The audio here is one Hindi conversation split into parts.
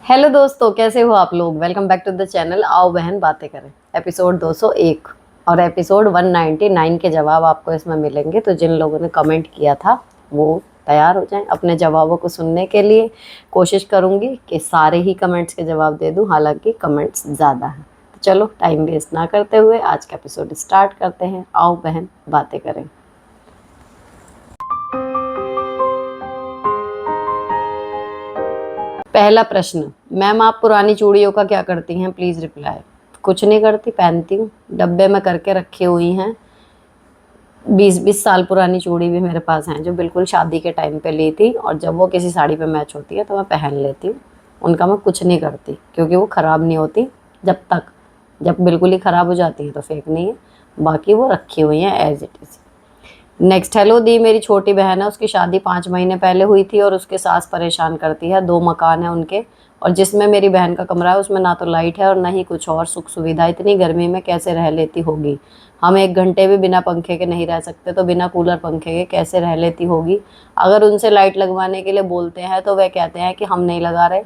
हेलो दोस्तों, कैसे हो आप लोग। Welcome back to the channel आओ बहन बातें करें। एपिसोड 201 और एपिसोड 199 के जवाब आपको इसमें मिलेंगे। तो जिन लोगों ने कमेंट किया था वो तैयार हो जाएं अपने जवाबों को सुनने के लिए। कोशिश करूंगी कि सारे ही कमेंट्स के जवाब दे दूं, हालांकि कमेंट्स ज़्यादा हैं। तो चलो टाइम वेस्ट ना करते हुए आज का एपिसोड स्टार्ट करते हैं। आओ बहन बातें करें। पहला प्रश्न, मैम आप पुरानी चूड़ियों का क्या करती हैं, प्लीज़ रिप्लाई। कुछ नहीं करती, पहनती हूँ, डब्बे में करके रखी हुई हैं। 20-20 साल पुरानी चूड़ी भी मेरे पास हैं जो बिल्कुल शादी के टाइम पे ली थी, और जब वो किसी साड़ी पे मैच होती है तो मैं पहन लेती हूँ। उनका मैं कुछ नहीं करती क्योंकि वो ख़राब नहीं होती जब बिल्कुल ही ख़राब हो जाती हैं तो फेंकनी है। बाकी वो रखी हुई हैं as it is. Next, hello दी, मेरी छोटी बहन है, उसकी शादी 5 महीने पहले हुई थी और उसके सास परेशान करती है। 2 मकान है उनके, और जिसमें मेरी बहन का कमरा है उसमें ना तो लाइट है और ना ही कुछ और सुख सुविधा। इतनी गर्मी में कैसे रह लेती होगी। हम 1 घंटे भी बिना पंखे के नहीं रह सकते, तो बिना कूलर पंखे के कैसे रह लेती होगी। अगर उनसे लाइट लगवाने के लिए बोलते हैं तो वह कहते हैं कि हम नहीं लगा रहे।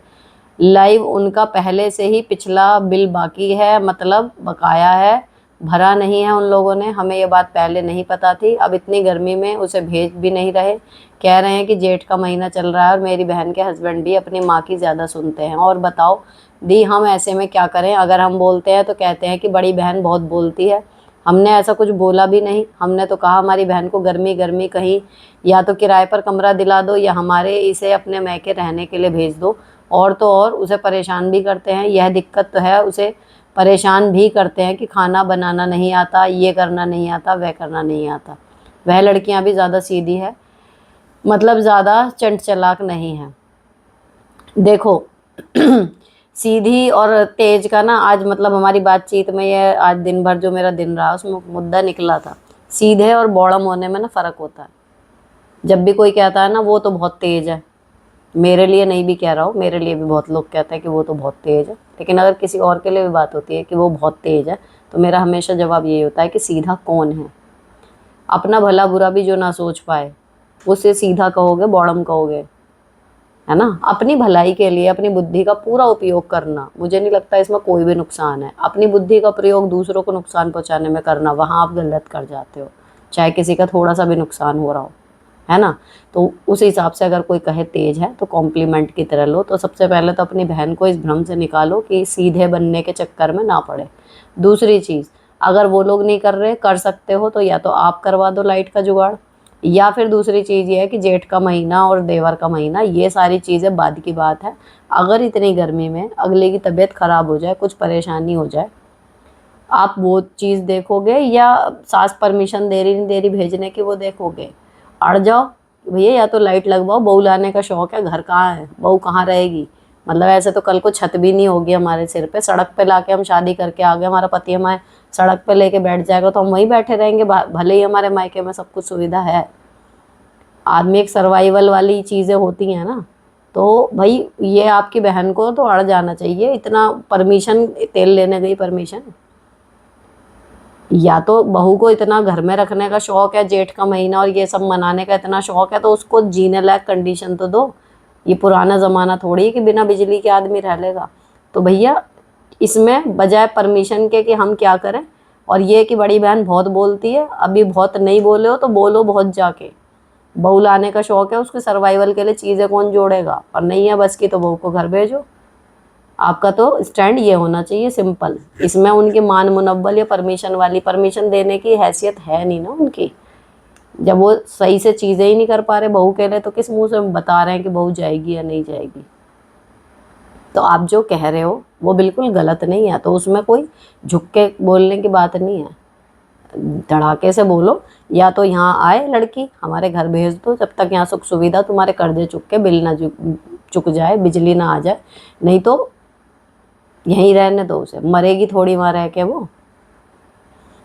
लाइव उनका पहले से ही पिछला बिल बाकी है, मतलब बकाया है, भरा नहीं है उन लोगों ने। हमें ये बात पहले नहीं पता थी, अब इतनी गर्मी में उसे भेज भी नहीं रहे। कह रहे हैं कि जेठ का महीना चल रहा है और मेरी बहन के हस्बैंड भी अपनी माँ की ज़्यादा सुनते हैं। और बताओ दी, हम ऐसे में क्या करें। अगर हम बोलते हैं तो कहते हैं कि बड़ी बहन बहुत बोलती है। हमने ऐसा कुछ बोला भी नहीं। हमने तो कहा हमारी बहन को गर्मी गर्मी कहीं या तो किराए पर कमरा दिला दो या हमारे इसे अपने मैके रहने के लिए भेज दो। और तो और उसे परेशान भी करते हैं, यह दिक्कत तो है, उसे परेशान भी करते हैं कि खाना बनाना नहीं आता, ये करना नहीं आता, वह करना नहीं आता। वह लड़कियां भी ज़्यादा सीधी है, मतलब ज़्यादा चंट चालाक नहीं है। देखो सीधी और तेज का ना आज मतलब हमारी बातचीत में, ये आज दिन भर जो मेरा दिन रहा उसमें मुद्दा निकला था। सीधे और बौड़म होने में ना फ़र्क होता है। जब भी कोई कहता है ना वो तो बहुत तेज है, मेरे लिए नहीं भी कह रहा हूँ, मेरे लिए भी बहुत लोग कहते हैं कि वो तो बहुत तेज़ है, लेकिन अगर किसी और के लिए भी बात होती है कि वो बहुत तेज़ है, तो मेरा हमेशा जवाब यही होता है कि सीधा कौन है। अपना भला बुरा भी जो ना सोच पाए उसे सीधा कहोगे, बॉडम कहोगे, है ना। अपनी भलाई के लिए अपनी बुद्धि का पूरा उपयोग करना, मुझे नहीं लगता इसमें कोई भी नुकसान है। अपनी बुद्धि का प्रयोग दूसरों को नुकसान पहुंचाने में करना, वहाँ आप गलत कर जाते हो, चाहे किसी का थोड़ा सा भी नुकसान हो रहा हो, है ना। तो उस हिसाब से अगर कोई कहे तेज है तो कॉम्प्लीमेंट की तरह लो। तो सबसे पहले तो अपनी बहन को इस भ्रम से निकालो कि सीधे बनने के चक्कर में ना पड़े। दूसरी चीज़, अगर वो लोग नहीं कर रहे, कर सकते हो तो या तो आप करवा दो लाइट का जुगाड़, या फिर दूसरी चीज़ ये है कि जेठ का महीना और देवर का महीना, ये सारी चीज़ें बाद की बात है। अगर इतनी गर्मी में अगले की तबीयत ख़राब हो जाए, कुछ परेशानी हो जाए, आप वो चीज़ देखोगे या सास परमिशन दे रही नहीं दे रही भेजने की वो देखोगे। अड़ जाओ भैया, या तो लाइट लगवाओ। बहू लाने का शौक है, घर कहाँ है, बहू कहाँ रहेगी। मतलब ऐसे तो कल को छत भी नहीं होगी हमारे सिर पे। सड़क पे लाके हम शादी करके आ गए, हमारा पति हमारे सड़क पे लेके बैठ जाएगा तो हम वहीं बैठे रहेंगे। भले ही हमारे मायके में सब कुछ सुविधा है, आदमी एक सर्वाइवल वाली चीज़ें होती हैं ना। तो भाई ये आपकी बहन को तो अड़ जाना चाहिए। इतना परमिशन, तेल लेने गई परमिशन। या तो बहू को इतना घर में रखने का शौक है, जेठ का महीना और ये सब मनाने का इतना शौक है, तो उसको जीने लायक कंडीशन तो दो। ये पुराना ज़माना थोड़ी है कि बिना बिजली के आदमी रह लेगा। तो भैया इसमें बजाय परमिशन के कि हम क्या करें, और ये कि बड़ी बहन बहुत बोलती है, अभी बहुत नहीं बोले हो तो बोलो बहुत जाके। बहू लाने का शौक है, उसके सर्वाइवल के लिए चीज़ें कौन जोड़ेगा, और नहीं है बस की तो बहू को घर भेजो। आपका तो स्टैंड ये होना चाहिए, सिंपल। इसमें उनकी मान मुनव्वल या परमिशन वाली, परमिशन देने की हैसियत है नहीं ना उनकी। जब वो सही से चीज़ें ही नहीं कर पा रहे बहू के लिए, तो किस मुंह से बता रहे हैं कि बहू जाएगी या नहीं जाएगी। तो आप जो कह रहे हो वो बिल्कुल गलत नहीं है, तो उसमें कोई झुक के बोलने की बात नहीं है। धड़ाके से बोलो, या तो यहाँ आए लड़की, हमारे घर भेज दो, जब तक यहाँ सुख सुविधा, तुम्हारे कर्जे चुक बिल ना चुक जाए, बिजली ना आ जाए। नहीं तो यहीं रहने दो उसे, मरेगी थोड़ी वहाँ रह के वो।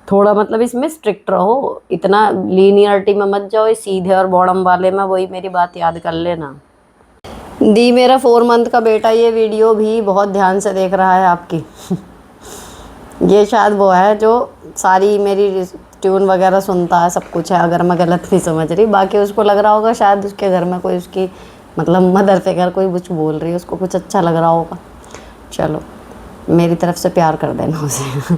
थोड़ा मतलब इसमें स्ट्रिक्ट रहो, इतना लीनियरिटी में मत जाओ। सीधे और बॉडम वाले में वही मेरी बात याद कर लेना। दी, मेरा 4 मंथ का बेटा ये वीडियो भी बहुत ध्यान से देख रहा है आपकी। ये शायद वो है जो सारी मेरी ट्यून वगैरह सुनता है, सब कुछ है, अगर मैं गलत नहीं समझ रही। बाकी उसको लग रहा होगा शायद उसके घर में कोई उसकी मतलब मदर फिगर कोई कुछ बोल रही है, उसको कुछ अच्छा लग रहा होगा। चलो, मेरी तरफ से प्यार कर देना उसे।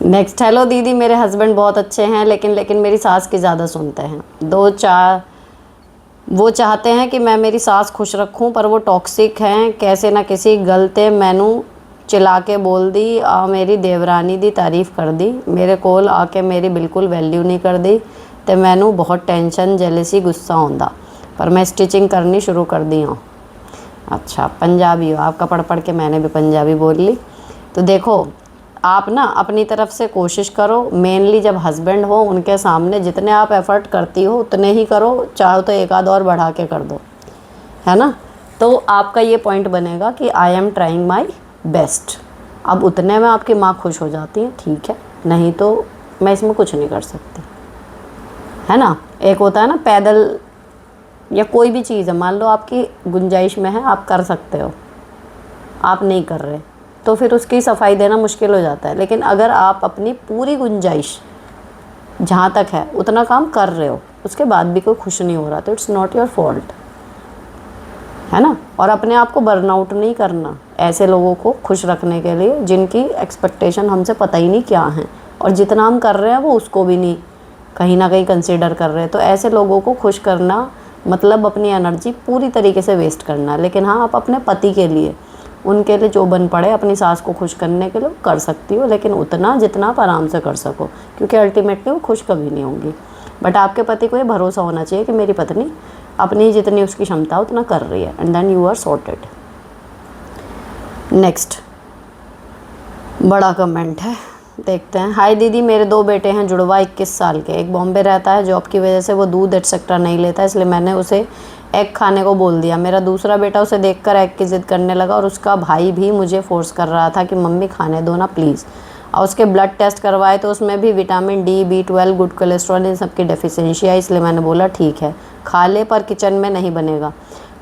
नेक्स्ट, हेलो दीदी, मेरे हस्बैंड बहुत अच्छे हैं, लेकिन मेरी सास की ज़्यादा सुनते हैं। वो चाहते हैं कि मैं मेरी सास खुश रखूं, पर वो टॉक्सिक हैं। कैसे ना किसी गलते मैनू चिल्ला के बोल दी, मेरी देवरानी दी तारीफ़ कर दी, मेरे कोल आके मेरी बिल्कुल वैल्यू नहीं कर दी, तो मैनू बहुत टेंशन जेलसी गुस्सा आंदा, पर मैं स्टिचिंग करनी शुरू कर दी हूँ। अच्छा, पंजाबी हो आपका, पढ़ पढ़ के मैंने भी पंजाबी बोल ली। तो देखो, आप ना अपनी तरफ से कोशिश करो, मेनली जब हस्बैंड हो उनके सामने जितने आप एफ़र्ट करती हो उतने ही करो, चाहो तो एक आध और बढ़ा के कर दो, है ना। तो आपका ये पॉइंट बनेगा कि I am trying my best. अब उतने में आपकी माँ खुश हो जाती है, ठीक है, नहीं तो मैं इसमें कुछ नहीं कर सकती, है ना। एक होता है ना पैदल, या कोई भी चीज़ है, मान लो आपकी गुंजाइश में है, आप कर सकते हो, आप नहीं कर रहे, तो फिर उसकी सफाई देना मुश्किल हो जाता है। लेकिन अगर आप अपनी पूरी गुंजाइश जहाँ तक है उतना काम कर रहे हो, उसके बाद भी कोई खुश नहीं हो रहा, तो इट्स नॉट योर फॉल्ट, है ना। और अपने आप को बर्नआउट नहीं करना ऐसे लोगों को खुश रखने के लिए जिनकी एक्सपेक्टेशन हमसे पता ही नहीं क्या है, और जितना हम कर रहे हैं वो उसको भी नहीं कहीं ना कहीं कंसीडर कर रहे हैं। तो ऐसे लोगों को खुश करना मतलब अपनी एनर्जी पूरी तरीके से वेस्ट करना। लेकिन हाँ, आप अपने पति के लिए, उनके लिए जो बन पड़े अपनी सास को खुश करने के लिए कर सकती हो, लेकिन उतना जितना आप आराम से कर सको, क्योंकि अल्टीमेटली वो खुश कभी नहीं होंगी। बट आपके पति को ये भरोसा होना चाहिए कि मेरी पत्नी अपनी जितनी उसकी क्षमता उतना कर रही है, and then you are sorted. Next बड़ा कमेंट है, देखते हैं। हाय दीदी, मेरे 2 बेटे हैं, जुड़वा 21 साल के। एक बॉम्बे रहता है, जॉब की वजह से वो दूध एक्सेट्रा नहीं लेता, इसलिए मैंने उसे एग खाने को बोल दिया। मेरा दूसरा बेटा उसे देखकर एग की ज़िद करने लगा, और उसका भाई भी मुझे फोर्स कर रहा था कि मम्मी खाने दो ना प्लीज़। और उसके ब्लड टेस्ट करवाए तो उसमें भी vitamin D, B12, good cholesterol, इन सब की डेफिशिएंसी है। इसलिए मैंने बोला ठीक है खा ले, पर किचन में नहीं बनेगा।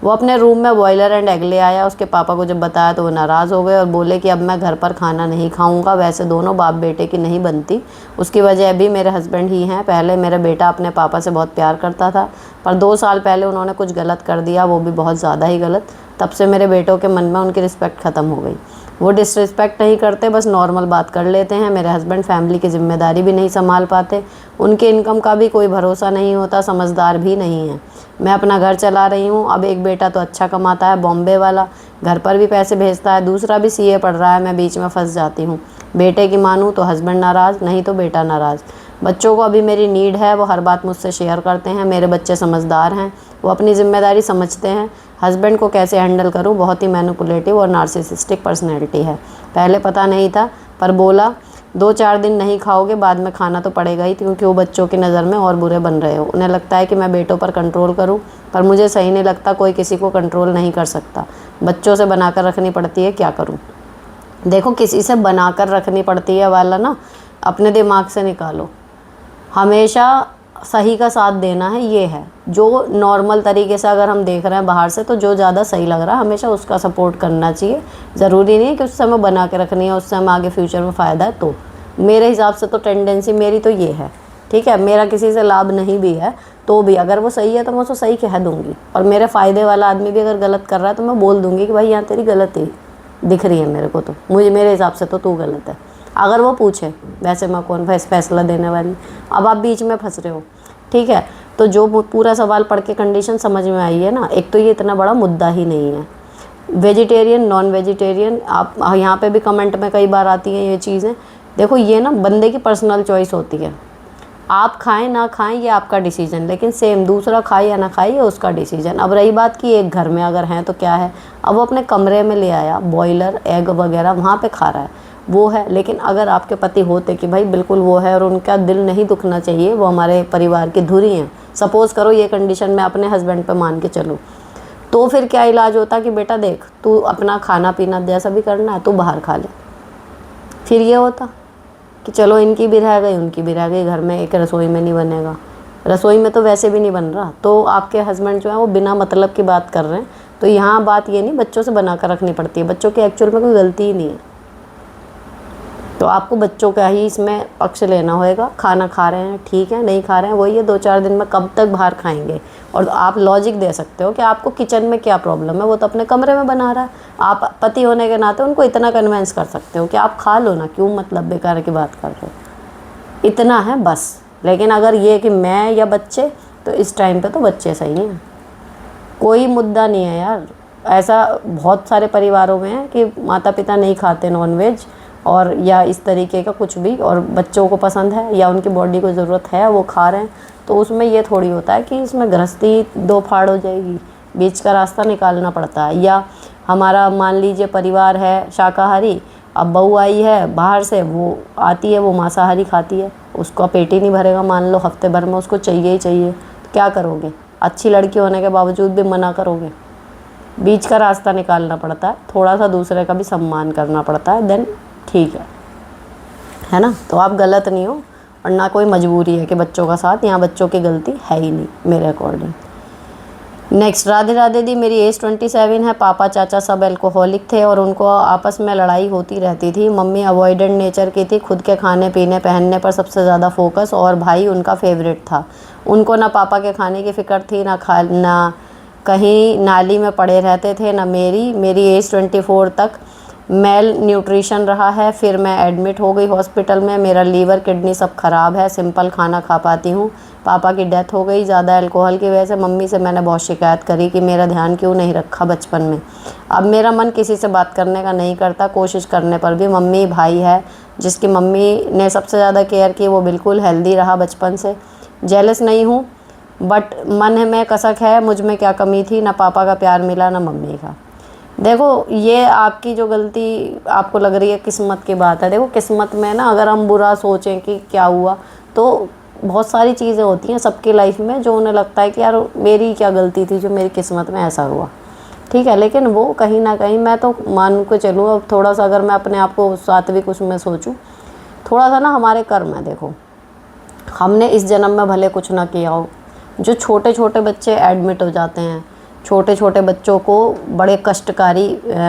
वो अपने रूम में बॉयलर एंड एग ले आया। उसके पापा को जब बताया तो वो नाराज़ हो गए और बोले कि अब मैं घर पर खाना नहीं खाऊंगा। वैसे दोनों बाप बेटे की नहीं बनती, उसकी वजह भी मेरे हस्बैंड ही हैं। पहले मेरा बेटा अपने पापा से बहुत प्यार करता था, पर 2 साल पहले उन्होंने कुछ गलत कर दिया, वो भी बहुत ज़्यादा ही गलत। तब से मेरे बेटों के मन में उनकी रिस्पेक्ट ख़त्म हो गई। वो डिसरिस्पेक्ट नहीं करते, बस नॉर्मल बात कर लेते हैं। मेरे हस्बैंड फैमिली की जिम्मेदारी भी नहीं संभाल पाते, उनके इनकम का भी कोई भरोसा नहीं होता, समझदार भी नहीं है। मैं अपना घर चला रही हूँ। अब एक बेटा तो अच्छा कमाता है, बॉम्बे वाला, घर पर भी पैसे भेजता है, दूसरा भी CA पढ़ रहा है। मैं बीच में फंस जाती हूँ। बेटे की मानूँ तो हस्बैंड नाराज़, नहीं तो बेटा नाराज़। बच्चों को अभी मेरी नीड है, वो हर बात मुझसे शेयर करते हैं। मेरे बच्चे समझदार हैं, वो अपनी ज़िम्मेदारी समझते हैं। हस्बैंड को कैसे हैंडल करूं, बहुत ही मैनिपुलेटिव और नार्सिसिस्टिक पर्सनैलिटी है। पहले पता नहीं था, पर बोला 2-4 दिन नहीं खाओगे, बाद में खाना तो पड़ेगा ही, क्योंकि वो बच्चों की नज़र में और बुरे बन रहे हो। उन्हें लगता है कि मैं बेटों पर कंट्रोल करूं, पर मुझे सही नहीं लगता। कोई किसी को कंट्रोल नहीं कर सकता, बच्चों से बनाकर रखनी पड़ती है, क्या करूँ। देखो, किसी से बनाकर रखनी पड़ती है वाला ना अपने दिमाग से निकालो। हमेशा सही का साथ देना है, ये है जो नॉर्मल तरीके से अगर हम देख रहे हैं बाहर से, तो जो ज़्यादा सही लग रहा है हमेशा उसका सपोर्ट करना चाहिए। ज़रूरी नहीं है कि उससे हमें बना के रखनी है, उससे हमें आगे फ्यूचर में फ़ायदा है। तो मेरे हिसाब से तो टेंडेंसी मेरी तो ये है, ठीक है। मेरा किसी से लाभ नहीं भी है, तो भी अगर वो सही है तो मैं उसको सही कह दूँगी। और मेरे फ़ायदे वाला आदमी भी अगर गलत कर रहा है तो मैं बोल दूँगी कि भाई यहाँ तेरी गलती दिख रही है मेरे को, तो मेरे हिसाब से तो तू गलत है। अगर वो पूछे, वैसे मैं कौन फैसला देने वाली। अब आप बीच में फंस रहे हो, ठीक है। तो जो पूरा सवाल पढ़ के कंडीशन समझ में आई है ना, एक तो ये इतना बड़ा मुद्दा ही नहीं है। वेजिटेरियन, नॉन वेजिटेरियन, आप यहाँ पे भी कमेंट में कई बार आती हैं ये चीज़ें। देखो, ये ना बंदे की पर्सनल चॉइस होती है। आप खाएं ना खाएं ये आपका डिसीजन, लेकिन सेम दूसरा खाए या ना खाए ये उसका डिसीजन। अब रही बात कि एक घर में अगर हैं तो क्या है, अब वो अपने कमरे में ले आया बॉयलर एग वगैरह, वहाँ पे खा रहा है, वो है। लेकिन अगर आपके पति होते कि भाई बिल्कुल वो है और उनका दिल नहीं दुखना चाहिए, वो हमारे परिवार की धुरी हैं, सपोज़ करो ये कंडीशन मैं अपने हस्बैंड पे मान के चलूँ, तो फिर क्या इलाज होता कि बेटा देख, तू अपना खाना पीना जैसा भी करना है तू बाहर खा ले। फिर ये होता कि चलो इनकी भी रह गई, उनकी भी रह गई, घर में एक रसोई में नहीं बनेगा। रसोई में तो वैसे भी नहीं बन रहा, तो आपके हस्बैंड जो है वो बिना मतलब की बात कर रहे हैं। तो यहाँ बात ये नहीं, बच्चों से बना कर रखनी पड़ती है। बच्चों की एक्चुअल में कोई गलती ही नहीं है, तो आपको बच्चों का ही इसमें पक्ष लेना होएगा। खाना खा रहे हैं ठीक है, नहीं खा रहे हैं वही है, 2-4 दिन में कब तक बाहर खाएंगे। और आप लॉजिक दे सकते हो कि आपको किचन में क्या प्रॉब्लम है, वो तो अपने कमरे में बना रहा है। आप पति होने के नाते उनको इतना कन्विंस कर सकते हो कि आप खा लो ना, क्यों मतलब बेकार की बात कर रहे हो, इतना है बस। लेकिन अगर ये कि मैं या बच्चे, तो इस टाइम पे तो बच्चे सही हैं, कोई मुद्दा नहीं है यार। ऐसा बहुत सारे परिवारों में है कि माता पिता नहीं खाते नॉनवेज और या इस तरीके का कुछ भी, और बच्चों को पसंद है या उनकी बॉडी को ज़रूरत है, वो खा रहे हैं, तो उसमें ये थोड़ी होता है कि इसमें गृहस्थी दो फाड़ हो जाएगी, बीच का रास्ता निकालना पड़ता है। या हमारा मान लीजिए परिवार है शाकाहारी, अब बहू आई है बाहर से, वो आती है वो मांसाहारी खाती है, उसका पेट ही नहीं भरेगा, मान लो हफ्ते भर में उसको चाहिए ही चाहिए, तो क्या करोगे? अच्छी लड़की होने के बावजूद भी मना करोगे? बीच का रास्ता निकालना पड़ता है, थोड़ा सा दूसरे का भी सम्मान करना पड़ता है, देन ठीक है ना। तो आप गलत नहीं हो, और ना कोई मजबूरी है कि बच्चों का साथ, यहाँ बच्चों की गलती है ही नहीं मेरे अकॉर्डिंग। नेक्स्ट, राधे राधे दी, मेरी एज 27 है, पापा चाचा सब अल्कोहलिक थे और उनको आपस में लड़ाई होती रहती थी। मम्मी अवॉइडेंट नेचर की थी, खुद के खाने पीने पहनने पर सबसे ज़्यादा फोकस, और भाई उनका फेवरेट था। उनको ना पापा के खाने की फ़िक्र थी, ना कहीं नाली में पड़े रहते थे, ना मेरी एज 24 तक मेल न्यूट्रिशन रहा है। फिर मैं एडमिट हो गई हॉस्पिटल में, मेरा लीवर किडनी सब ख़राब है, सिंपल खाना खा पाती हूँ। पापा की डेथ हो गई ज़्यादा अल्कोहल की वजह से। मम्मी से मैंने बहुत शिकायत करी कि मेरा ध्यान क्यों नहीं रखा बचपन में। अब मेरा मन किसी से बात करने का नहीं करता, कोशिश करने पर भी। मम्मी भाई है जिसकी मम्मी ने सबसे ज़्यादा केयर की, वो बिल्कुल हेल्दी रहा बचपन से। जेलस नहीं हूँ, बट मन में कसक है, मुझ में क्या कमी थी, ना पापा का प्यार मिला ना मम्मी का। देखो ये आपकी जो गलती आपको लग रही है किस्मत की बात है। देखो किस्मत में ना, अगर हम बुरा सोचें कि क्या हुआ, तो बहुत सारी चीज़ें होती हैं सबकी लाइफ में जो उन्हें लगता है कि यार मेरी क्या गलती थी जो मेरी किस्मत में ऐसा हुआ, ठीक है। लेकिन वो कहीं ना कहीं, मैं तो मान के चलूँ, अब थोड़ा सा अगर मैं अपने आप को सात्विक उसमें सोचूं, थोड़ा सा ना हमारे कर्म है। देखो हमने इस जन्म में भले कुछ ना किया हो, जो छोटे छोटे बच्चे एडमिट हो जाते हैं, छोटे छोटे बच्चों को बड़े कष्टकारी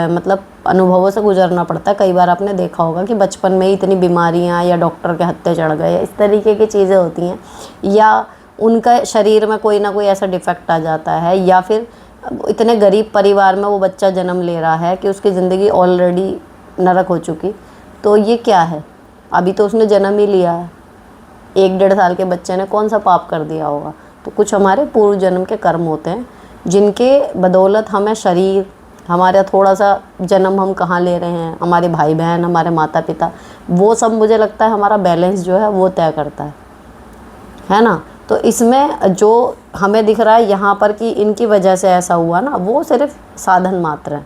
मतलब अनुभवों से गुजरना पड़ता है। कई बार आपने देखा होगा कि बचपन में ही इतनी बीमारियां, या डॉक्टर के हत्थे चढ़ गए, इस तरीके की चीज़ें होती हैं, या उनका शरीर में कोई ना कोई ऐसा डिफेक्ट आ जाता है, या फिर इतने गरीब परिवार में वो बच्चा जन्म ले रहा है कि उसकी ज़िंदगी ऑलरेडी नरक हो चुकी। तो ये क्या है, अभी तो उसने जन्म ही लिया है। 1-1.5 साल के बच्चे ने कौन सा पाप कर दिया होगा? तो कुछ हमारे पूर्व जन्म के कर्म होते हैं जिनके बदौलत हमें शरीर, हमारा थोड़ा सा जन्म हम कहाँ ले रहे हैं, हमारे भाई बहन, हमारे माता पिता, वो सब मुझे लगता है हमारा बैलेंस जो है वो तय करता है ना। तो इसमें जो हमें दिख रहा है यहाँ पर कि इनकी वजह से ऐसा हुआ ना, वो सिर्फ साधन मात्र है।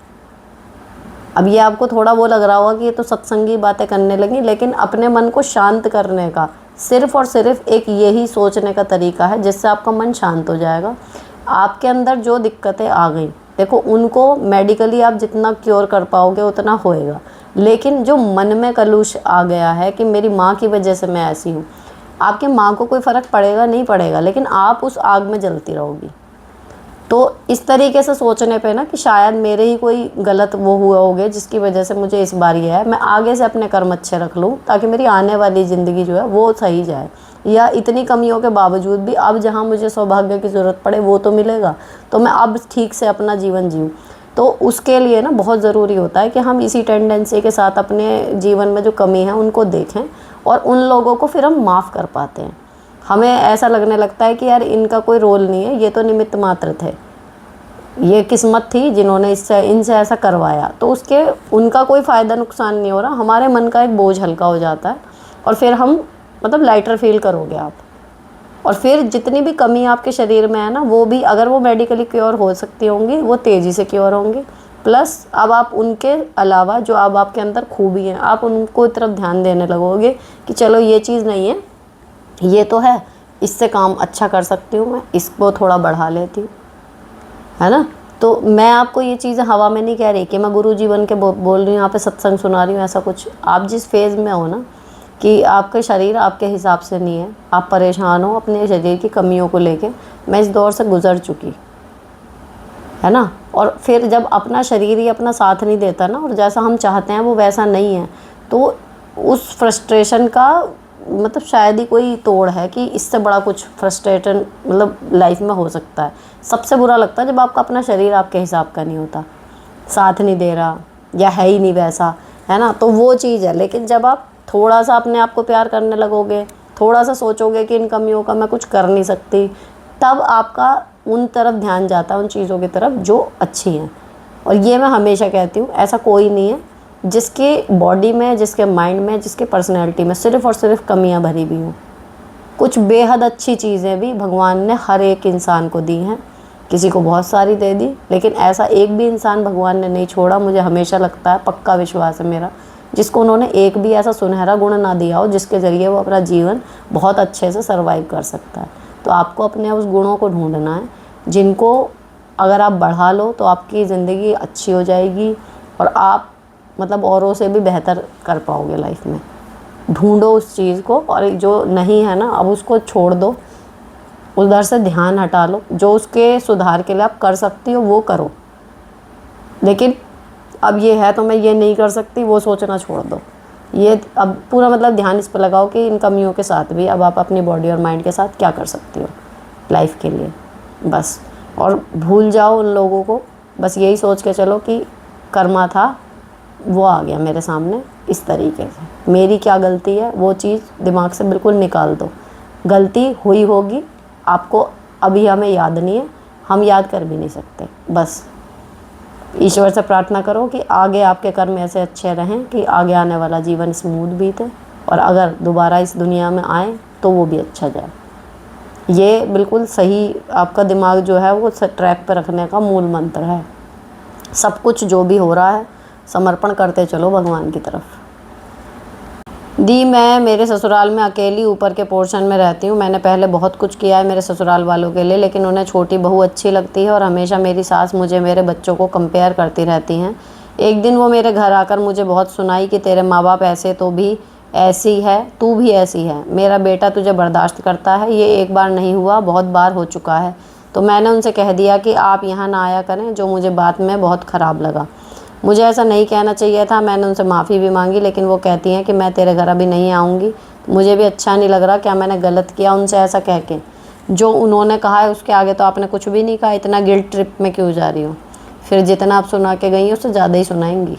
अब ये आपको थोड़ा वो लग रहा होगा कि ये तो सत्संगी बातें करने लगी, लेकिन अपने मन को शांत करने का सिर्फ और सिर्फ एक यही सोचने का तरीका है जिससे आपका मन शांत हो जाएगा। आपके अंदर जो दिक्कतें आ गई, देखो उनको मेडिकली आप जितना क्योर कर पाओगे उतना होएगा, लेकिन जो मन में कलुष आ गया है कि मेरी माँ की वजह से मैं ऐसी हूँ, आपकी माँ को कोई फ़र्क पड़ेगा नहीं पड़ेगा, लेकिन आप उस आग में जलती रहोगी। तो इस तरीके से सोचने पे ना कि शायद मेरे ही कोई गलत वो हुआ होगा जिसकी वजह से मुझे इस बार ये है, मैं आगे से अपने कर्म अच्छे रख लूँ ताकि मेरी आने वाली ज़िंदगी जो है वो सही जाए, या इतनी कमियों के बावजूद भी अब जहाँ मुझे सौभाग्य की ज़रूरत पड़े वो तो मिलेगा, तो मैं अब ठीक से अपना जीवन जीऊँ। तो उसके लिए ना बहुत ज़रूरी होता है कि हम इसी टेंडेंसी के साथ अपने जीवन में जो कमी है उनको देखें, और उन लोगों को फिर हम माफ़ कर पाते हैं। हमें ऐसा लगने लगता है कि यार इनका कोई रोल नहीं है, ये तो निमित्त मात्र थे, ये किस्मत थी जिन्होंने इनसे ऐसा करवाया, तो उसके उनका कोई फ़ायदा नुकसान नहीं हो रहा, हमारे मन का एक बोझ हल्का हो जाता है, और फिर हम मतलब लाइटर फील करोगे आप। और फिर जितनी भी कमी आपके शरीर में है ना, वो भी अगर वो मेडिकली क्योर हो सकती होंगी, वो तेज़ी से क्योर होंगी। प्लस अब आप उनके अलावा जो अब आपके अंदर खूबी है, आप उनको तरफ ध्यान देने लगोगे कि चलो ये चीज़ नहीं है, ये तो है, इससे काम अच्छा कर सकती हूँ मैं, इसको थोड़ा बढ़ा लेती हूँ, है ना। तो मैं आपको ये चीज़ें हवा में नहीं कह रही कि मैं गुरु जी बन के बोल रही हूँ, यहाँ पे सत्संग सुना रही हूँ, ऐसा कुछ। आप जिस फेज़ में हो ना कि आपका शरीर आपके हिसाब से नहीं है, आप परेशान हो अपने शरीर की कमियों को लेके, मैं इस दौर से गुजर चुकी, है ना। और फिर जब अपना शरीर ही अपना साथ नहीं देता ना, और जैसा हम चाहते हैं वो वैसा नहीं है, तो उस फ्रस्ट्रेशन का मतलब शायद ही कोई तोड़ है कि इससे बड़ा कुछ फ्रस्ट्रेशन मतलब लाइफ में हो सकता है। सबसे बुरा लगता है जब आपका अपना शरीर आपके हिसाब का नहीं होता, साथ नहीं दे रहा या है ही नहीं वैसा, है ना, तो वो चीज़ है। लेकिन जब आप थोड़ा सा अपने आप को प्यार करने लगोगे, थोड़ा सा सोचोगे कि इन कमियों का मैं कुछ कर नहीं सकती, तब आपका उन तरफ ध्यान जाता है, उन चीज़ों की तरफ जो अच्छी हैं। और ये मैं हमेशा कहती हूँ, ऐसा कोई नहीं है जिसके बॉडी में, जिसके माइंड में, जिसके पर्सनैलिटी में सिर्फ़ और सिर्फ कमियाँ भरी हुई हों। कुछ बेहद अच्छी चीज़ें भी भगवान ने हर एक इंसान को दी हैं, किसी को बहुत सारी दे दी, लेकिन ऐसा एक भी इंसान भगवान ने नहीं छोड़ा, मुझे हमेशा लगता है, पक्का विश्वास है मेरा, जिसको उन्होंने एक भी ऐसा सुनहरा गुण ना दिया हो जिसके ज़रिए वो अपना जीवन बहुत अच्छे से सर्वाइव कर सकता है। तो आपको अपने उस गुणों को ढूंढना है जिनको अगर आप बढ़ा लो तो आपकी ज़िंदगी अच्छी हो जाएगी और आप मतलब औरों से भी बेहतर कर पाओगे लाइफ में। ढूंढो उस चीज़ को, और जो नहीं है ना अब उसको छोड़ दो, उधर से ध्यान हटा लो, जो उसके सुधार के लिए आप कर सकती हो वो करो। लेकिन अब ये है तो मैं ये नहीं कर सकती, वो सोचना छोड़ दो। ये अब पूरा मतलब ध्यान इस पर लगाओ कि इन कमियों के साथ भी अब आप अपनी बॉडी और माइंड के साथ क्या कर सकती हो लाइफ के लिए, बस। और भूल जाओ उन लोगों को, बस यही सोच के चलो कि कर्मा था, वो आ गया मेरे सामने इस तरीके से, मेरी क्या गलती है वो चीज़ दिमाग से बिल्कुल निकाल दो। गलती हुई होगी आपको, अभी हमें याद नहीं है, हम याद कर भी नहीं सकते। बस ईश्वर से प्रार्थना करो कि आगे आपके कर्म ऐसे अच्छे रहें कि आगे आने वाला जीवन स्मूथ बीते, और अगर दोबारा इस दुनिया में आए तो वो भी अच्छा जाए। ये बिल्कुल सही आपका दिमाग जो है वो ट्रैक पर रखने का मूल मंत्र है। सब कुछ जो भी हो रहा है समर्पण करते चलो भगवान की तरफ। दी, मैं मेरे ससुराल में अकेली ऊपर के पोर्शन में रहती हूँ। मैंने पहले बहुत कुछ किया है मेरे ससुराल वालों के लिए, लेकिन उन्हें छोटी बहू अच्छी लगती है और हमेशा मेरी सास मुझे मेरे बच्चों को कंपेयर करती रहती हैं। एक दिन वो मेरे घर आकर मुझे बहुत सुनाई कि तेरे माँ बाप ऐसे तो भी ऐसी है, तू भी ऐसी है, मेरा बेटा तुझे बर्दाश्त करता है, ये एक बार नहीं हुआ बहुत बार हो चुका है। तो मैंने उनसे कह दिया कि आप यहाँ ना आया करें, जो मुझे बात में बहुत ख़राब लगा। मुझे ऐसा नहीं कहना चाहिए था, मैंने उनसे माफ़ी भी मांगी, लेकिन वो कहती हैं कि मैं तेरे घर अभी नहीं आऊँगी। तो मुझे भी अच्छा नहीं लग रहा, क्या मैंने गलत किया उनसे ऐसा कह के? जो उन्होंने कहा है उसके आगे तो आपने कुछ भी नहीं कहा, इतना गिल्ट ट्रिप में क्यों जा रही हो? फिर जितना आप सुना के गई हो उससे ज़्यादा ही सुनाएंगी।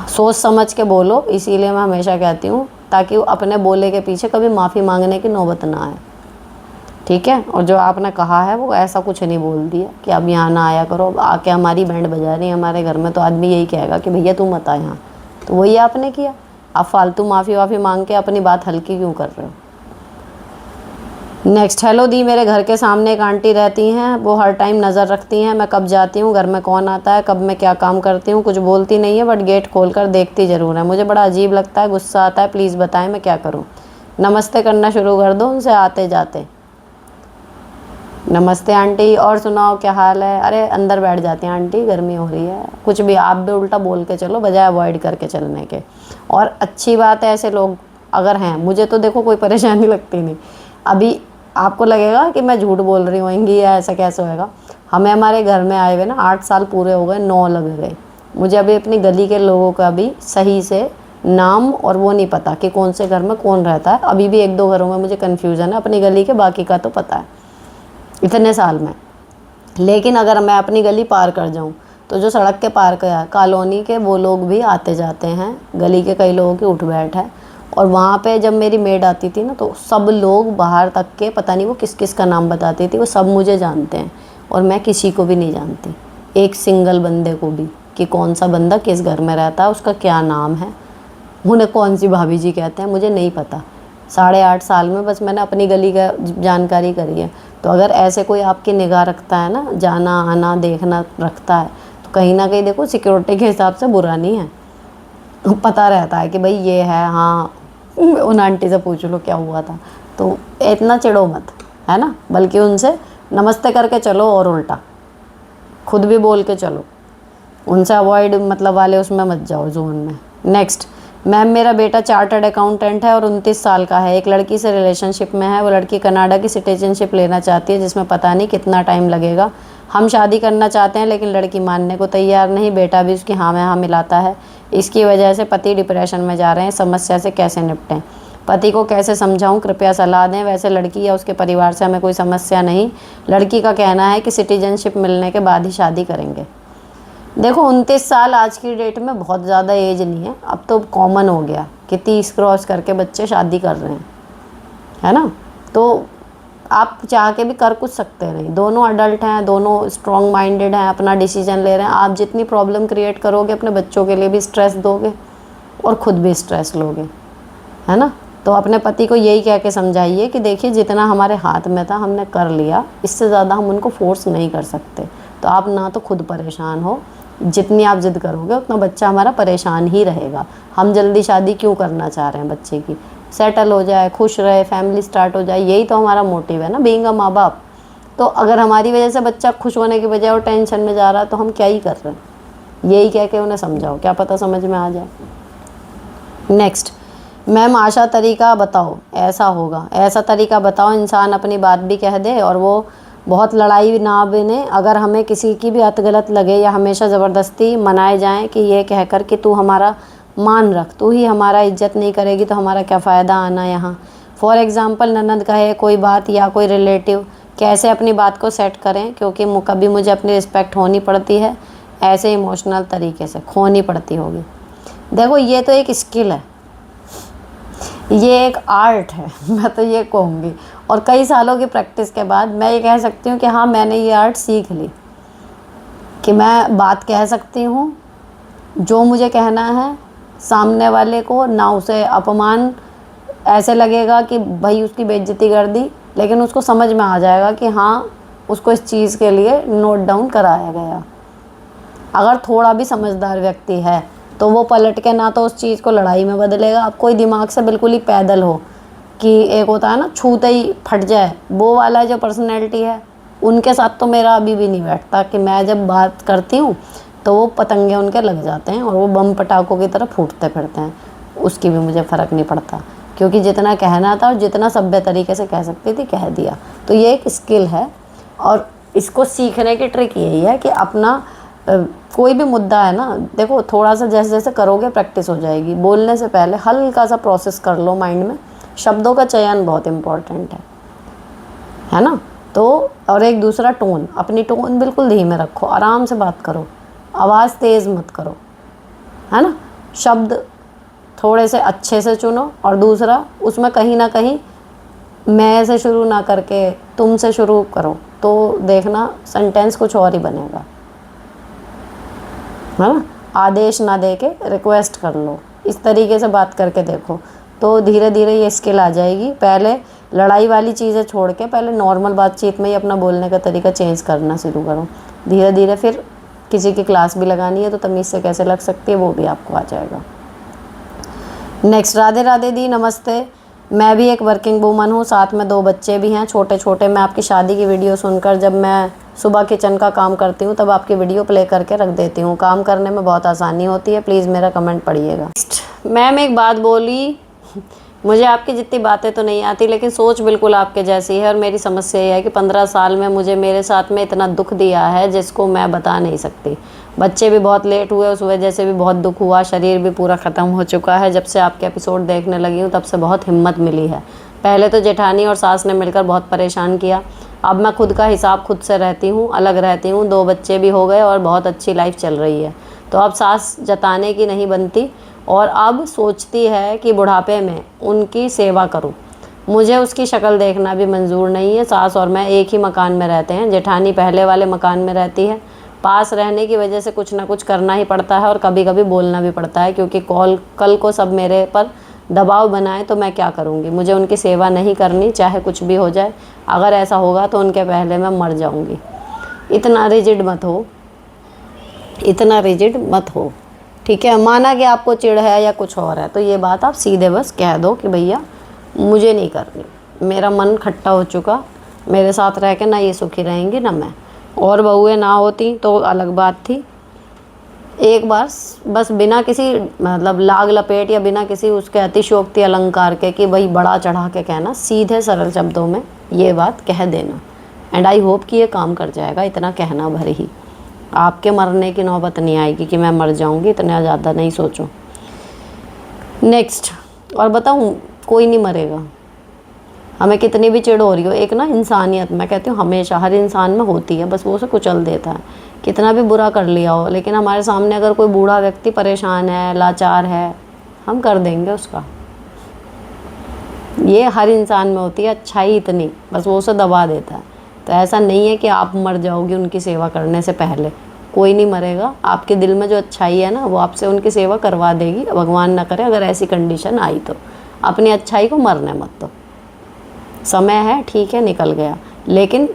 सोच समझ के बोलो, इसीलिए मैं हमेशा कहती हूँ, ताकि अपने बोले के पीछे कभी माफ़ी मांगने की नौबत ना आए, ठीक है। और जो आपने कहा है वो ऐसा कुछ नहीं बोल दिया कि अब यहाँ ना आया करो, अब आके हमारी बैंड बजा रही है हमारे घर में, तो आदमी यही कहेगा कि भैया तू मत आ यहाँ। तो वही आपने किया, आप फालतू माफ़ी वाफ़ी मांग के अपनी बात हल्की क्यों कर रहे हो? नेक्स्ट, हेलो दी, मेरे घर के सामने एक आंटी रहती हैं, वो हर टाइम नज़र रखती हैं मैं कब जाती हूँ, घर में कौन आता है, कब मैं क्या काम करती हूँ। कुछ बोलती नहीं है बट गेट खोल कर देखती ज़रूर है। मुझे बड़ा अजीब लगता है, गुस्सा आता है, प्लीज़ बताएं मैं क्या करूँ। नमस्ते करना शुरू कर दो उनसे आते जाते। नमस्ते आंटी, और सुनाओ क्या हाल है? अरे अंदर बैठ जाती हैं आंटी, गर्मी हो रही है। कुछ भी आप भी उल्टा बोल के चलो बजाय अवॉइड करके चलने के। और अच्छी बात है ऐसे लोग अगर हैं, मुझे तो देखो कोई परेशानी लगती नहीं। अभी आपको लगेगा कि मैं झूठ बोल रही होंगी या ऐसा कैसे होएगा। हमें हमारे घर में आए हुए ना 8 साल पूरे हो गए, 9 लग गए। मुझे अभी अपनी गली के लोगों का भी सही से नाम और वो नहीं पता कि कौन से घर में कौन रहता है। अभी भी 1-2 घरों में मुझे कन्फ्यूज़न है, अपनी गली के बाकी का तो पता है इतने साल में। लेकिन अगर मैं अपनी गली पार कर जाऊं तो जो सड़क के पार का कॉलोनी के वो लोग भी आते जाते हैं, गली के कई लोगों की उठ बैठ है। और वहाँ पे जब मेरी मेड आती थी ना तो सब लोग बाहर तक के, पता नहीं वो किस किस का नाम बताती थी, वो सब मुझे जानते हैं और मैं किसी को भी नहीं जानती, एक सिंगल बंदे को भी, कि कौन सा बंदा किस घर में रहता है, उसका क्या नाम है, उन्हें कौन सी भाभी जी कहते हैं, मुझे नहीं पता। 8.5 साल में बस मैंने अपनी गली का जानकारी करी है। तो अगर ऐसे कोई आपकी निगाह रखता है ना, जाना आना देखना रखता है, तो कहीं ना कहीं देखो सिक्योरिटी के हिसाब से बुरा नहीं है, पता रहता है कि भाई ये है। हाँ, उन आंटी से पूछ लो क्या हुआ था। तो इतना चिढ़ो मत, है ना, बल्कि उनसे नमस्ते करके चलो और उल्टा खुद भी बोल के चलो। उनसे अवॉइड मतलब वाले उसमें मत जाओ जोन में। नेक्स्ट, मैम मेरा बेटा चार्टर्ड अकाउंटेंट है और 29 साल का है, एक लड़की से रिलेशनशिप में है। वो लड़की कनाडा की सिटीजनशिप लेना चाहती है जिसमें पता नहीं कितना टाइम लगेगा। हम शादी करना चाहते हैं लेकिन लड़की मानने को तैयार नहीं, बेटा भी उसकी हाँ में हाँ मिलाता है। इसकी वजह से पति डिप्रेशन में जा रहे हैं, समस्या से कैसे निपटें? पति को कैसे समझाऊं, कृपया सलाह दें। वैसे लड़की या उसके परिवार से हमें कोई समस्या नहीं, लड़की का कहना है कि सिटीजनशिप मिलने के बाद ही शादी करेंगे। देखो 29 साल आज की डेट में बहुत ज़्यादा एज नहीं है, अब तो कॉमन हो गया कि 30 क्रॉस करके बच्चे शादी कर रहे हैं, है ना। तो आप चाह के भी कर कुछ सकते नहीं, दोनों अडल्ट हैं, दोनों स्ट्रॉन्ग माइंडेड हैं, अपना डिसीजन ले रहे हैं। आप जितनी प्रॉब्लम क्रिएट करोगे अपने बच्चों के लिए भी स्ट्रेस दोगे और ख़ुद भी स्ट्रेस लोगे, है ना। तो अपने पति को यही कह के समझाइए कि देखिए जितना हमारे हाथ में था हमने कर लिया, इससे ज़्यादा हम उनको फोर्स नहीं कर सकते। तो आप ना तो खुद परेशान हो, जितनी आप जिद करोगे उतना बच्चा हमारा परेशान ही रहेगा। हम जल्दी शादी क्यों करना चाह रहे हैं बच्चे की, सेटल हो जाए, खुश रहे, फैमिली स्टार्ट हो जाए, यही तो हमारा मोटिव है ना, बीइंग अ माँ बाप। तो अगर हमारी वजह से बच्चा खुश होने की बजाय और टेंशन में जा रहा है तो हम क्या ही कर रहे हैं। यही कह के उन्हें समझाओ, क्या पता समझ में आ जाए। नेक्स्ट, मैम आशा तरीका बताओ। ऐसा होगा, ऐसा तरीका बताओ इंसान अपनी बात भी कह दे और वो बहुत लड़ाई ना बने। अगर हमें किसी की भी बात गलत लगे या हमेशा ज़बरदस्ती मनाए जाएं कि ये कहकर कि तू हमारा मान रख, तू ही हमारा इज्जत नहीं करेगी तो हमारा क्या फ़ायदा आना यहाँ। फॉर एग्ज़ाम्पल ननद कहे कोई बात या कोई रिलेटिव, कैसे अपनी बात को सेट करें, क्योंकि कभी मुझे अपनी रिस्पेक्ट होनी पड़ती है, ऐसे इमोशनल तरीके से खोनी पड़ती होगी। देखो ये तो एक स्किल है, ये एक आर्ट है मैं तो ये कहूँगी। और कई सालों की प्रैक्टिस के बाद मैं ये कह सकती हूँ कि हाँ मैंने ये आर्ट सीख ली कि मैं बात कह सकती हूँ जो मुझे कहना है, सामने वाले को ना उसे अपमान ऐसे लगेगा कि भाई उसकी बेइज्जती कर दी, लेकिन उसको समझ में आ जाएगा कि हाँ उसको इस चीज़ के लिए नोट डाउन कराया गया। अगर थोड़ा भी समझदार व्यक्ति है तो वो पलट के ना तो उस चीज़ को लड़ाई में बदलेगा। अब कोई दिमाग से बिल्कुल ही पैदल हो कि एक होता है ना छूते ही फट जाए, वो वाला जो पर्सनैलिटी है, उनके साथ तो मेरा अभी भी नहीं बैठता कि मैं जब बात करती हूँ तो वो पतंगे उनके लग जाते हैं और वो बम पटाखों की तरह फूटते फिरते हैं। उसकी भी मुझे फ़र्क नहीं पड़ता, क्योंकि जितना कहना था और जितना सभ्य तरीके से कह सकती थी कह दिया। तो ये एक स्किल है और इसको सीखने की ट्रिक यही है कि अपना कोई भी मुद्दा है ना, देखो थोड़ा सा जैसे जैसे करोगे प्रैक्टिस हो जाएगी। बोलने से पहले हल्का सा प्रोसेस कर लो माइंड में, शब्दों का चयन बहुत इम्पॉर्टेंट है ना। तो और एक दूसरा टोन, अपनी टोन बिल्कुल धीमे रखो, आराम से बात करो, आवाज़ तेज़ मत करो, है ना। शब्द थोड़े से अच्छे से चुनो और दूसरा उसमें कहीं ना कहीं मैं से शुरू ना करके तुम से शुरू करो, तो देखना सेंटेंस कुछ और ही बनेगा, है ना। आदेश ना दे के रिक्वेस्ट कर लो, इस तरीके से बात करके देखो तो धीरे धीरे ये स्किल आ जाएगी। पहले लड़ाई वाली चीज़ें छोड़ के पहले नॉर्मल बातचीत में ही अपना बोलने का तरीका चेंज करना शुरू करो। धीरे धीरे फिर किसी की क्लास भी लगानी है तो तमीज़ से कैसे लग सकती है वो भी आपको आ जाएगा। नेक्स्ट, राधे राधे दी, नमस्ते। मैं भी एक वर्किंग वूमन हूँ, साथ में 2 बच्चे भी हैं छोटे छोटे। मैं आपकी शादी की वीडियो सुनकर जब मैं सुबह किचन का काम करती हूँ तब आपकी वीडियो प्ले करके रख देती हूँ, काम करने में बहुत आसानी होती है। प्लीज़ मेरा कमेंट पढ़िएगा। मैम एक बात बोली, मुझे आपकी जितनी बातें तो नहीं आती लेकिन सोच बिल्कुल आपके जैसी है और मेरी समस्या ये है कि 15 साल में मुझे मेरे साथ में इतना दुख दिया है जिसको मैं बता नहीं सकती। बच्चे भी बहुत लेट हुए, उस वजह से भी बहुत दुख हुआ, शरीर भी पूरा ख़त्म हो चुका है। जब से आपके एपिसोड देखने लगी हूँ तब से बहुत हिम्मत मिली है। पहले तो जेठानी और सास ने मिलकर बहुत परेशान किया, अब मैं खुद का हिसाब खुद से रहती हूँ, अलग रहती हूँ, 2 बच्चे भी हो गए और बहुत अच्छी लाइफ चल रही है। तो अब सास जताने की नहीं बनती और अब सोचती है कि बुढ़ापे में उनकी सेवा करूं। मुझे उसकी शक्ल देखना भी मंजूर नहीं है। सास और मैं एक ही मकान में रहते हैं, जेठानी पहले वाले मकान में रहती है। पास रहने की वजह से कुछ ना कुछ करना ही पड़ता है और कभी कभी बोलना भी पड़ता है, क्योंकि कल को सब मेरे पर दबाव बनाए तो मैं क्या करूँगी। मुझे उनकी सेवा नहीं करनी, चाहे कुछ भी हो जाए। अगर ऐसा होगा तो उनके पहले मैं मर जाऊँगी। इतना रिजिड मत हो, इतना रिजिड मत हो, ठीक है। माना कि आपको चिढ़ है या कुछ और है तो ये बात आप सीधे बस कह दो कि भैया मुझे नहीं करनी, मेरा मन खट्टा हो चुका, मेरे साथ रह के ना ये सुखी रहेंगी ना मैं। और बहुएं ना होती तो अलग बात थी। एक बार बस बिना किसी मतलब लाग लपेट या बिना किसी उसके अतिशयोक्ति अलंकार के कि भाई बड़ा चढ़ा के कहना, सीधे सरल शब्दों में ये बात कह देना। एंड आई होप कि ये काम कर जाएगा। इतना कहना भर ही, आपके मरने की नौबत नहीं आएगी कि मैं मर जाऊंगी, इतना ज़्यादा नहीं सोचो। नेक्स्ट, और बताऊं, कोई नहीं मरेगा। हमें कितनी भी चिढ़ हो रही हो, एक ना इंसानियत, मैं कहती हूँ हमेशा हर इंसान में होती है, बस वो उसे कुचल देता है। कितना भी बुरा कर लिया हो, लेकिन हमारे सामने अगर कोई बूढ़ा व्यक्ति परेशान है, लाचार है, हम कर देंगे उसका। ये हर इंसान में होती है अच्छाई इतनी, बस वो उसे दबा देता है। तो ऐसा नहीं है कि आप मर जाओगे उनकी सेवा करने से पहले, कोई नहीं मरेगा। आपके दिल में जो अच्छाई है ना, वो आपसे उनकी सेवा करवा देगी। भगवान ना करे अगर ऐसी कंडीशन आई तो अपनी अच्छाई को मरने मत दो। समय है, ठीक है, निकल गया, लेकिन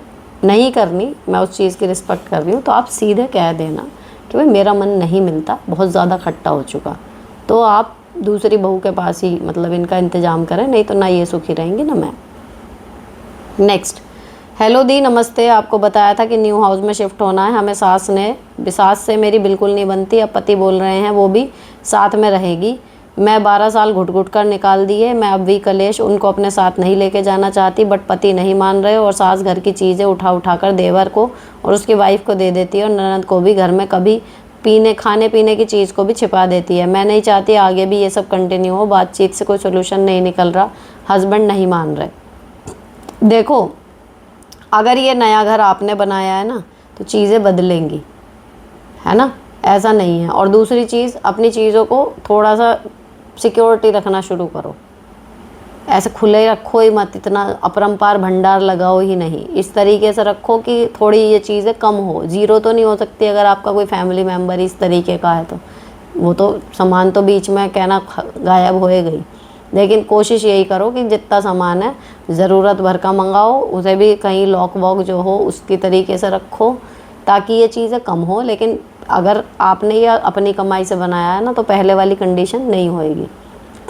नहीं करनी, मैं उस चीज़ की रिस्पेक्ट कर रही हूँ, तो आप सीधे कह देना कि भाई मेरा मन नहीं मिलता, बहुत ज़्यादा खट्टा हो चुका, तो आप दूसरी बहू के पास ही मतलब इनका इंतज़ाम करें, नहीं तो ना ये सुखी रहेंगी ना मैं। नेक्स्ट, हेलो दी, नमस्ते। आपको बताया था कि न्यू हाउस में शिफ्ट होना है हमें। सास से मेरी बिल्कुल नहीं बनती। अब पति बोल रहे हैं वो भी साथ में रहेगी। मैं 12 साल घुट घुट कर निकाल दिए। मैं अब भी कलेश उनको अपने साथ नहीं लेके जाना चाहती, बट पति नहीं मान रहे, और सास घर की चीज़ें उठा उठा कर देवर को और उसकी वाइफ को दे देती है, और ननद को भी घर में कभी खाने पीने की चीज़ को भी छिपा देती है। मैं नहीं चाहती आगे भी ये सब कंटिन्यू हो। बातचीत से कोई सोल्यूशन नहीं निकल रहा, हस्बैंड नहीं मान रहे। देखो, अगर ये नया घर आपने बनाया है ना, तो चीज़ें बदलेंगी, है ना, ऐसा नहीं है। और दूसरी चीज़, अपनी चीज़ों को थोड़ा सा सिक्योरिटी रखना शुरू करो। ऐसे खुले रखो ही मत, इतना अपरंपार भंडार लगाओ ही नहीं। इस तरीके से रखो कि थोड़ी ये चीज़ें कम हो। ज़ीरो तो नहीं हो सकती अगर आपका कोई फैमिली मेम्बर इस तरीके का है, तो वो तो सामान तो बीच में कहना गायब होए गई। लेकिन कोशिश यही करो कि जितना सामान है ज़रूरत भर का मंगाओ, उसे भी कहीं लॉक वॉक जो हो उसकी तरीके से रखो, ताकि ये चीज़ें कम हो। लेकिन अगर आपने ये अपनी कमाई से बनाया है ना, तो पहले वाली कंडीशन नहीं होएगी,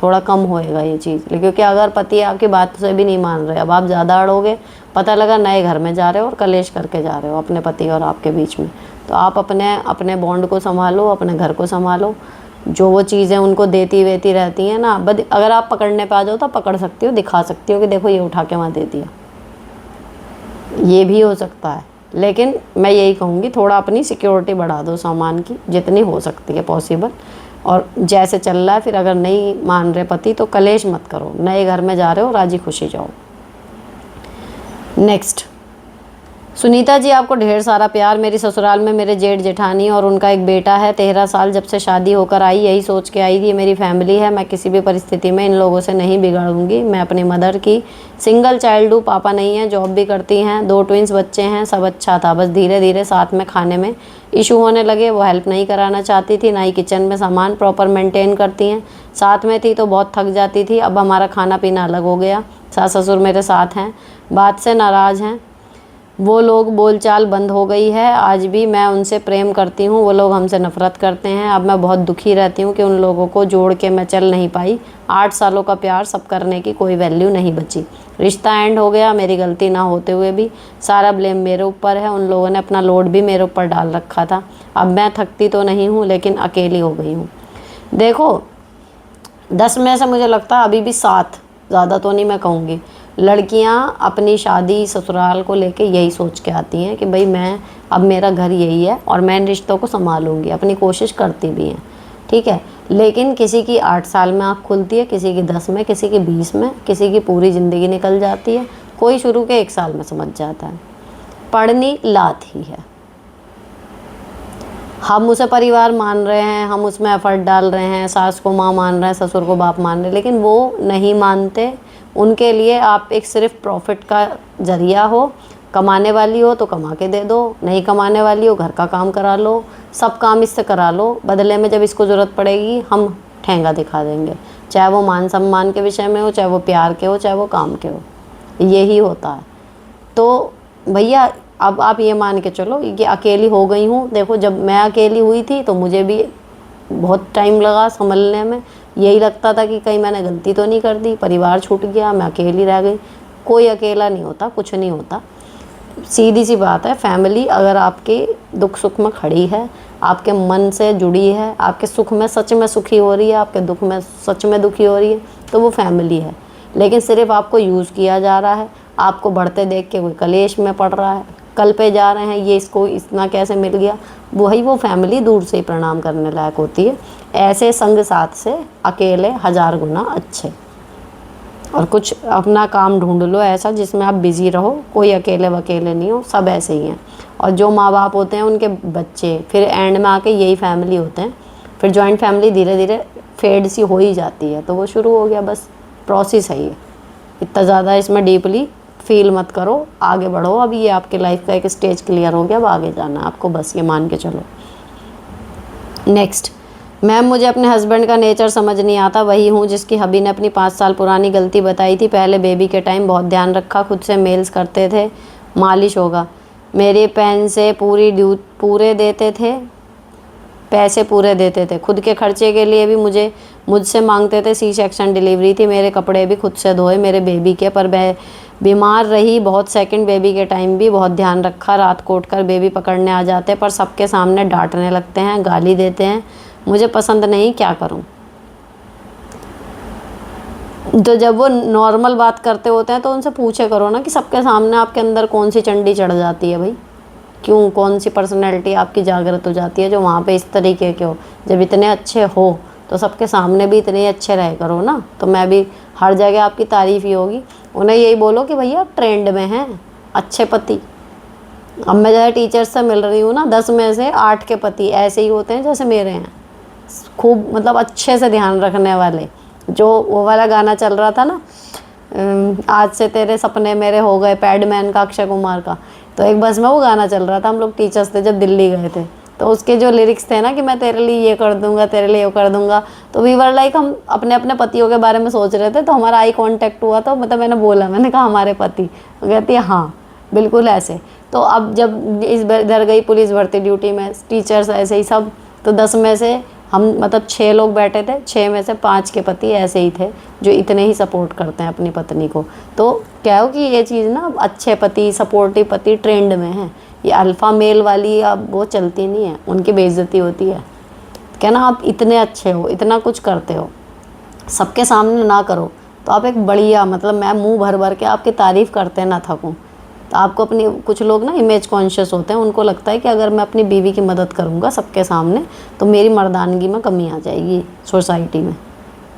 थोड़ा कम होएगा ये चीज़। क्योंकि अगर पति आपकी बात से भी नहीं मान रहे, अब आप ज़्यादा अड़ोगे, पता लगा नए घर में जा रहे हो और कलेश करके जा रहे हो अपने पति और आपके बीच में। तो आप अपने बॉन्ड को संभालो, अपने घर को संभालो। जो वो चीज़ें उनको देती वेती रहती हैं ना, अगर आप पकड़ने पे आ जाओ तो पकड़ सकती हो, दिखा सकती हो कि देखो ये उठा के वहाँ दे दिया, ये भी हो सकता है। लेकिन मैं यही कहूँगी, थोड़ा अपनी सिक्योरिटी बढ़ा दो सामान की, जितनी हो सकती है पॉसिबल। और जैसे चल रहा है, फिर अगर नहीं मान रहे पति तो कलेश मत करो। नए घर में जा रहे हो, राजी खुशी जाओ। नेक्स्ट, सुनीता जी, आपको ढेर सारा प्यार। मेरी ससुराल में मेरे जेठ जेठानी और उनका एक बेटा है। 13 साल जब से शादी होकर आई, यही सोच के आई कि ये मेरी फैमिली है, मैं किसी भी परिस्थिति में इन लोगों से नहीं बिगड़ूंगी। मैं अपनी मदर की सिंगल चाइल्ड हूँ, पापा नहीं है, जॉब भी करती हैं, 2 ट्विंस बच्चे हैं, सब अच्छा था। बस धीरे धीरे साथ में खाने में इशू होने लगे। वो हेल्प नहीं कराना चाहती थी, ना ही किचन में सामान प्रॉपर मेंटेन करती हैं। साथ में थी तो बहुत थक जाती थी। अब हमारा खाना पीना अलग हो गया। सास ससुर मेरे साथ हैं, बात से नाराज़ हैं। वो लोग बोलचाल बंद हो गई है। आज भी मैं उनसे प्रेम करती हूँ, वो लोग हमसे नफ़रत करते हैं। अब मैं बहुत दुखी रहती हूँ कि उन लोगों को जोड़ के मैं चल नहीं पाई। 8 सालों का प्यार, सब करने की कोई वैल्यू नहीं बची। रिश्ता एंड हो गया, मेरी गलती ना होते हुए भी। सारा ब्लेम मेरे ऊपर है। उन लोगों ने अपना लोड भी मेरे ऊपर डाल रखा था। अब मैं थकती तो नहीं हूँ, लेकिन अकेली हो गई हूँ। देखो, 10 में से मुझे लगता है अभी भी 7, ज़्यादा तो नहीं मैं कहूँगी, लड़कियां अपनी शादी ससुराल को लेके यही सोच के आती हैं कि भाई अब मेरा घर यही है और मैं इन रिश्तों को संभालूंगी। अपनी कोशिश करती भी हैं, ठीक है। लेकिन किसी की 8 साल में आँख खुलती है, किसी की 10 में, किसी की 20 में, किसी की पूरी ज़िंदगी निकल जाती है, कोई शुरू के 1 साल में समझ जाता है। पढ़नी लात ही है। हम उसे परिवार मान रहे हैं, हम उसमें एफर्ट डाल रहे हैं, सास को माँ मान रहे हैं, ससुर को बाप मान रहे हैं, लेकिन वो नहीं मानते। उनके लिए आप एक सिर्फ प्रॉफिट का जरिया हो। कमाने वाली हो तो कमा के दे दो, नहीं कमाने वाली हो घर का काम करा लो, सब काम इससे करा लो। बदले में जब इसको ज़रूरत पड़ेगी हम ठेंगा दिखा देंगे, चाहे वो मान सम्मान के विषय में हो, चाहे वो प्यार के हो, चाहे वो काम के हो, यही होता है। तो भैया अब आप ये मान के चलो कि अकेली हो गई हूँ। देखो, जब मैं अकेली हुई थी तो मुझे भी बहुत टाइम लगा संभलने में। यही लगता था कि कहीं मैंने गलती तो नहीं कर दी, परिवार छूट गया, मैं अकेली रह गई। कोई अकेला नहीं होता, कुछ नहीं होता। सीधी सी बात है, फैमिली अगर आपके दुख सुख में खड़ी है, आपके मन से जुड़ी है, आपके सुख में सच में सुखी हो रही है, आपके दुख में सच में दुखी हो रही है, तो वो फैमिली है। लेकिन सिर्फ आपको यूज़ किया जा रहा है, आपको बढ़ते देख के कोई कलेश में पड़ रहा है, कल पे जा रहे हैं, ये इसको इतना कैसे मिल गया, वही वो फैमिली दूर से ही प्रणाम करने लायक होती है। ऐसे संग साथ से अकेले 1000 गुना अच्छे। और कुछ अपना काम ढूंढ लो ऐसा जिसमें आप बिज़ी रहो, कोई अकेले वकेले नहीं हो, सब ऐसे ही हैं। और जो माँ बाप होते हैं उनके बच्चे, फिर एंड में आके यही फैमिली होते हैं। फिर जॉइंट फैमिली धीरे धीरे फेड सी हो ही जाती है, तो वो शुरू हो गया, बस प्रोसेस है ये। इतना ज़्यादा इसमें डीपली फील मत करो, आगे बढ़ो। अब ये आपके लाइफ का एक स्टेज क्लियर हो गया, अब आगे जाना है आपको, बस ये मान के चलो। नेक्स्ट, मैम मुझे अपने हस्बैंड का नेचर समझ नहीं आता। वही हूँ जिसकी हबी ने अपनी 5 साल पुरानी गलती बताई थी। पहले बेबी के टाइम बहुत ध्यान रखा, खुद से मेल्स करते थे, मालिश होगा, मेरी पेन से पूरे देते थे, पैसे पूरे देते थे, खुद के खर्चे के लिए भी मुझसे मांगते थे। सी सेक्शन डिलीवरी थी, मेरे कपड़े भी खुद से धोए मेरे बेबी के, पर बीमार रही बहुत। सेकंड बेबी के टाइम भी बहुत ध्यान रखा, रात को उठकर बेबी पकड़ने आ जाते, पर सबके सामने डांटने लगते हैं, गाली देते हैं, मुझे पसंद नहीं, क्या करूं। तो जब वो नॉर्मल बात करते होते हैं तो उनसे पूछे करो ना कि सबके सामने आपके अंदर कौन सी चंडी चढ़ जाती है भाई, क्यों, कौन सी पर्सनैलिटी आपकी जागृत हो जाती है जो वहाँ पे इस तरीके के हो। जब इतने अच्छे हो तो सबके सामने भी इतने अच्छे रहे करो ना, तो मैं भी हर जगह आपकी तारीफ़ ही होगी। उन्हें यही बोलो कि भैया आप ट्रेंड में हैं, अच्छे पति। अब मैं जैसे टीचर्स से मिल रही हूँ ना, 10 में से 8 के पति ऐसे ही होते हैं जैसे मेरे हैं, खूब मतलब अच्छे से ध्यान रखने वाले। जो वो वाला गाना चल रहा था ना, आज से तेरे सपने मेरे हो गए, पैडमैन का, अक्षय कुमार का, तो एक बस में वो गाना चल रहा था, हम लोग टीचर्स थे जब दिल्ली गए थे, तो उसके जो लिरिक्स थे ना कि मैं तेरे लिए ये कर दूंगा, तेरे लिए वो कर दूंगा, तो वी वर लाइक, हम अपने अपने पतियों के बारे में सोच रहे थे, तो हमारा आई कांटेक्ट हुआ, तो मतलब मैंने कहा हमारे पति, वो कहती है हाँ बिल्कुल ऐसे। तो अब जब इधर गई पुलिस भर्ती ड्यूटी में, टीचर्स ऐसे ही सब, तो 10 में से हम मतलब 6 लोग बैठे थे, 6 में से 5 के पति ऐसे ही थे जो इतने ही सपोर्ट करते हैं अपनी पत्नी को। तो क्या हो कि ये चीज़ ना, अच्छे पति, सपोर्टिव पति ट्रेंड में है, ये अल्फ़ा मेल वाली अब वो चलती नहीं है, उनकी बेइज्जती होती है। क्या ना, आप इतने अच्छे हो, इतना कुछ करते हो, सबके सामने ना करो, तो आप एक बढ़िया, मतलब मैं मुँह भर भर के आपकी तारीफ़ करते ना थकूँ। तो आपको अपनी, कुछ लोग ना इमेज कॉन्शियस होते हैं, उनको लगता है कि अगर मैं अपनी बीवी की मदद करूँगा सबके सामने तो मेरी मर्दानगी में कमी आ जाएगी सोसाइटी में।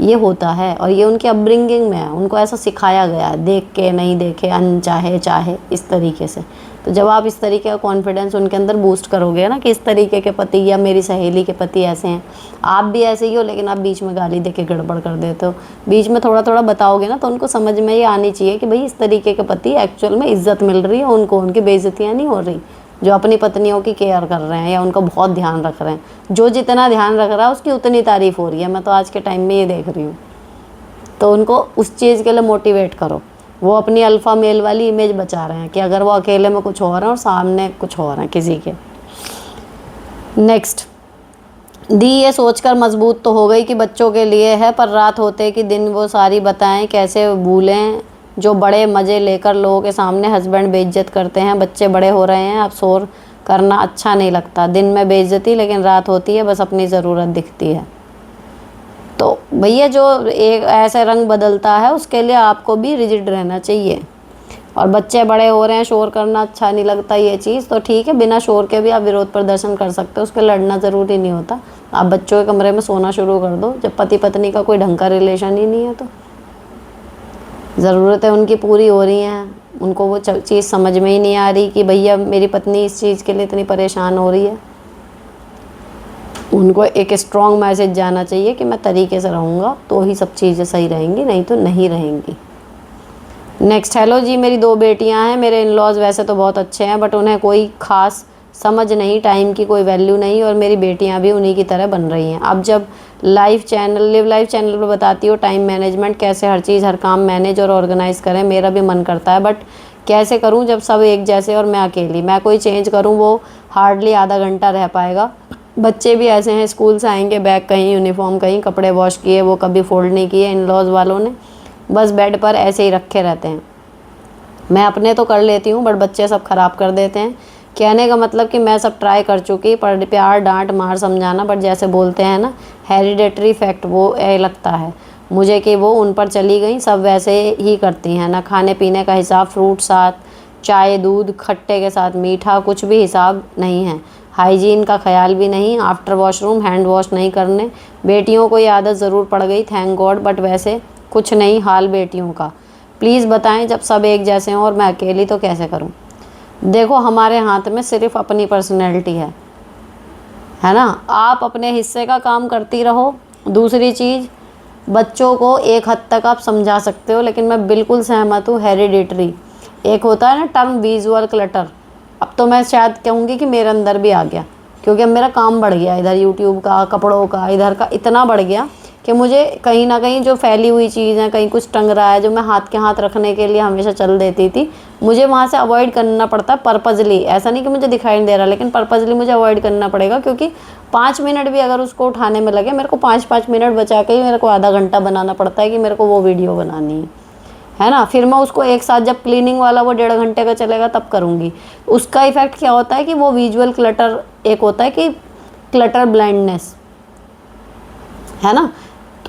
ये होता है, और ये उनकी अपब्रिंगिंग में है, उनको ऐसा सिखाया गया है, देख के नहीं देखे, अनचाहे चाहे, इस तरीके से। तो जब आप इस तरीके का कॉन्फिडेंस उनके अंदर बूस्ट करोगे ना कि इस तरीके के पति या मेरी सहेली के पति ऐसे हैं, आप भी ऐसे ही हो, लेकिन आप बीच में गाली दे के गड़बड़ कर देते हो, बीच में थोड़ा थोड़ा बताओगे ना, तो उनको समझ में ये आनी चाहिए कि भाई इस तरीके के पति एक्चुअल में इज्जत मिल रही है उनको, उनकी बेइज्जतियाँ नहीं हो रही, जो अपनी पत्नियों की केयर कर रहे हैं या उनका बहुत ध्यान रख रहे हैं। जो जितना ध्यान रख रहा है उसकी उतनी तारीफ़ हो रही है, मैं तो आज के टाइम में ये देख रही हूँ। तो उनको उस चीज़ के लिए मोटिवेट करो। वो अपनी अल्फ़ा मेल वाली इमेज बचा रहे हैं कि अगर वो अकेले में कुछ और हैं और सामने कुछ और हैं किसी के। नेक्स्ट, दी ये सोचकर मजबूत तो हो गई कि बच्चों के लिए है, पर रात होते कि दिन वो सारी बताएं कैसे भूलें जो बड़े मज़े लेकर लोगों के सामने हस्बैंड बेइज्जत करते हैं। बच्चे बड़े हो रहे हैं, अब शोर करना अच्छा नहीं लगता, दिन में बेइज्जती, लेकिन रात होती है बस अपनी ज़रूरत दिखती है। तो भैया जो एक ऐसे रंग बदलता है उसके लिए आपको भी रिजिड रहना चाहिए। और बच्चे बड़े हो रहे हैं, शोर करना अच्छा नहीं लगता, ये चीज़ तो ठीक है, बिना शोर के भी आप विरोध प्रदर्शन कर सकते हो, उसके लड़ना ज़रूरी नहीं होता। आप बच्चों के कमरे में सोना शुरू कर दो, जब पति पत्नी का कोई ढंग का रिलेशन ही नहीं है तो। ज़रूरतें उनकी पूरी हो रही हैं, उनको वो चीज़ समझ में ही नहीं आ रही कि भैया मेरी पत्नी इस चीज़ के लिए इतनी परेशान हो रही है। उनको एक स्ट्रॉन्ग मैसेज जाना चाहिए कि मैं तरीके से रहूँगा तो ही सब चीज़ें सही रहेंगी, नहीं तो नहीं रहेंगी। नेक्स्ट, हेलो जी, मेरी 2 बेटियां हैं, मेरे इन लॉज वैसे तो बहुत अच्छे हैं, बट उन्हें कोई ख़ास समझ नहीं, टाइम की कोई वैल्यू नहीं, और मेरी बेटियां भी उन्हीं की तरह बन रही हैं। अब जब लिव लाइफ चैनल पर बताती हो टाइम मैनेजमेंट, कैसे हर चीज़, हर काम मैनेज और ऑर्गेनाइज़ करें, मेरा भी मन करता है, बट कैसे करूं जब सब एक जैसे और मैं अकेली। मैं कोई चेंज करूं वो हार्डली आधा घंटा रह पाएगा। बच्चे भी ऐसे हैं, स्कूल से आएंगे बैग कहीं, यूनिफॉर्म कहीं, कपड़े वॉश किए वो कभी फोल्ड नहीं किए इन लॉज वालों ने, बस बेड पर ऐसे ही रखे रहते हैं। मैं अपने तो कर लेती हूँ, बट बच्चे सब ख़राब कर देते हैं। कहने का मतलब कि मैं सब ट्राई कर चुकी, पर प्यार, डांट, मार, समझाना, बट जैसे बोलते हैं ना हेरिडेटरी फैक्ट, वो लगता है मुझे कि वो उन पर चली गई, सब वैसे ही करती हैं ना। खाने पीने का हिसाब, फ्रूट साथ, चाय दूध, खट्टे के साथ मीठा, कुछ भी हिसाब नहीं है। हाइजीन का ख्याल भी नहीं, आफ्टर वॉशरूम हैंड वॉश नहीं करने। बेटियों को ये आदत ज़रूर पड़ गई, थैंक गॉड, बट वैसे कुछ नहीं हाल बेटियों का। प्लीज़ बताएं, जब सब एक जैसे हों और मैं अकेली तो कैसे करूं? देखो हमारे हाथ में सिर्फ अपनी पर्सनैलिटी है ना। आप अपने हिस्से का काम करती रहो। दूसरी चीज़, बच्चों को एक हद तक आप समझा सकते हो, लेकिन मैं बिल्कुल सहमत हूँ हेरिडिटरी, एक होता है ना टर्म विजुअल क्लटर, अब तो मैं शायद कहूँगी कि मेरे अंदर भी आ गया, क्योंकि अब मेरा काम बढ़ गया, इधर यूट्यूब का, कपड़ों का, इधर का इतना बढ़ गया कि मुझे कहीं ना कहीं जो फैली हुई चीज़ है, कहीं कुछ टंग रहा है जो मैं हाथ के हाथ रखने के लिए हमेशा चल देती थी, मुझे वहाँ से अवॉइड करना पड़ता है पर्पजली। ऐसा नहीं कि मुझे दिखाई नहीं दे रहा, लेकिन पर्पजली मुझे अवॉइड करना पड़ेगा, क्योंकि 5 मिनट भी अगर उसको उठाने में लगे, मेरे को 5-5 मिनट बचा के ही मेरे को आधा घंटा बनाना पड़ता है कि मेरे को वो वीडियो बनानी है ना। फिर मैं उसको एक साथ, जब क्लीनिंग वाला वो 1.5 घंटे का चलेगा तब करूँगी। उसका इफ़ेक्ट क्या होता है कि वो विजुअल क्लटर, एक होता है कि क्लटर ब्लाइंडनेस, है ना,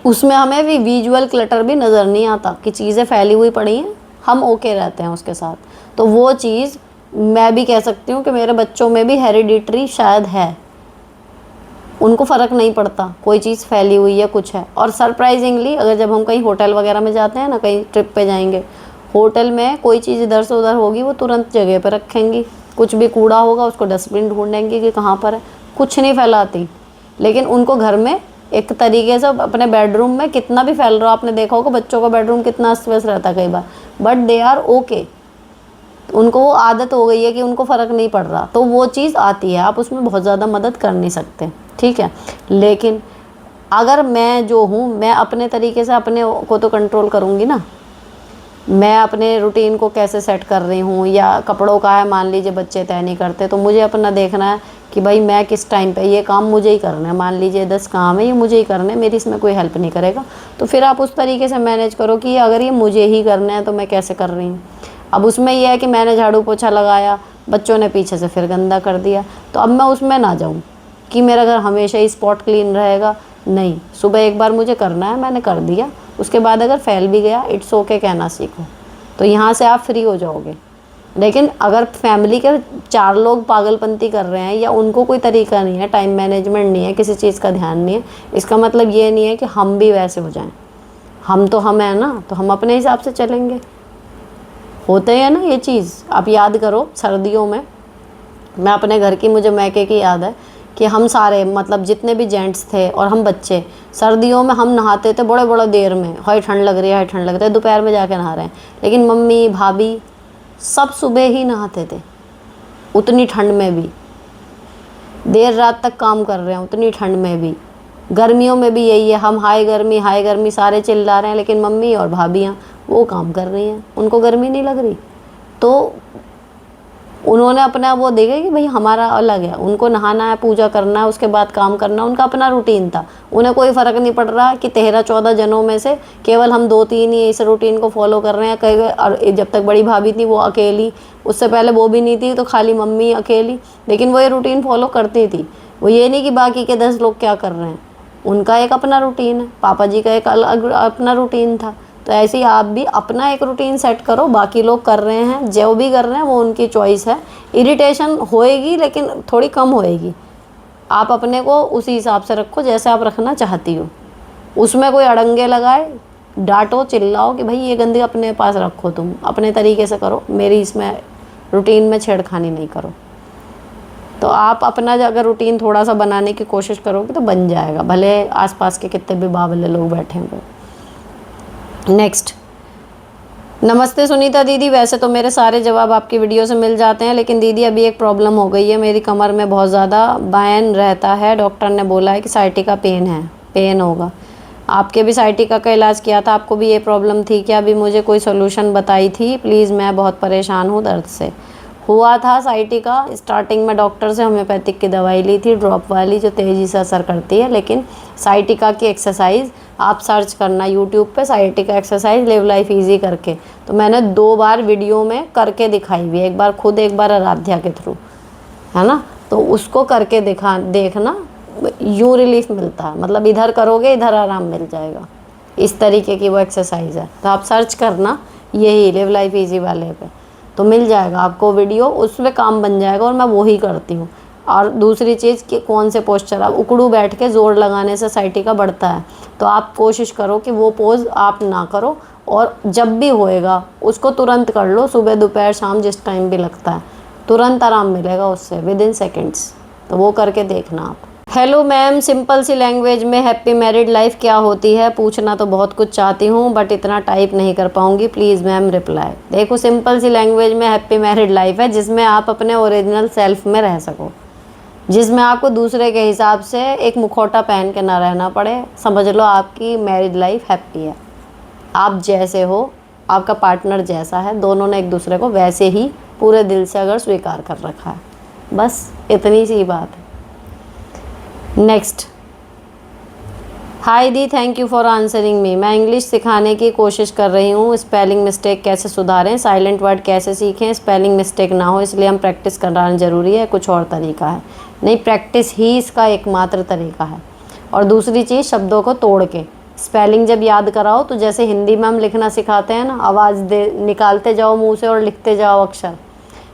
उसमें हमें भी विजुअल क्लटर भी नज़र नहीं आता कि चीज़ें फैली हुई पड़ी हैं, हम ओके रहते हैं उसके साथ। तो वो चीज़ मैं भी कह सकती हूँ कि मेरे बच्चों में भी हेरिडिटरी शायद है, उनको फ़र्क नहीं पड़ता कोई चीज़ फैली हुई है कुछ है। और सरप्राइजिंगली अगर जब हम कहीं होटल वगैरह में जाते हैं ना, कहीं ट्रिप पे जाएंगे, होटल में कोई चीज़ इधर से उधर होगी वो तुरंत जगह पर रखेंगी, कुछ भी कूड़ा होगा उसको डस्टबिन ढूंढेंगी कि कहाँ पर है, कुछ नहीं फैलाती। लेकिन उनको घर में एक तरीके से अपने बेडरूम में कितना भी फैल रहा हो, आपने देखा होगा बच्चों का बेडरूम कितना अस्त व्यस्त रहता है कई बार, बट दे आर ओके, उनको वो आदत हो गई है कि उनको फ़र्क नहीं पड़ रहा, तो वो चीज़ आती है, आप उसमें बहुत ज़्यादा मदद कर नहीं सकते, ठीक है। लेकिन अगर मैं जो हूँ, मैं अपने तरीके से अपने को तो कंट्रोल करूँगी ना, मैं अपने रूटीन को कैसे सेट कर रही हूँ, या कपड़ों का है, मान लीजिए बच्चे तय नहीं करते तो मुझे अपना देखना है कि भाई मैं किस टाइम पे ये काम मुझे ही करना है, मान लीजिए 10 काम है ये मुझे ही करने, मेरी इसमें कोई हेल्प नहीं करेगा, तो फिर आप उस तरीके से मैनेज करो कि अगर ये मुझे ही करना है तो मैं कैसे कर रही हूँ। अब उसमें यह है कि मैंने झाड़ू पोछा लगाया, बच्चों ने पीछे से फिर गंदा कर दिया, तो अब मैं उसमें ना जाऊँ कि मेरा घर हमेशा ही स्पॉट क्लीन रहेगा, नहीं, सुबह एक बार मुझे करना है, मैंने कर दिया, उसके बाद अगर फैल भी गया इट्स ओके कहना सीखो, तो यहाँ से आप फ्री हो जाओगे। लेकिन अगर फैमिली के 4 लोग पागलपंती कर रहे हैं, या उनको कोई तरीका नहीं है, टाइम मैनेजमेंट नहीं है, किसी चीज़ का ध्यान नहीं है, इसका मतलब ये नहीं है कि हम भी वैसे हो जाएं। हम तो हम हैं ना, तो हम अपने हिसाब से चलेंगे, होते हैं ना ये चीज़। आप याद करो सर्दियों में, मैं अपने घर की, मुझे मैके की याद है कि हम सारे, मतलब जितने भी जेंट्स थे और हम बच्चे, सर्दियों में हम नहाते थे बड़े बड़े देर में, हाय ठंड लग रही है, हाय ठंड लग रही है, दोपहर में जाके नहा रहे हैं, लेकिन मम्मी भाभी सब सुबह ही नहाते थे, उतनी ठंड में भी, देर रात तक काम कर रहे हैं उतनी ठंड में भी। गर्मियों में भी यही है, हम हाय गर्मी सारे चिल्ला रहे हैं, लेकिन मम्मी और भाभियाँ वो काम कर रही हैं, उनको गर्मी नहीं लग रही, तो उन्होंने अपना वो देखा कि भाई हमारा अलग है, उनको नहाना है, पूजा करना है, उसके बाद काम करना, उनका अपना रूटीन था, उन्हें कोई फ़र्क नहीं पड़ रहा कि 13-14 जनों में से केवल हम 2-3 ही इस रूटीन को फॉलो कर रहे हैं। कई, और जब तक बड़ी भाभी थी वो अकेली, उससे पहले वो भी नहीं थी, तो खाली मम्मी अकेली, लेकिन वो ये रूटीन फॉलो करती थी। वो ये नहीं कि बाकी के 10 लोग क्या कर रहे हैं, उनका एक अपना रूटीन है, पापा जी का एक अलग अपना रूटीन था। तो ऐसे ही आप भी अपना एक रूटीन सेट करो, बाकी लोग कर रहे हैं, जो भी कर रहे हैं वो उनकी चॉइस है। इरिटेशन होएगी लेकिन थोड़ी कम होएगी, आप अपने को उसी हिसाब से रखो जैसे आप रखना चाहती हो, उसमें कोई अड़ंगे लगाए, डांटो, चिल्लाओ कि भाई ये गंदगी अपने पास रखो, तुम अपने तरीके से करो, मेरी इसमें रूटीन में छेड़खानी नहीं करो। तो आप अपना अगर रूटीन थोड़ा सा बनाने की कोशिश करोगे तो बन जाएगा, भले आसपास के कितने भी बावले लोग बैठे हों। नेक्स्ट, नमस्ते सुनीता दीदी, वैसे तो मेरे सारे जवाब आपकी वीडियो से मिल जाते हैं, लेकिन दीदी अभी एक प्रॉब्लम हो गई है, मेरी कमर में बहुत ज़्यादा बैन रहता है, डॉक्टर ने बोला है कि साइटिका पेन होगा। आपके भी साइटिका का इलाज किया था, आपको भी ये प्रॉब्लम थी क्या? अभी मुझे कोई सोल्यूशन बताई थी प्लीज़, मैं बहुत परेशान हूँ दर्द से। हुआ था साइटिका, स्टार्टिंग में डॉक्टर से होम्योपैथिक की दवाई ली थी, ड्रॉप वाली, जो तेज़ी से असर करती है, लेकिन साइटिका की एक्सरसाइज आप सर्च करना यूट्यूब पे, sciatica exercise live life easy करके, तो मैंने 2 बार वीडियो में करके दिखाई हुई है, एक बार खुद, एक बार आराध्या के थ्रू, है ना, तो उसको करके देखना, यूँ रिलीफ मिलता है, मतलब इधर करोगे इधर आराम मिल जाएगा, इस तरीके की वो एक्सरसाइज है। तो आप सर्च करना यही लिव लाइफ इजी वाले पे, तो मिल जाएगा आपको वीडियो, उसमें काम बन जाएगा, और मैं वो ही करती हूँ। और दूसरी चीज़ कि कौन से पोस्चर, अब उकड़ू बैठ के ज़ोर लगाने से साइटिका बढ़ता है, तो आप कोशिश करो कि वो पोज़ आप ना करो, और जब भी होएगा उसको तुरंत कर लो, सुबह दोपहर शाम जिस टाइम भी लगता है, तुरंत आराम मिलेगा उससे विदिन सेकेंड्स। तो वो करके देखना आप। हेलो मैम, सिंपल सी लैंग्वेज में हैप्पी मैरिड लाइफ क्या होती है? पूछना तो बहुत कुछ चाहती हूँ बट इतना टाइप नहीं कर पाऊँगी, प्लीज़ मैम रिप्लाई। देखो, सिंपल सी लैंग्वेज में हैप्पी मैरिड लाइफ है जिसमें आप अपने ओरिजिनल सेल्फ में रह सको, जिसमें आपको दूसरे के हिसाब से एक मुखौटा पहन के ना रहना पड़े। समझ लो आपकी मैरिड लाइफ हैप्पी है। आप जैसे हो, आपका पार्टनर जैसा है, दोनों ने एक दूसरे को वैसे ही पूरे दिल से अगर स्वीकार कर रखा है, बस इतनी सी बात है। नेक्स्ट, हाय दी, thank you for answering me. मैं इंग्लिश सिखाने की कोशिश कर रही हूँ, स्पेलिंग मिस्टेक कैसे सुधारें, साइलेंट वर्ड कैसे सीखें, स्पेलिंग मिस्टेक ना हो, इसलिए हम प्रैक्टिस कराना ज़रूरी है, कुछ और तरीका है? नहीं, प्रैक्टिस ही इसका एकमात्र तरीका है। और दूसरी चीज़, शब्दों को तोड़ के स्पेलिंग जब याद कराओ तो जैसे हिंदी में हम लिखना सिखाते हैं ना, आवाज़ दे निकालते जाओ मुंह से और लिखते जाओ अक्षर,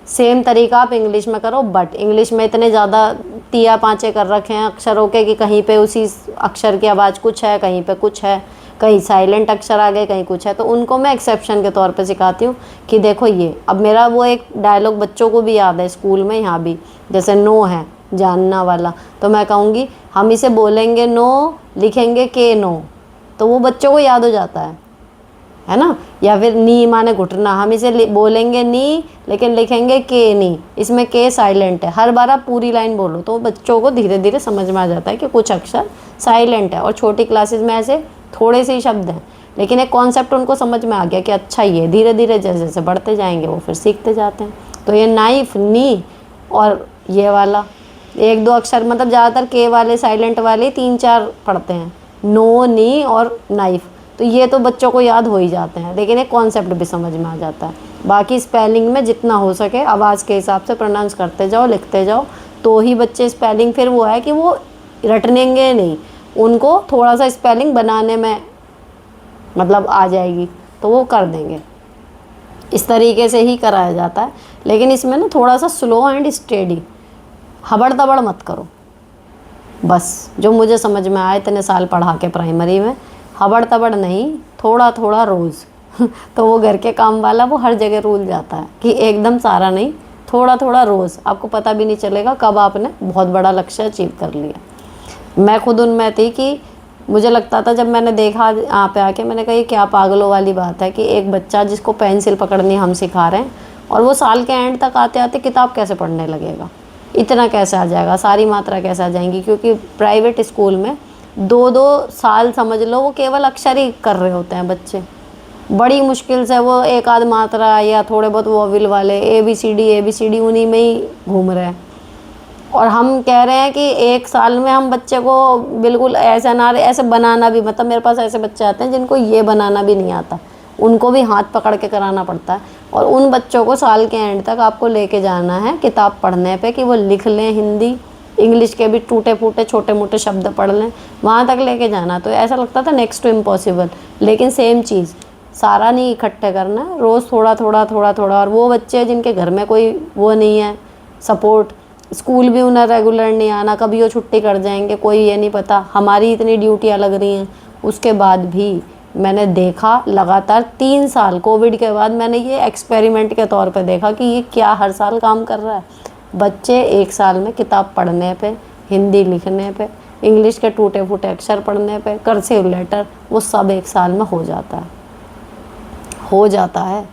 सेम तरीका आप इंग्लिश में करो। बट इंग्लिश में इतने ज़्यादा तिया पाँचे कर रखे हैं अक्षरों के कि कहीं पे उसी अक्षर की आवाज़ कुछ है, कहीं पे कुछ है, कहीं साइलेंट अक्षर आ गए, कहीं कुछ है। तो उनको मैं एक्सेप्शन के तौर पे सिखाती हूँ कि देखो ये, अब मेरा वो एक डायलॉग बच्चों को भी याद है स्कूल में, यहाँ भी, जैसे नो है जानना वाला, तो मैं कहूँगी हम इसे बोलेंगे नो, लिखेंगे के नो, तो वो बच्चों को याद हो जाता है ना। या फिर नी माने घुटना, हम इसे बोलेंगे नी लेकिन लिखेंगे के नी, इसमें के साइलेंट है। हर बार आप पूरी लाइन बोलो तो बच्चों को धीरे धीरे समझ में आ जाता है कि कुछ अक्षर साइलेंट है। और छोटी क्लासेस में ऐसे थोड़े से ही शब्द हैं, लेकिन एक कॉन्सेप्ट उनको समझ में आ गया कि अच्छा ये, धीरे धीरे जैसे जैसे बढ़ते जाएंगे वो फिर सीखते जाते हैं। तो ये नाइफ, नी, और ये वाला एक दो अक्षर, मतलब ज़्यादातर के वाले साइलेंट वाले 3-4 पढ़ते हैं, नो, नी और नाइफ, तो ये तो बच्चों को याद हो ही जाते हैं, लेकिन एक कॉन्सेप्ट भी समझ में आ जाता है। बाकी स्पेलिंग में जितना हो सके आवाज़ के हिसाब से प्रोनाउंस करते जाओ, लिखते जाओ, तो ही बच्चे स्पेलिंग, फिर वो है कि वो रटनेंगे नहीं, उनको थोड़ा सा स्पेलिंग बनाने में मतलब आ जाएगी तो वो कर देंगे। इस तरीके से ही कराया जाता है, लेकिन इसमें ना थोड़ा सा स्लो एंड स्टेडी, हबड़ दबड़ मत करो। बस जो मुझे समझ में आया इतने साल पढ़ा के प्राइमरी में, हबड़ तबड़ नहीं, थोड़ा थोड़ा रोज़ तो वो घर के काम वाला वो हर जगह रूल जाता है कि एकदम सारा नहीं, थोड़ा थोड़ा रोज़, आपको पता भी नहीं चलेगा कब आपने बहुत बड़ा लक्ष्य अचीव कर लिया। मैं खुद उनमें थी कि मुझे लगता था, जब मैंने देखा यहाँ पे आके, मैंने कहा ये क्या पागलों वाली बात है कि एक बच्चा जिसको पेंसिल पकड़नी हम सिखा रहे हैं और वो साल के एंड तक आते आते किताब कैसे पढ़ने लगेगा, इतना कैसे आ जाएगा, सारी मात्रा कैसे आ जाएंगी। क्योंकि प्राइवेट स्कूल में 2-2 साल समझ लो वो केवल अक्षर ही कर रहे होते हैं बच्चे, बड़ी मुश्किल से वो एक आध मात्रा या थोड़े बहुत वोवेल वाले ABCD उन्हीं में ही घूम रहे हैं। और हम कह रहे हैं कि एक साल में हम बच्चे को बिल्कुल ऐसा ना, ऐसे बनाना भी, मतलब मेरे पास ऐसे बच्चे आते हैं जिनको ये बनाना भी नहीं आता, उनको भी हाथ पकड़ के कराना पड़ता है। और उन बच्चों को साल के एंड तक आपको लेके जाना है किताब पढ़ने पे कि वो लिख लें, हिंदी इंग्लिश के भी टूटे फूटे छोटे मोटे शब्द पढ़ लें, वहाँ तक लेके जाना। तो ऐसा लगता था नेक्स्ट टू इम्पॉसिबल, लेकिन सेम चीज़, सारा नहीं इकट्ठे करना, रोज़ थोड़ा थोड़ा थोड़ा थोड़ा। और वो बच्चे जिनके घर में कोई वो नहीं है सपोर्ट, स्कूल भी उन्हें रेगुलर नहीं आना, कभी वो छुट्टी कर जाएंगे, कोई ये नहीं पता, हमारी इतनी ड्यूटियाँ लग रही हैं, उसके बाद भी मैंने देखा लगातार 3 साल कोविड के बाद मैंने ये एक्सपेरिमेंट के तौर पे देखा कि ये क्या हर साल काम कर रहा है। बच्चे 1 साल में किताब पढ़ने पे, हिंदी लिखने पे, इंग्लिश के टूटे फूटे अक्षर पढ़ने पे, कर्सिव लेटर, वो सब 1 साल में हो जाता है।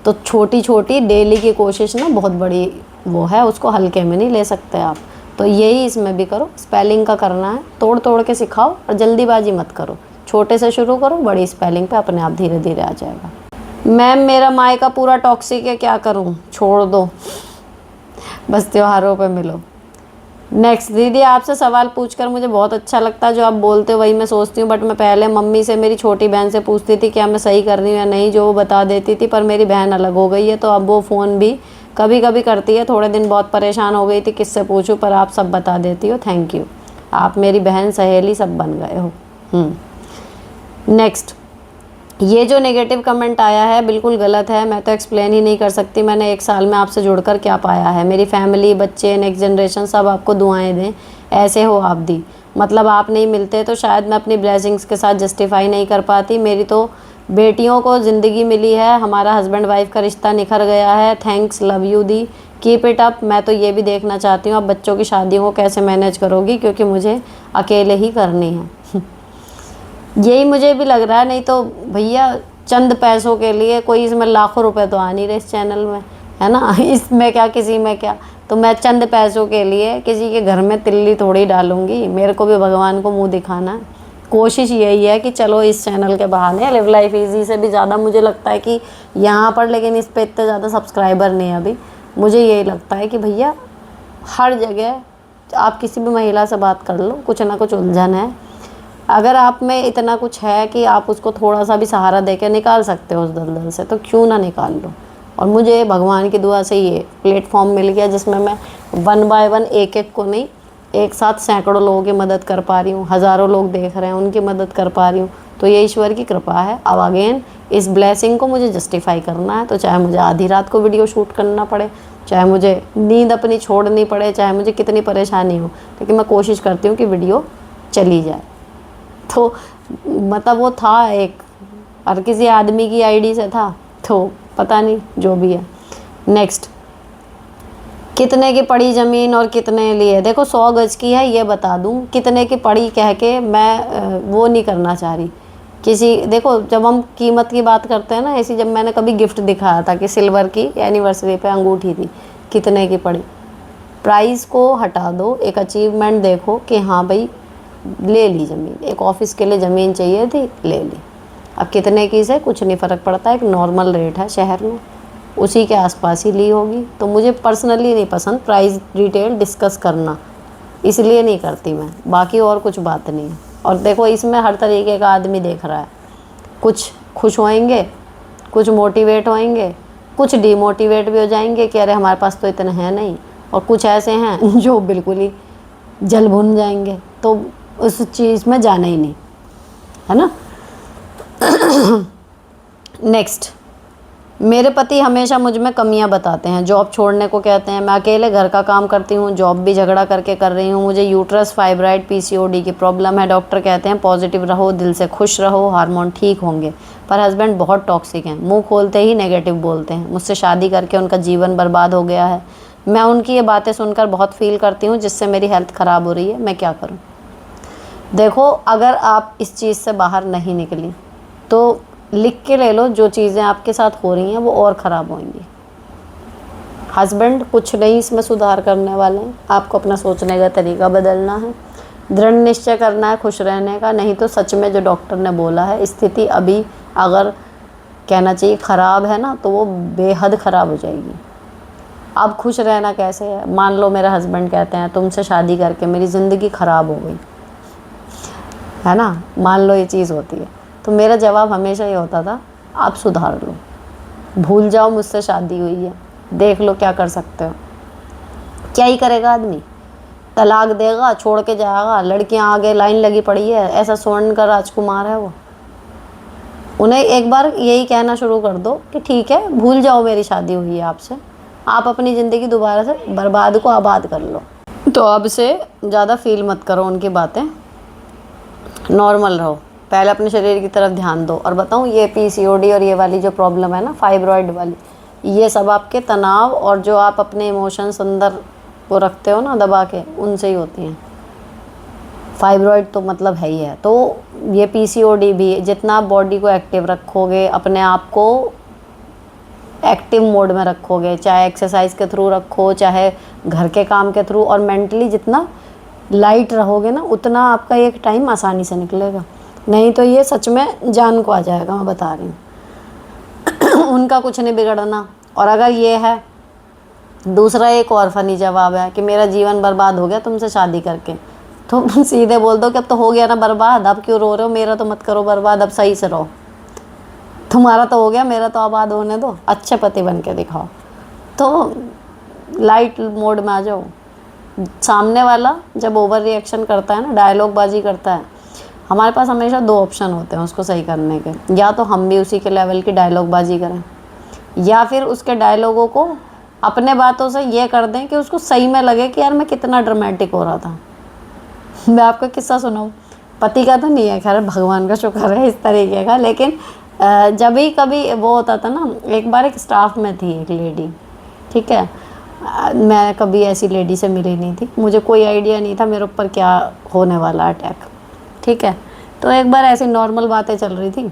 तो छोटी छोटी डेली की कोशिश ना बहुत बड़ी वो है, उसको हल्के में नहीं ले सकते आप। तो यही इसमें भी करो, स्पेलिंग का करना है, तोड़ तोड़ के सिखाओ और जल्दीबाजी मत करो, छोटे से शुरू करो, बड़ी स्पेलिंग पे अपने आप धीरे धीरे आ जाएगा। मैम मेरा मायका पूरा टॉक्सिक है, क्या करूं? छोड़ दो, बस त्योहारों पे मिलो। नेक्स्ट, दीदी आपसे सवाल पूछकर मुझे बहुत अच्छा लगता है, जो आप बोलते हो वही मैं सोचती हूँ, बट मैं पहले मम्मी से, मेरी छोटी बहन से पूछती थी क्या मैं सही कर रही हूँ या नहीं, जो वो बता देती थी, पर मेरी बहन अलग हो गई है, तो अब वो फ़ोन भी कभी कभी करती है। थोड़े दिन बहुत परेशान हो गई थी किससे पूछूं, पर आप सब बता देती हो, थैंक यू, आप मेरी बहन सहेली सब बन गए हो। नेक्स्ट, ये जो नेगेटिव कमेंट आया है बिल्कुल गलत है, मैं तो एक्सप्लेन ही नहीं कर सकती मैंने 1 साल में आपसे जुड़कर क्या पाया है। मेरी फैमिली, बच्चे, नेक्स्ट जनरेशन सब आपको दुआएं दें, ऐसे हो आप दी। मतलब आप नहीं मिलते तो शायद मैं अपनी ब्लेसिंग्स के साथ जस्टिफाई नहीं कर पाती। मेरी तो बेटियों को ज़िंदगी मिली है, हमारा हस्बैंड वाइफ का रिश्ता निखर गया है। Thanks, love you the, keep it up. मैं तो ये भी देखना चाहती हूँ आप बच्चों की शादियों को कैसे मैनेज करोगी, क्योंकि मुझे अकेले ही करनी है। यही मुझे भी लग रहा है, नहीं तो भैया चंद पैसों के लिए कोई इसमें लाखों रुपए तो आ नहीं रहे इस चैनल में, है ना। इसमें क्या, किसी में क्या, तो मैं चंद पैसों के लिए किसी के घर में तिल्ली थोड़ी डालूंगी। मेरे को भी भगवान को मुंह दिखाना है। कोशिश यही है कि चलो इस चैनल के बहाने लिव लाइफ इजी से भी ज़्यादा मुझे लगता है कि यहाँ पर, लेकिन इस पर इतने ज़्यादा सब्सक्राइबर नहीं है अभी। मुझे यही लगता है कि भैया हर जगह आप किसी भी महिला से बात कर लो, कुछ ना कुछ उलझन है। अगर आप में इतना कुछ है कि आप उसको थोड़ा सा भी सहारा देकर निकाल सकते हो उस दलदल से, तो क्यों ना निकाल लो। और मुझे भगवान की दुआ से ये प्लेटफॉर्म मिल गया जिसमें मैं 1 बाय 1 एक को नहीं, एक साथ सैकड़ों लोगों की मदद कर पा रही हूँ। हज़ारों लोग देख रहे हैं, उनकी मदद कर पा रही हूँ। तो ये ईश्वर की कृपा है। अब अगेन इस ब्लेसिंग को मुझे जस्टिफाई करना है, तो चाहे मुझे आधी रात को वीडियो शूट करना पड़े, चाहे मुझे नींद अपनी छोड़नी पड़े, चाहे मुझे कितनी परेशानी हो, लेकिन मैं कोशिश करती हूँ कि वीडियो चली जाए। तो मतलब वो था एक, हर किसी आदमी की आईडी से था, तो पता नहीं जो भी है। नेक्स्ट, कितने की पड़ी ज़मीन और कितने लिए। देखो 100 गज की है, ये बता दूं। कितने की पड़ी कह के मैं वो नहीं करना चाह रही किसी। देखो जब हम कीमत की बात करते हैं ना, ऐसी जब मैंने कभी गिफ्ट दिखाया था कि सिल्वर की एनिवर्सरी पे अंगूठी थी, कितने की पड़ी। प्राइस को हटा दो, एक अचीवमेंट देखो कि हाँ भाई ले ली ज़मीन। एक ऑफिस के लिए ज़मीन चाहिए थी, ले ली। अब कितने की से कुछ नहीं फ़र्क पड़ता, एक नॉर्मल रेट है शहर में, उसी के आसपास ही ली होगी। तो मुझे पर्सनली नहीं पसंद प्राइस डिटेल डिस्कस करना, इसलिए नहीं करती मैं, बाकी और कुछ बात नहीं है। और देखो इसमें हर तरीके का आदमी देख रहा है, कुछ खुश होएंगे, कुछ मोटिवेट होएंगे, कुछ डीमोटिवेट भी हो जाएंगे कि अरे हमारे पास तो इतना है नहीं, और कुछ ऐसे हैं जो बिल्कुल ही जल भुन जाएंगे। तो उस चीज़ में जाना ही नहीं, है ना। नेक्स्ट, मेरे पति हमेशा मुझ में कमियां बताते हैं, जॉब छोड़ने को कहते हैं। मैं अकेले घर का काम करती हूँ, जॉब भी झगड़ा करके कर रही हूँ। मुझे यूट्रस फाइब्राइड पीसीओडी की प्रॉब्लम है। डॉक्टर कहते हैं पॉजिटिव रहो, दिल से खुश रहो, हार्मोन ठीक होंगे। पर हस्बैंड बहुत टॉक्सिक हैं, मुंह खोलते ही नेगेटिव बोलते हैं। मुझसे शादी करके उनका जीवन बर्बाद हो गया है। मैं उनकी ये बातें सुनकर बहुत फील करती हूँ, जिससे मेरी हेल्थ ख़राब हो रही है। मैं क्या करूँ। देखो अगर आप इस चीज़ से बाहर नहीं निकली तो लिख के ले लो, जो चीज़ें आपके साथ हो रही हैं वो और ख़राब होंगी। हस्बैंड कुछ नहीं इसमें सुधार करने वाले हैं, आपको अपना सोचने का तरीका बदलना है, दृढ़ निश्चय करना है खुश रहने का। नहीं तो सच में जो डॉक्टर ने बोला है, स्थिति अभी अगर कहना चाहिए ख़राब है ना, तो वो बेहद ख़राब हो जाएगी। अब खुश रहना कैसे है। मान लो मेरे हस्बैंड कहते हैं तुमसे शादी करके मेरी ज़िंदगी ख़राब हो गई, है ना, मान लो ये चीज़ होती है, तो मेरा जवाब हमेशा ये होता था आप सुधार लो, भूल जाओ मुझसे शादी हुई है, देख लो क्या कर सकते हो। क्या ही करेगा आदमी, तलाक देगा, छोड़ के जाएगा। लड़कियां आगे लाइन लगी पड़ी है, ऐसा स्वर्ण का राजकुमार है वो। उन्हें एक बार यही कहना शुरू कर दो कि ठीक है भूल जाओ मेरी शादी हुई है आपसे, आप अपनी ज़िंदगी दोबारा से बर्बाद को आबाद कर लो। तो अब से ज़्यादा फील मत करो उनकी बातें, नॉर्मल रहो, पहले अपने शरीर की तरफ ध्यान दो। और बताऊँ ये पीसीओडी और ये वाली जो प्रॉब्लम है ना, फाइब्रॉइड वाली, ये सब आपके तनाव और जो आप अपने इमोशंस अंदर वो रखते हो ना दबा के, उनसे ही होती हैं। फाइब्रॉइड तो मतलब है ही है। तो ये पीसीओडी भी, जितना आप बॉडी को एक्टिव रखोगे, अपने आप को एक्टिव मोड में रखोगे, चाहे एक्सरसाइज के थ्रू रखो, चाहे घर के काम के थ्रू, और मेंटली जितना लाइट रहोगे ना, उतना आपका एक टाइम आसानी से निकलेगा। नहीं तो ये सच में जान को आ जाएगा, मैं बता रही हूँ। उनका कुछ नहीं बिगड़ना। और अगर ये है, दूसरा एक और फनी जवाब है कि मेरा जीवन बर्बाद हो गया तुमसे शादी करके, तो सीधे बोल दो कि अब तो हो गया ना बर्बाद, अब क्यों रो रहे हो, मेरा तो मत करो बर्बाद, अब सही से रहो। तुम्हारा तो हो गया, मेरा तो आबाद होने दो, अच्छे पति बन के दिखाओ। तो लाइट मोड में आ जाओ। सामने वाला जब ओवर रिएक्शन करता है ना, डायलॉग बाजी करता है, हमारे पास हमेशा दो ऑप्शन होते हैं उसको सही करने के, या तो हम भी उसी के लेवल की डायलॉग बाजी करें, या फिर उसके डायलॉगों को अपने बातों से ये कर दें कि उसको सही में लगे कि यार मैं कितना ड्रामेटिक हो रहा था। मैं आपको किस्सा सुनाऊँ, पति का तो नहीं है, खैर भगवान का शुक्र है इस तरीके का, लेकिन जब भी कभी वो होता था ना, एक बार एक स्टाफ में थी एक लेडी, ठीक है, मैं कभी ऐसी लेडी से मिली नहीं थी, मुझे कोई आइडिया नहीं था मेरे ऊपर क्या होने वाला अटैक, ठीक है। तो एक बार ऐसी नॉर्मल बातें चल रही थी,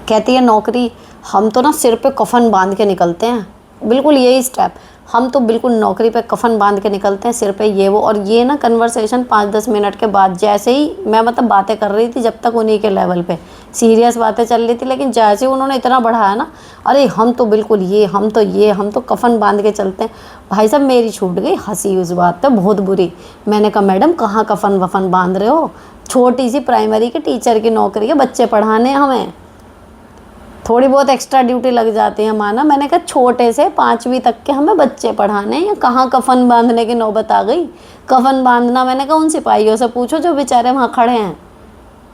कहती है नौकरी, हम तो ना सिर पे कफन बांध के निकलते हैं, बिल्कुल यही स्टेप, हम तो बिल्कुल नौकरी पे कफन बांध के निकलते हैं सिर पे ये वो। और ये ना कन्वर्सेशन 5-10 मिनट के बाद, जैसे ही मैं मतलब बातें कर रही थी जब तक उन्हीं के लेवल पे सीरियस बातें चल रही थी, लेकिन जैसे ही उन्होंने इतना बढ़ाया ना, अरे हम तो बिल्कुल ये, हम तो कफन बांध के चलते हैं। भाई साहब मेरी छूट गई हंसी उस बात पे बहुत बुरी। मैंने कहा मैडम कहाँ कफन वफन बांध रहे हो, छोटी सी प्राइमरी के टीचर की नौकरी है, बच्चे पढ़ाने हमें, थोड़ी बहुत एक्स्ट्रा ड्यूटी लग जाती है माना। मैंने कहा छोटे से 5वीं तक के हमें बच्चे पढ़ाने, या कहाँ कफन बांधने की नौबत आ गई। कफन बांधना, मैंने कहा उन सिपाहियों से पूछो जो बेचारे वहाँ खड़े हैं,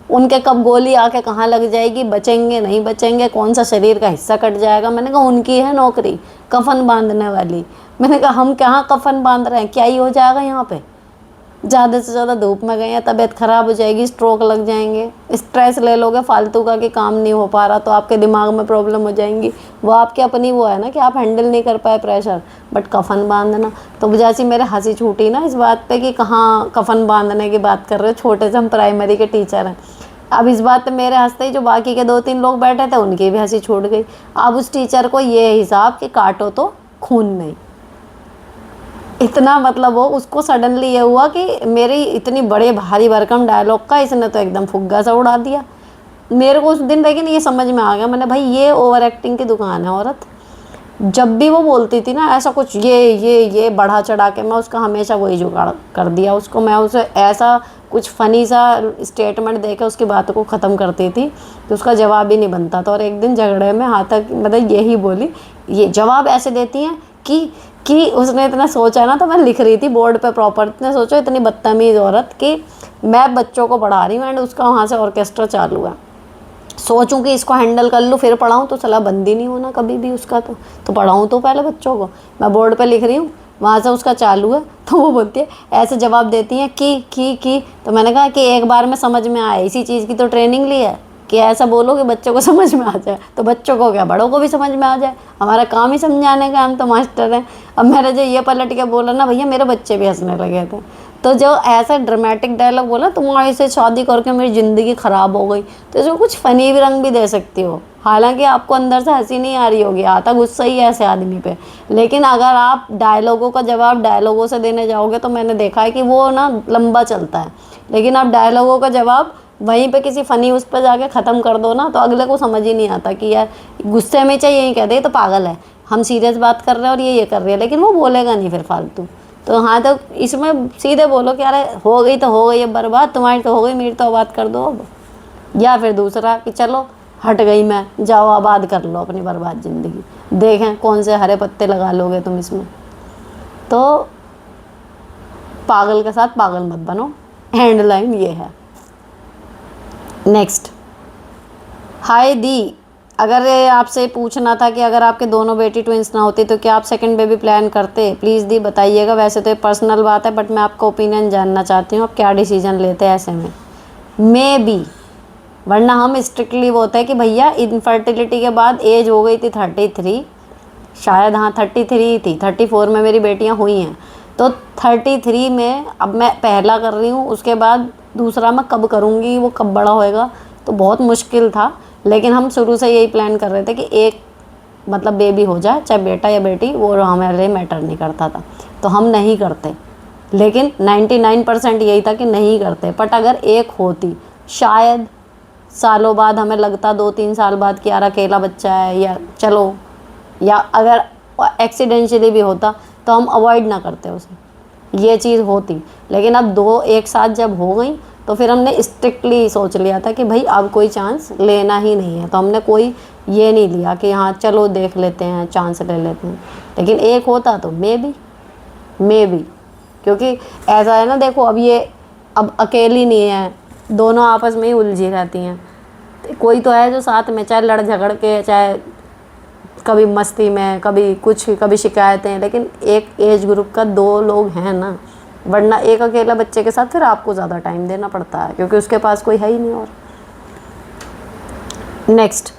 उनके कब गोली आके कहाँ लग जाएगी, बचेंगे नहीं बचेंगे, कौन सा शरीर का हिस्सा कट जाएगा। मैंने कहा उनकी है नौकरी कफन बांधने वाली। मैंने कहा हम कहाँ कफन बांध रहे हैं, क्या ही हो जाएगा यहाँ पे, ज़्यादा से ज़्यादा धूप में गए हैं, तबीयत ख़राब हो जाएगी, स्ट्रोक लग जाएंगे, स्ट्रेस ले लोगे फालतू का कि काम नहीं हो पा रहा तो आपके दिमाग में प्रॉब्लम हो जाएंगी। वो आपकी अपनी वो है ना कि आप हैंडल नहीं कर पाए प्रेशर, बट कफन बांधना। तो जैसी मेरे हंसी छूटी ना इस बात पे कि कहाँ कफन बांधने की बात कर रहे हो, छोटे से हम प्राइमरी के टीचर हैं। अब इस बात पे मेरे हंसते ही जो बाकी के 2-3 लोग बैठे थे उनकी भी हंसी छूट गई। अब उस टीचर को ये हिसाब कि काटो तो खून नहीं, इतना मतलब वो उसको सडनली ये हुआ कि मेरी इतनी बड़े भारी भरकम डायलॉग का इसने तो एकदम फुग्गा सा उड़ा दिया। मेरे को उस दिन लेकिन ये समझ में आ गया, मैंने भाई ये ओवर एक्टिंग की दुकान है औरत। जब भी वो बोलती थी ना ऐसा कुछ ये बढ़ा चढ़ा के, मैं उसका हमेशा वही जुगाड़ कर दिया उसको, मैं उसे ऐसा कुछ फ़नी सा स्टेटमेंट दे के उसकी बातों को ख़त्म करती थी कि उसका जवाब ही नहीं बनता था। और एक दिन झगड़े में हाथ तक मतलब यही बोली, ये जवाब ऐसे देती हैं कि उसने इतना सोचा ना, तो मैं लिख रही थी बोर्ड पे प्रॉपर, इतने सोचो इतनी बदतमीज़ औरत कि मैं बच्चों को पढ़ा रही हूँ एंड उसका वहाँ से ऑर्केस्ट्रा चालू है, सोचूं कि इसको हैंडल कर लूँ फिर पढ़ाऊँ, तो सलाह बंद ही नहीं होना कभी भी उसका। तो पढ़ाऊँ तो पहले बच्चों को, मैं बोर्ड पे लिख रही हूँ वहाँ से उसका चालू है, तो वो बोलती है ऐसे जवाब देती हैं कि। तो मैंने कहा कि एक बार में समझ में आए, इसी चीज़ की तो ट्रेनिंग ली है कि ऐसा बोलो कि बच्चों को समझ में आ जाए। तो बच्चों को क्या, बड़ों को भी समझ में आ जाए, हमारा काम ही समझाने का, हम तो मास्टर हैं। अब मैंने जो ये पलट के बोला ना भैया, मेरे बच्चे भी हंसने लगे थे। तो जो ऐसा ड्रामेटिक डायलॉग बोला, तुम्हारे से शादी करके मेरी ज़िंदगी ख़राब हो गई, तो इसको कुछ फ़नी भी रंग भी दे सकती हो। हालांकि आपको अंदर से हंसी नहीं आ रही होगी, आता गुस्सा ही है ऐसे आदमी पे, लेकिन अगर आप डायलॉगों का जवाब डायलॉगों से देने जाओगे तो मैंने देखा है कि वो ना लंबा चलता है। लेकिन आप डायलॉगों का जवाब वहीं पे किसी फ़नी उस पर जाके ख़त्म कर दो ना, तो अगले को समझ ही नहीं आता कि यार गुस्से में चाहिए यही कह दे तो पागल है, हम सीरियस बात कर रहे हैं और ये कर रही है, लेकिन वो बोलेगा नहीं फिर फालतू। तो हाँ, तो इसमें सीधे बोलो कि अरे हो गई तो हो गई अब बर्बाद, तुम्हारी तो हो गई, मेरी तो आबाद कर दो अब। या फिर दूसरा कि चलो हट गई मैं, जाओ आबाद कर लो अपनी बर्बाद ज़िंदगी, देखें कौन से हरे पत्ते लगा लोगे तुम इसमें। तो पागल के साथ पागल मत बनो, हैंड लाइन ये है। नेक्स्ट, हाय दी, अगर आपसे पूछना था कि अगर आपके दोनों बेटी ट्विंस ना होती तो क्या आप सेकंड बेबी प्लान करते, प्लीज़ दी बताइएगा। वैसे तो ये पर्सनल बात है बट मैं आपका ओपिनियन जानना चाहती हूँ, आप क्या डिसीजन लेते हैं ऐसे में। मे बी, वरना हम स्ट्रिक्टली वो होता है कि भैया इनफर्टिलिटी के बाद एज हो गई थी 33 शायद, हाँ 33 थी, 34 में मेरी बेटियाँ हुई हैं, तो 33 में अब मैं पहला कर रही हूँ, उसके बाद दूसरा मैं कब करूँगी, वो कब बड़ा होएगा, तो बहुत मुश्किल था। लेकिन हम शुरू से यही प्लान कर रहे थे कि एक मतलब बेबी हो जाए, चाहे बेटा या बेटी, वो हमारे लिए मैटर नहीं करता था, तो हम नहीं करते। लेकिन 99% यही था कि नहीं करते, बट अगर एक होती शायद सालों बाद हमें लगता 2-3 साल बाद कि यार अकेला बच्चा है, या चलो, या अगर एक्सीडेंशली भी होता तो हम अवॉइड ना करते उसे, ये चीज़ होती। लेकिन अब 2 एक साथ जब हो गई तो फिर हमने स्ट्रिक्टली सोच लिया था कि भाई अब कोई चांस लेना ही नहीं है, तो हमने कोई ये नहीं लिया कि हाँ चलो देख लेते हैं, चांस ले लेते हैं। लेकिन एक होता तो मे बी, क्योंकि ऐसा है ना, देखो अब ये अब अकेली नहीं है, दोनों आपस में ही उलझी रहती हैं। कोई तो है जो साथ में, चाहे लड़ झगड़ के, चाहे कभी मस्ती में, कभी कुछ, कभी शिकायतें, लेकिन एक एज ग्रुप का 2 लोग हैं ना, वरना एक अकेला बच्चे के साथ फिर आपको ज़्यादा टाइम देना पड़ता है, क्योंकि उसके पास कोई है ही नहीं। और नेक्स्ट,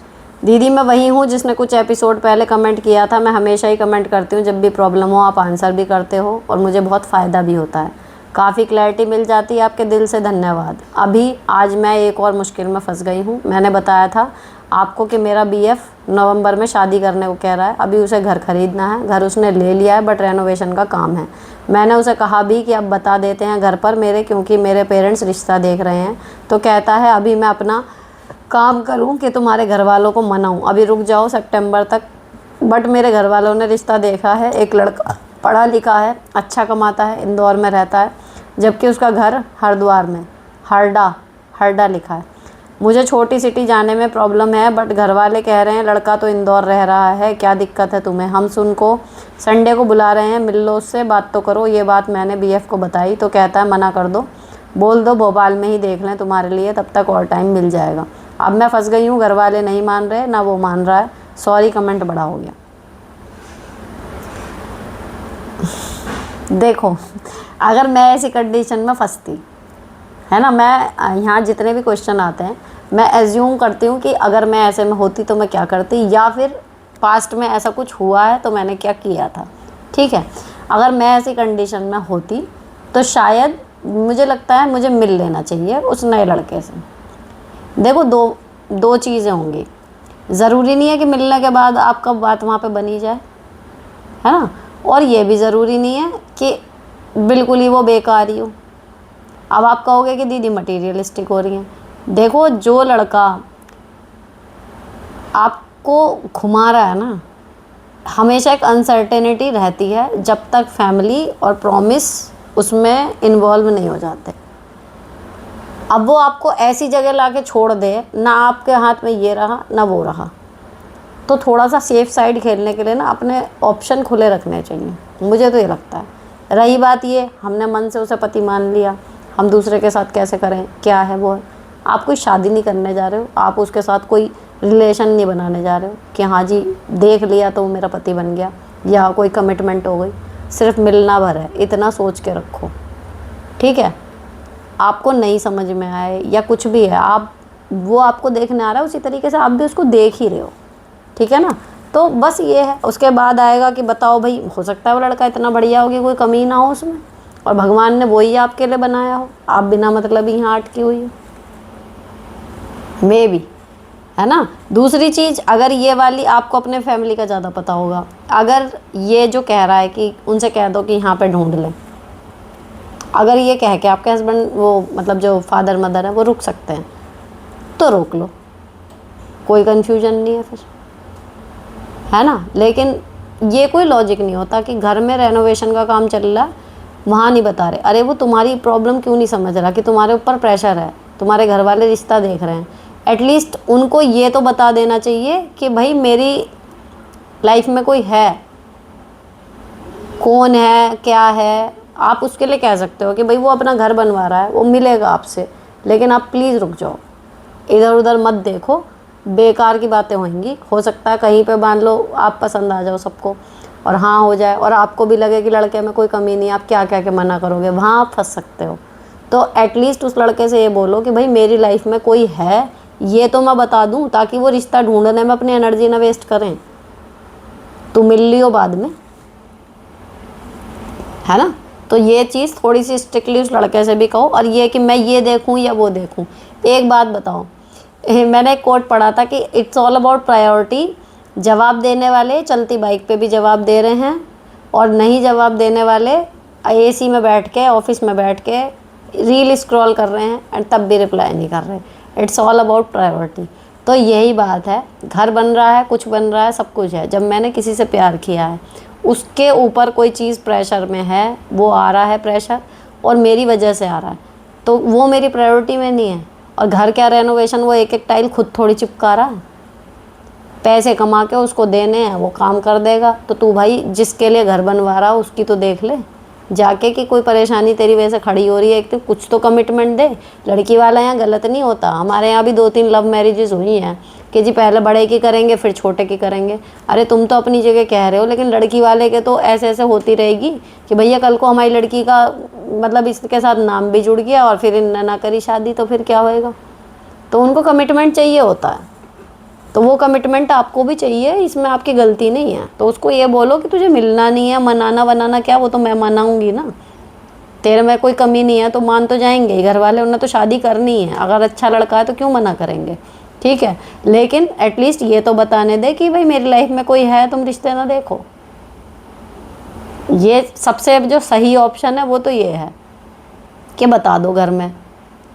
दीदी मैं वही हूँ जिसने कुछ एपिसोड पहले कमेंट किया था। मैं हमेशा ही कमेंट करती हूँ, जब भी प्रॉब्लम हो आप आंसर भी करते हो और मुझे बहुत फ़ायदा भी होता है, काफ़ी क्लैरिटी मिल जाती है। आपके दिल से धन्यवाद। अभी आज मैं एक और मुश्किल में फंस गई हूँ। मैंने बताया था आपको कि मेरा बीएफ नवंबर में शादी करने को कह रहा है। अभी उसे घर खरीदना है, घर उसने ले लिया है, बट रेनोवेशन का काम है। मैंने उसे कहा भी कि अब बता देते हैं घर पर मेरे, क्योंकि मेरे पेरेंट्स रिश्ता देख रहे हैं। तो कहता है अभी मैं अपना काम करूं कि तुम्हारे घर वालों को मनाऊं, अभी रुक जाओ सितंबर तक। बट मेरे घर वालों ने रिश्ता देखा है, एक लड़का पढ़ा लिखा है, अच्छा कमाता है, इंदौर में रहता है, जबकि उसका घर हरिद्वार में, हरडा लिखा है। मुझे छोटी सिटी जाने में प्रॉब्लम है, बट घर वाले कह रहे हैं लड़का तो इंदौर रह रहा है, क्या दिक्कत है तुम्हें? हम सुन को संडे को बुला रहे हैं, मिल लो उससे, बात तो करो। ये बात मैंने बीएफ को बताई तो कहता है मना कर दो, बोल दो भोपाल में ही देख लें तुम्हारे लिए, तब तक और टाइम मिल जाएगा। अब मैं फंस गई हूँ, घर वाले नहीं मान रहे, ना वो मान रहा है। सॉरी कमेंट बड़ा हो गया। देखो, अगर मैं ऐसी कंडीशन में फंसती है ना, मैं यहाँ जितने भी क्वेश्चन आते हैं मैं एज्यूम करती हूँ कि अगर मैं ऐसे में होती तो मैं क्या करती, या फिर पास्ट में ऐसा कुछ हुआ है तो मैंने क्या किया था। ठीक है, अगर मैं ऐसी कंडीशन में होती तो शायद मुझे लगता है मुझे मिल लेना चाहिए उस नए लड़के से। देखो, दो चीज़ें होंगी। ज़रूरी नहीं है कि मिलने के बाद आपका बात वहाँ पे बनी जाए, है ना, और ये भी ज़रूरी नहीं है कि बिल्कुल ही वो बेकार ही हो। अब आप कहोगे कि दीदी मटीरियलिस्टिक हो रही हैं। देखो, जो लड़का आपको घुमा रहा है ना, हमेशा एक अनसर्टेनिटी रहती है जब तक फैमिली और प्रॉमिस उसमें इन्वॉल्व नहीं हो जाते। अब वो आपको ऐसी जगह लाके छोड़ दे, ना आपके हाथ में ये रहा ना वो रहा, तो थोड़ा सा सेफ साइड खेलने के लिए ना अपने ऑप्शन खुले रखने चाहिए, मुझे तो ये लगता है। रही बात ये, हमने मन से उसे पति मान लिया, हम दूसरे के साथ कैसे करें, क्या है वो है। आप कोई शादी नहीं करने जा रहे हो, आप उसके साथ कोई रिलेशन नहीं बनाने जा रहे हो कि हाँ जी देख लिया तो मेरा पति बन गया या कोई कमिटमेंट हो गई। सिर्फ मिलना भर है, इतना सोच के रखो। ठीक है, आपको नहीं समझ में आए या कुछ भी है, आप वो आपको देखने आ रहा है, उसी तरीके से आप भी उसको देख ही रहे हो। ठीक है ना, तो बस ये है। उसके बाद आएगा कि बताओ भाई, हो सकता है वो लड़का इतना बढ़िया हो कि कोई कमी ना हो उसमें, और भगवान ने वही आपके लिए बनाया हो, आप बिना मतलब ही यहाँ अटकी हुई हो, मे भी, है ना। दूसरी चीज़, अगर ये वाली आपको अपने फैमिली का ज़्यादा पता होगा, अगर ये जो कह रहा है कि उनसे कह दो कि यहाँ पे ढूंढ लें, अगर ये कह के आपके हस्बैंड, वो मतलब जो फादर मदर है, वो रुक सकते हैं तो रोक लो, कोई कन्फ्यूजन नहीं है फिर, है ना। लेकिन ये कोई लॉजिक नहीं होता कि घर में रेनोवेशन का काम चल रहा है, वहाँ नहीं बता रहे। अरे वो तुम्हारी प्रॉब्लम क्यों नहीं समझ रहा कि तुम्हारे ऊपर प्रेशर है, तुम्हारे घर वाले रिश्ता देख रहे हैं। एटलीस्ट उनको ये तो बता देना चाहिए कि भाई मेरी लाइफ में कोई है, कौन है क्या है। आप उसके लिए कह सकते हो कि भाई वो अपना घर बनवा रहा है, वो मिलेगा आपसे, लेकिन आप प्लीज़ रुक जाओ, इधर उधर मत देखो, बेकार की बातें होंगी। हो सकता है कहीं पे मान लो आप पसंद आ जाओ सबको और हाँ हो जाए, और आपको भी लगे कि लड़के में कोई कमी नहीं, आप क्या क्या के मना करोगे, वहाँ आप फंस सकते हो। तो एटलीस्ट उस लड़के से ये बोलो कि भाई मेरी लाइफ में कोई है, ये तो मैं बता दूँ, ताकि वो रिश्ता ढूंढने में अपनी एनर्जी ना वेस्ट करें, तो मिल लियो बाद में, है ना। तो ये चीज़ थोड़ी सी स्ट्रिक्टली उस लड़के से भी कहो। और ये कि मैं ये देखूं या वो देखूं, एक बात बताओ, मैंने एक कोट पढ़ा था कि इट्स ऑल अबाउट प्रायोरिटी। जवाब देने वाले चलती बाइक पे भी जवाब दे रहे हैं, और नहीं जवाब देने वाले एसी में बैठ के, ऑफिस में बैठ के रील स्क्रॉल कर रहे हैं एंड तब भी रिप्लाई नहीं कर रहे। It's all about priority. तो यही बात है, घर बन रहा है, कुछ बन रहा है, सब कुछ है। जब मैंने किसी से प्यार किया है, उसके ऊपर कोई चीज़ प्रेशर में है, वो आ रहा है प्रेशर, और मेरी वजह से आ रहा है, तो वो मेरी प्रायोरिटी में नहीं है। और घर क्या रेनोवेशन, वो एक एक टाइल खुद थोड़ी चिपका रहा है, पैसे कमा के उसको देने हैं, वो काम कर देगा। तो तू भाई जिसके लिए घर बनवा रहा उसकी तो देख ले, जाके कि कोई परेशानी तेरी वजह से खड़ी हो रही है, एक तो कुछ तो कमिटमेंट दे। लड़की वाला यहाँ गलत नहीं होता, हमारे यहाँ भी 2-3 लव मैरिजेस हुई हैं कि जी पहले बड़े की करेंगे फिर छोटे की करेंगे। अरे तुम तो अपनी जगह कह रहे हो, लेकिन लड़की वाले के तो ऐसे ऐसे होती रहेगी कि भैया कल को हमारी लड़की का मतलब इसके साथ नाम भी जुड़ गया और फिर इन्होंने ना करी शादी तो फिर क्या होएगा। तो उनको कमिटमेंट चाहिए होता है, तो वो कमिटमेंट आपको भी चाहिए, इसमें आपकी गलती नहीं है। तो उसको ये बोलो कि तुझे मिलना नहीं है, मनाना बनाना क्या, वो तो मैं मनाऊंगी ना, तेरे में कोई कमी नहीं है तो मान तो जाएंगे घर वाले, उन्हें तो शादी करनी है, अगर अच्छा लड़का है तो क्यों मना करेंगे, ठीक है। लेकिन एटलीस्ट ये तो बताने दे कि भाई मेरी लाइफ में कोई है, तुम रिश्ते ना देखो। ये सबसे जो सही ऑप्शन है वो तो ये है कि बता दो घर में।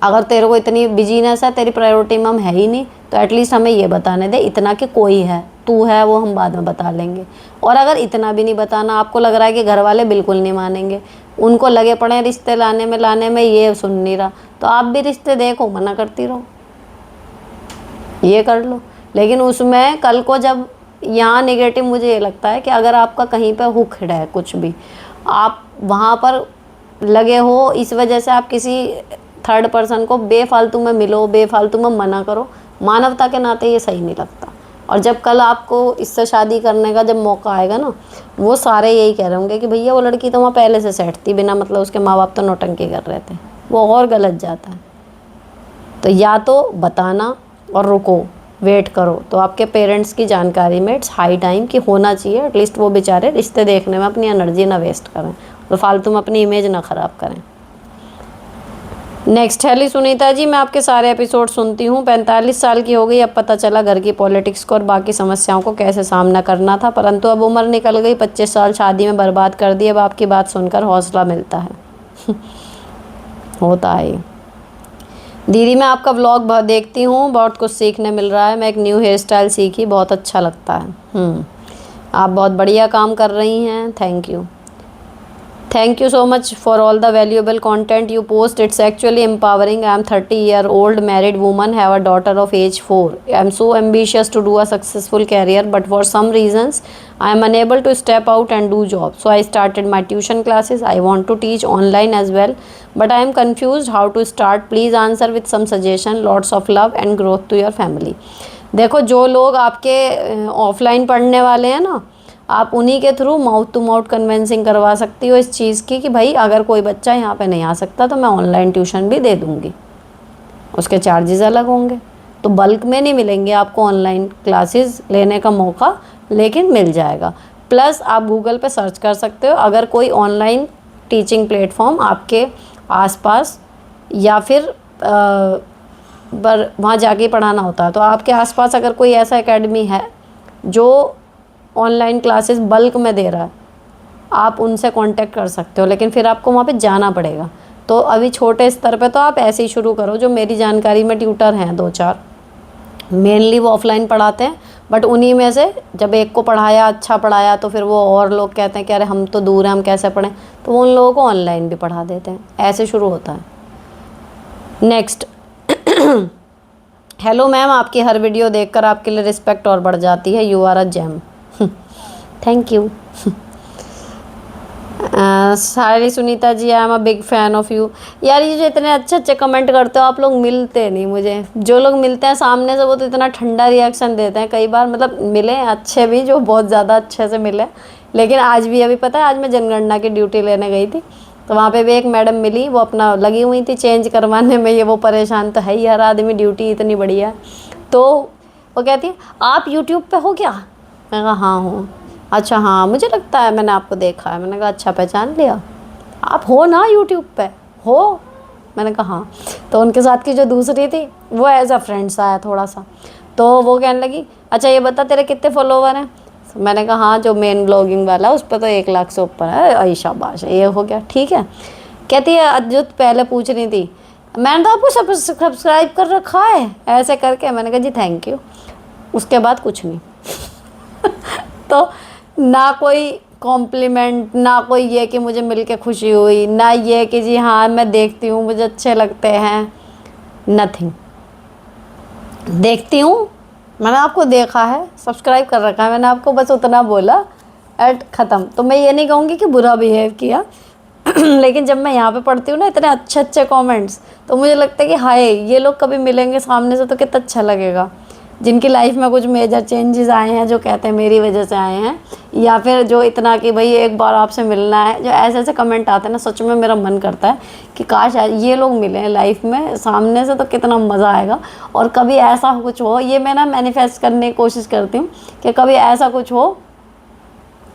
अगर तेरे को इतनी बिजीनेस है, तेरी प्रायोरिटी में हम है ही नहीं, तो एटलीस्ट हमें ये बताने दे इतना कि कोई है, तू है, वो हम बाद में बता लेंगे। और अगर इतना भी नहीं बताना, आपको लग रहा है कि घर वाले बिल्कुल नहीं मानेंगे, उनको लगे पड़े रिश्ते लाने में ये सुन नहीं रहा, तो आप भी रिश्ते देखो, मना करती रहो, ये कर लो। लेकिन उसमें कल को जब यहाँ नेगेटिव मुझे ये लगता है कि अगर आपका कहीं पे हुक है कुछ भी, आप वहाँ पर लगे हो, इस वजह से आप किसी थर्ड पर्सन को बेफालतू में मिलो, बेफालतू में मना करो, मानवता के नाते ये सही नहीं लगता। और जब कल आपको इससे शादी करने का जब मौका आएगा ना, वो सारे यही कह रहे होंगे कि भैया वो लड़की तो वहाँ पहले से सेट थी, बिना मतलब उसके माँ बाप तो नौटंकी कर रहे थे, वो और गलत जाता है। तो या तो बताना और रुको, वेट करो। तो आपके पेरेंट्स की जानकारी में इट्स हाई टाइम कि होना चाहिए, एटलीस्ट वो बेचारे रिश्ते देखने में अपनी एनर्जी ना वेस्ट करें और फालतू में अपनी इमेज ना ख़राब करें। नेक्स्ट, हेलो सुनीता जी, मैं आपके सारे एपिसोड सुनती हूँ, 45 साल की हो गई, अब पता चला घर की पॉलिटिक्स को और बाकी समस्याओं को कैसे सामना करना था, परंतु अब उम्र निकल गई, 25 साल शादी में बर्बाद कर दी। अब आपकी बात सुनकर हौसला मिलता है। होता है दीदी, मैं आपका व्लॉग बहुत देखती हूँ, बहुत कुछ सीखने मिल रहा है। मैं एक न्यू हेयर स्टाइल सीखी, बहुत अच्छा लगता है। आप बहुत बढ़िया काम कर रही हैं, thank you. Thank you so much for all the valuable content you post. It's actually empowering. I am 30-year-old married woman, have a daughter of age 4. I am so ambitious to do a successful career, but for some reasons, I am unable to step out and do job. So I started my tuition classes. I want to teach online as well, but I am confused how to start. Please answer with some suggestion. Lots of love and growth to your family. देखो, जो लोग आपके ऑफलाइन पढ़ने वाले हैं ना, आप उन्हीं के through mouth to mouth convincing करवा सकती हो इस चीज़ की कि भाई अगर कोई बच्चा यहाँ पे नहीं आ सकता तो मैं ऑनलाइन ट्यूशन भी दे दूँगी, उसके चार्जेस अलग होंगे। तो बल्क में नहीं मिलेंगे आपको ऑनलाइन क्लासेस लेने का मौका, लेकिन मिल जाएगा। प्लस आप गूगल पे सर्च कर सकते हो, अगर कोई ऑनलाइन टीचिंग प्लेटफॉर्म आपके आसपास या फिर वहाँ जाके पढ़ाना होता है, तो आपके आसपास अगर कोई ऐसा एकेडमी है जो ऑनलाइन क्लासेस बल्क में दे रहा है, आप उनसे कांटेक्ट कर सकते हो, लेकिन फिर आपको वहाँ पे जाना पड़ेगा। तो अभी छोटे स्तर पे तो आप ऐसे ही शुरू करो। जो मेरी जानकारी में ट्यूटर हैं 2-4, मेनली वो ऑफलाइन पढ़ाते हैं, बट उन्हीं में से जब एक को पढ़ाया, अच्छा पढ़ाया, तो फिर वो और लोग कहते हैं कि अरे हम तो दूर हैं, हम कैसे पढ़ें, तो वो उन लोगों को ऑनलाइन भी पढ़ा देते हैं। ऐसे शुरू होता है। नेक्स्ट, हेलो मैम, आपकी हर वीडियो देखकर आपके लिए रिस्पेक्ट और बढ़ जाती है, you are a gem. Thank you. Sorry Sunita ji, I am a big fan of you. यार ये जो इतने अच्छे अच्छे कमेंट करते हो आप लोग, मिलते नहीं मुझे। जो लोग मिलते हैं सामने से वो तो इतना ठंडा रिएक्शन देते हैं कई बार, मतलब मिले अच्छे भी, जो बहुत ज़्यादा अच्छे से मिले। लेकिन आज भी, अभी पता है, आज मैं जनगणना की ड्यूटी लेने गई थी, तो वहाँ पे भी एक मैडम मिली, वो अपना लगी हुई थी चेंज करवाने में। ये वो परेशान तो है ही हर आदमी, ड्यूटी इतनी बढ़िया। तो वो कहती है आप यूट्यूब पे हो क्या? मैं कहा हाँ हूँ। अच्छा हाँ, मुझे लगता है मैंने आपको देखा है। मैंने कहा अच्छा, पहचान लिया, आप हो ना यूट्यूब पे हो? मैंने कहा हाँ। तो उनके साथ की जो दूसरी थी वो एज अ फ्रेंड्स आया थोड़ा सा, तो वो कहने लगी अच्छा ये बता तेरे कितने फॉलोवर हैं? तो मैंने कहा हाँ, जो मेन ब्लॉगिंग वाला उस पर तो 1 लाख से ऊपर है। अरे शाबाश, ये हो गया, ठीक है। कहती है जो पहले पूछ रही थी, मैंने तो आपको सब्सक्राइब कर रखा है, ऐसे करके। मैंने कहा जी थैंक यू। उसके बाद कुछ नहीं। तो ना कोई कॉम्प्लीमेंट, ना कोई ये कि मुझे मिलके खुशी हुई, ना ये कि जी हाँ मैं देखती हूँ मुझे अच्छे लगते हैं, नथिंग। देखती हूँ, मैंने आपको देखा है, सब्सक्राइब कर रखा है, मैंने आपको बस उतना बोला, एट ख़त्म। तो मैं ये नहीं कहूँगी कि बुरा बिहेव किया। लेकिन जब मैं यहाँ पे पढ़ती हूँ ना इतने अच्छे अच्छे कमेंट्स, तो मुझे लगता है कि हाय ये लोग कभी मिलेंगे सामने से तो कितना अच्छा लगेगा। जिनकी लाइफ में कुछ मेजर चेंजेस आए हैं, जो कहते हैं मेरी वजह से आए हैं, या फिर जो इतना कि भाई एक बार आपसे मिलना है, जो ऐसे ऐसे कमेंट आते हैं ना, सच में मेरा मन करता है कि काश ये लोग मिलें लाइफ में सामने से, तो कितना मज़ा आएगा। और कभी ऐसा कुछ हो, ये मैं ना मैनिफेस्ट करने की कोशिश करती हूँ कि कभी ऐसा कुछ हो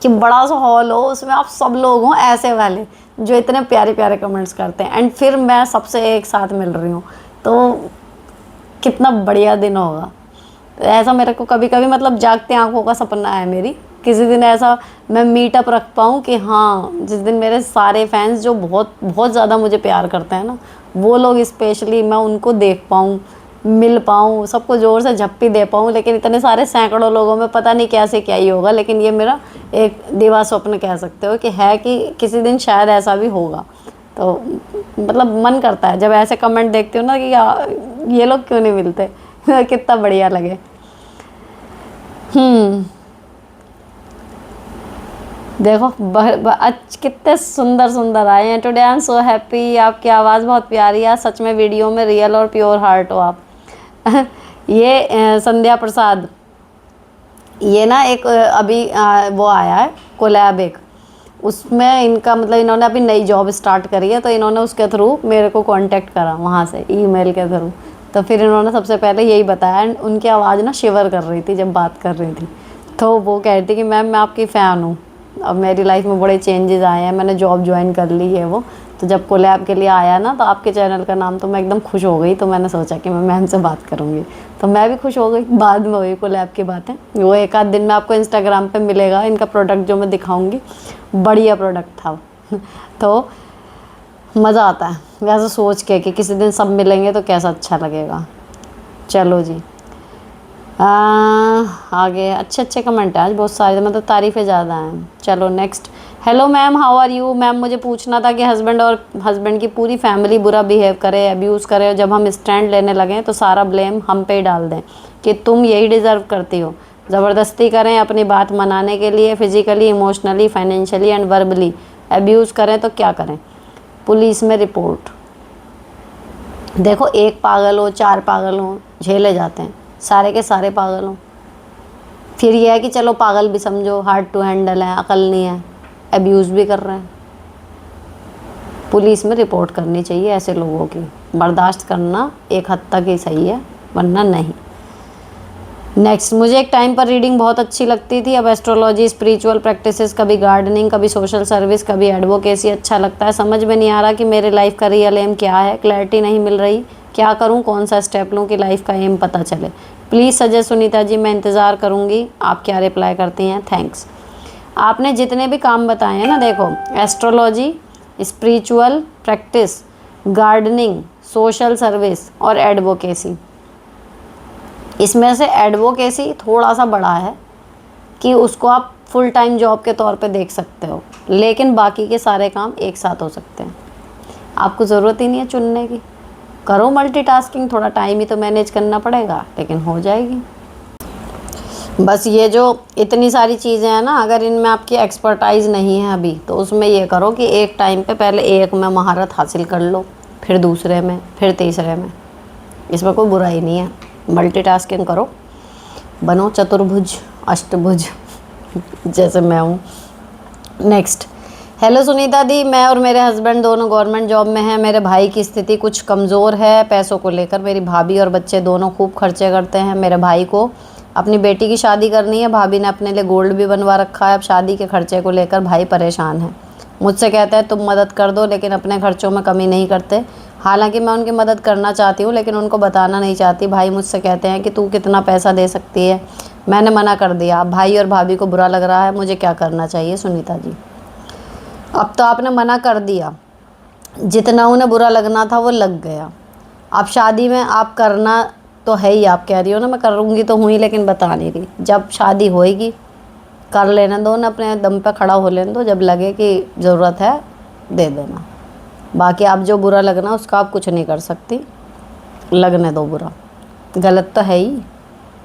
कि बड़ा सा हॉल हो, उसमें आप सब लोग हों ऐसे वाले जो इतने प्यारे प्यारे कमेंट्स करते हैं, एंड फिर मैं सबसे एक साथ मिल रही हूँ, तो कितना बढ़िया दिन होगा। ऐसा मेरे को कभी कभी मतलब जागते आंखों का सपना है मेरी, किसी दिन ऐसा मैं मीटअप रख पाऊँ कि हाँ, जिस दिन मेरे सारे फैंस जो बहुत बहुत ज़्यादा मुझे प्यार करते हैं ना, वो लोग स्पेशली, मैं उनको देख पाऊँ, मिल पाऊँ, सबको ज़ोर से झप्पी दे पाऊँ। लेकिन इतने सारे सैकड़ों लोगों में पता नहीं कैसे क्या ही होगा, लेकिन ये मेरा एक दिवा स्वप्न कह सकते हो कि है, कि किसी दिन शायद ऐसा भी होगा। तो मतलब मन करता है जब ऐसे कमेंट देखती हूँ ना कि ये लोग क्यों नहीं मिलते, कितना बढ़िया लगे। देखो कितने सुंदर सुंदर आए हैं। Today I am so happy, आपकी आवाज़ बहुत प्यारी है, सच में वीडियो में रियल और प्योर हार्ट हो आप। ये संध्या प्रसाद, ये ना एक अभी वो आया है कोलैब एक, उसमें इनका मतलब इन्होंने अभी नई जॉब स्टार्ट करी है, तो इन्होंने उसके थ्रू मेरे को कांटेक्ट करा वहाँ से ईमेल के थ्रू। तो फिर इन्होंने सबसे पहले यही बताया, एंड उनकी आवाज़ ना शिवर कर रही थी जब बात कर रही थी। तो वो कह रही थी कि मैम मैं आपकी फ़ैन हूँ, अब मेरी लाइफ में बड़े चेंजेस आए हैं, मैंने जॉब ज्वाइन कर ली है वो। तो जब कोलैब के लिए आया ना, तो आपके चैनल का नाम, तो मैं एकदम खुश हो गई। तो मैंने सोचा कि मैं मैम से बात करूँगी, तो मैं भी खुश हो गई। बाद में हुई कोलैब की बातें, वो एक आध दिन में आपको इंस्टाग्राम पे मिलेगा इनका प्रोडक्ट जो मैं दिखाऊंगी, बढ़िया प्रोडक्ट था। तो मज़ा आता है वैसे सोच के कि किसी दिन सब मिलेंगे तो कैसा अच्छा लगेगा। चलो जी, आगे अच्छे अच्छे कमेंट हैं आज बहुत सारे, मतलब तारीफ़ें ज़्यादा हैं। चलो next. Hello ma'am, how are you. Ma'am मुझे पूछना था कि हस्बैंड की पूरी फैमिली बुरा बिहेव करे, अब्यूज़ करे, और जब हम स्टैंड लेने लगें तो सारा ब्लेम हम पे ही डाल दें कि तुम यही डिज़र्व करती हो। ज़बरदस्ती करें अपनी बात मनाने के लिए, physically, emotionally, financially and verbally abuse करें तो क्या करें, पुलिस में रिपोर्ट। देखो, एक पागल हो, चार पागल हो, झेले जाते हैं, सारे के सारे पागल हों फिर यह है कि चलो पागल भी समझो, हार्ड टू हैंडल है, अकल नहीं है, अब्यूज़ भी कर रहे हैं, पुलिस में रिपोर्ट करनी चाहिए ऐसे लोगों की। बर्दाश्त करना एक हद तक ही सही है, वरना नहीं। नेक्स्ट, मुझे एक टाइम पर रीडिंग बहुत अच्छी लगती थी, अब एस्ट्रोलॉजी, स्पिरिचुअल प्रैक्टिसेस, कभी गार्डनिंग, कभी सोशल सर्विस, कभी एडवोकेसी अच्छा लगता है। समझ में नहीं आ रहा कि मेरे लाइफ का रियल एम क्या है, क्लैरिटी नहीं मिल रही, क्या करूं, कौन सा स्टेप लूं कि लाइफ का एम पता चले। प्लीज़ सजेस्ट सुनीता जी, मैं इंतज़ार करूंगी आप क्या रिप्लाई करती हैं। थैंक्स। आपने जितने भी काम बताए हैं ना, देखो, astrology, spiritual practice, gardening, social service और एडवोकेसी, इसमें से एडवोकेसी थोड़ा सा बड़ा है कि उसको आप फुल टाइम जॉब के तौर पे देख सकते हो, लेकिन बाकी के सारे काम एक साथ हो सकते हैं। आपको ज़रूरत ही नहीं है चुनने की, करो मल्टीटास्किंग, थोड़ा टाइम ही तो मैनेज करना पड़ेगा, लेकिन हो जाएगी। बस ये जो इतनी सारी चीज़ें हैं ना, अगर इनमें आपकी एक्सपर्टाइज नहीं है अभी, तो उसमें ये करो कि एक टाइम पे पहले एक में महारत हासिल कर लो, फिर दूसरे में, फिर तीसरे में। इसमें कोई बुराई नहीं है, मल्टीटास्किंग करो, बनो चतुर्भुज, अष्टभुज जैसे मैं हूँ। नेक्स्ट। हेलो सुनीता दी, मैं और मेरे हस्बैंड दोनों गवर्नमेंट जॉब में हैं। मेरे भाई की स्थिति कुछ कमज़ोर है पैसों को लेकर। मेरी भाभी और बच्चे दोनों खूब खर्चे करते हैं। मेरे भाई को अपनी बेटी की शादी करनी है, भाभी ने अपने लिए गोल्ड भी बनवा रखा है। अब शादी के खर्चे को लेकर भाई परेशान है, मुझसे कहता है तुम मदद कर दो, लेकिन अपने खर्चों में कमी नहीं करते। हालांकि मैं उनकी मदद करना चाहती हूँ, लेकिन उनको बताना नहीं चाहती। भाई मुझसे कहते हैं कि तू कितना पैसा दे सकती है, मैंने मना कर दिया। अब भाई और भाभी को बुरा लग रहा है, मुझे क्या करना चाहिए सुनीता जी। अब तो आपने मना कर दिया, जितना उन्हें बुरा लगना था वो लग गया। अब शादी में आप करना तो है ही, आप कह रही हो ना मैं करूँगी तो हुई, लेकिन बता नहीं रही। जब शादी होएगी कर लेना दो ना, अपने दम पे खड़ा हो लेने दो, जब लगे कि ज़रूरत है दे देना। बाकी आप जो बुरा लगना उसका आप कुछ नहीं कर सकती, लगने दो बुरा, गलत तो है ही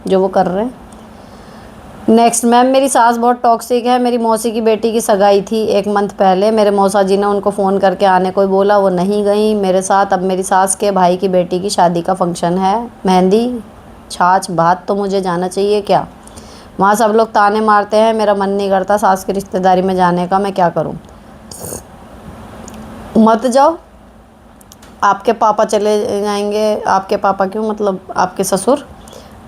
जो वो कर रहे हैं। नेक्स्ट मैम, मेरी सास बहुत टॉक्सिक है। मेरी मौसी की बेटी की सगाई थी 1 मंथ पहले। मेरे मौसा जी ने उनको फ़ोन करके आने को बोला, वो नहीं गई मेरे साथ। अब मेरी सास के भाई की बेटी की शादी का फंक्शन है, मेहंदी छाछ भात, तो मुझे जाना चाहिए क्या? वहाँ सब लोग ताने मारते हैं, मेरा मन नहीं करता सास की रिश्तेदारी में जाने का, मैं क्या करूँ? मत जाओ, आपके पापा चले जाएंगे। आपके पापा क्यों, मतलब आपके ससुर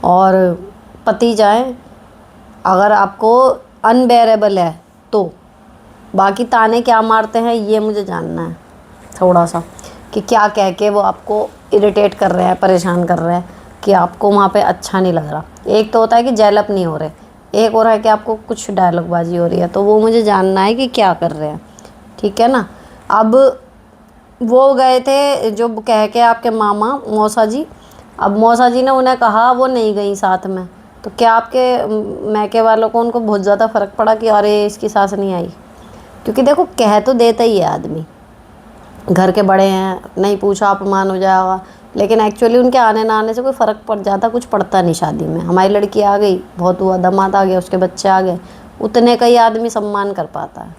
और पति जाएं, अगर आपको अनबेरेबल है तो। बाकी ताने क्या मारते हैं ये मुझे जानना है थोड़ा सा, कि क्या कह के वो आपको इरिटेट कर रहे हैं, परेशान कर रहे हैं, कि आपको वहाँ पे अच्छा नहीं लग रहा। एक तो होता है कि जेलअप नहीं हो रहे, एक हो रहा है कि आपको कुछ डायलॉगबाजी हो रही है, तो वो मुझे जानना है कि क्या कर रहे हैं, ठीक है ना। अब वो गए थे जो कह के आपके मामा मौसा जी, अब मौसा जी ने उन्हें कहा, वो नहीं गई साथ में, तो क्या आपके मैके वालों को उनको बहुत ज़्यादा फ़र्क पड़ा कि अरे इसकी सास नहीं आई? क्योंकि देखो कह तो देता ही है आदमी, घर के बड़े हैं, नहीं पूछा अपमान हो जाएगा, लेकिन एक्चुअली उनके आने ना आने से कोई फ़र्क पड़ जाता, कुछ पड़ता नहीं शादी में। हमारी लड़की आ गई, बहुत हुआ, दामाद आ गया, उसके बच्चे आ गए, उतने का ही आदमी सम्मान कर पाता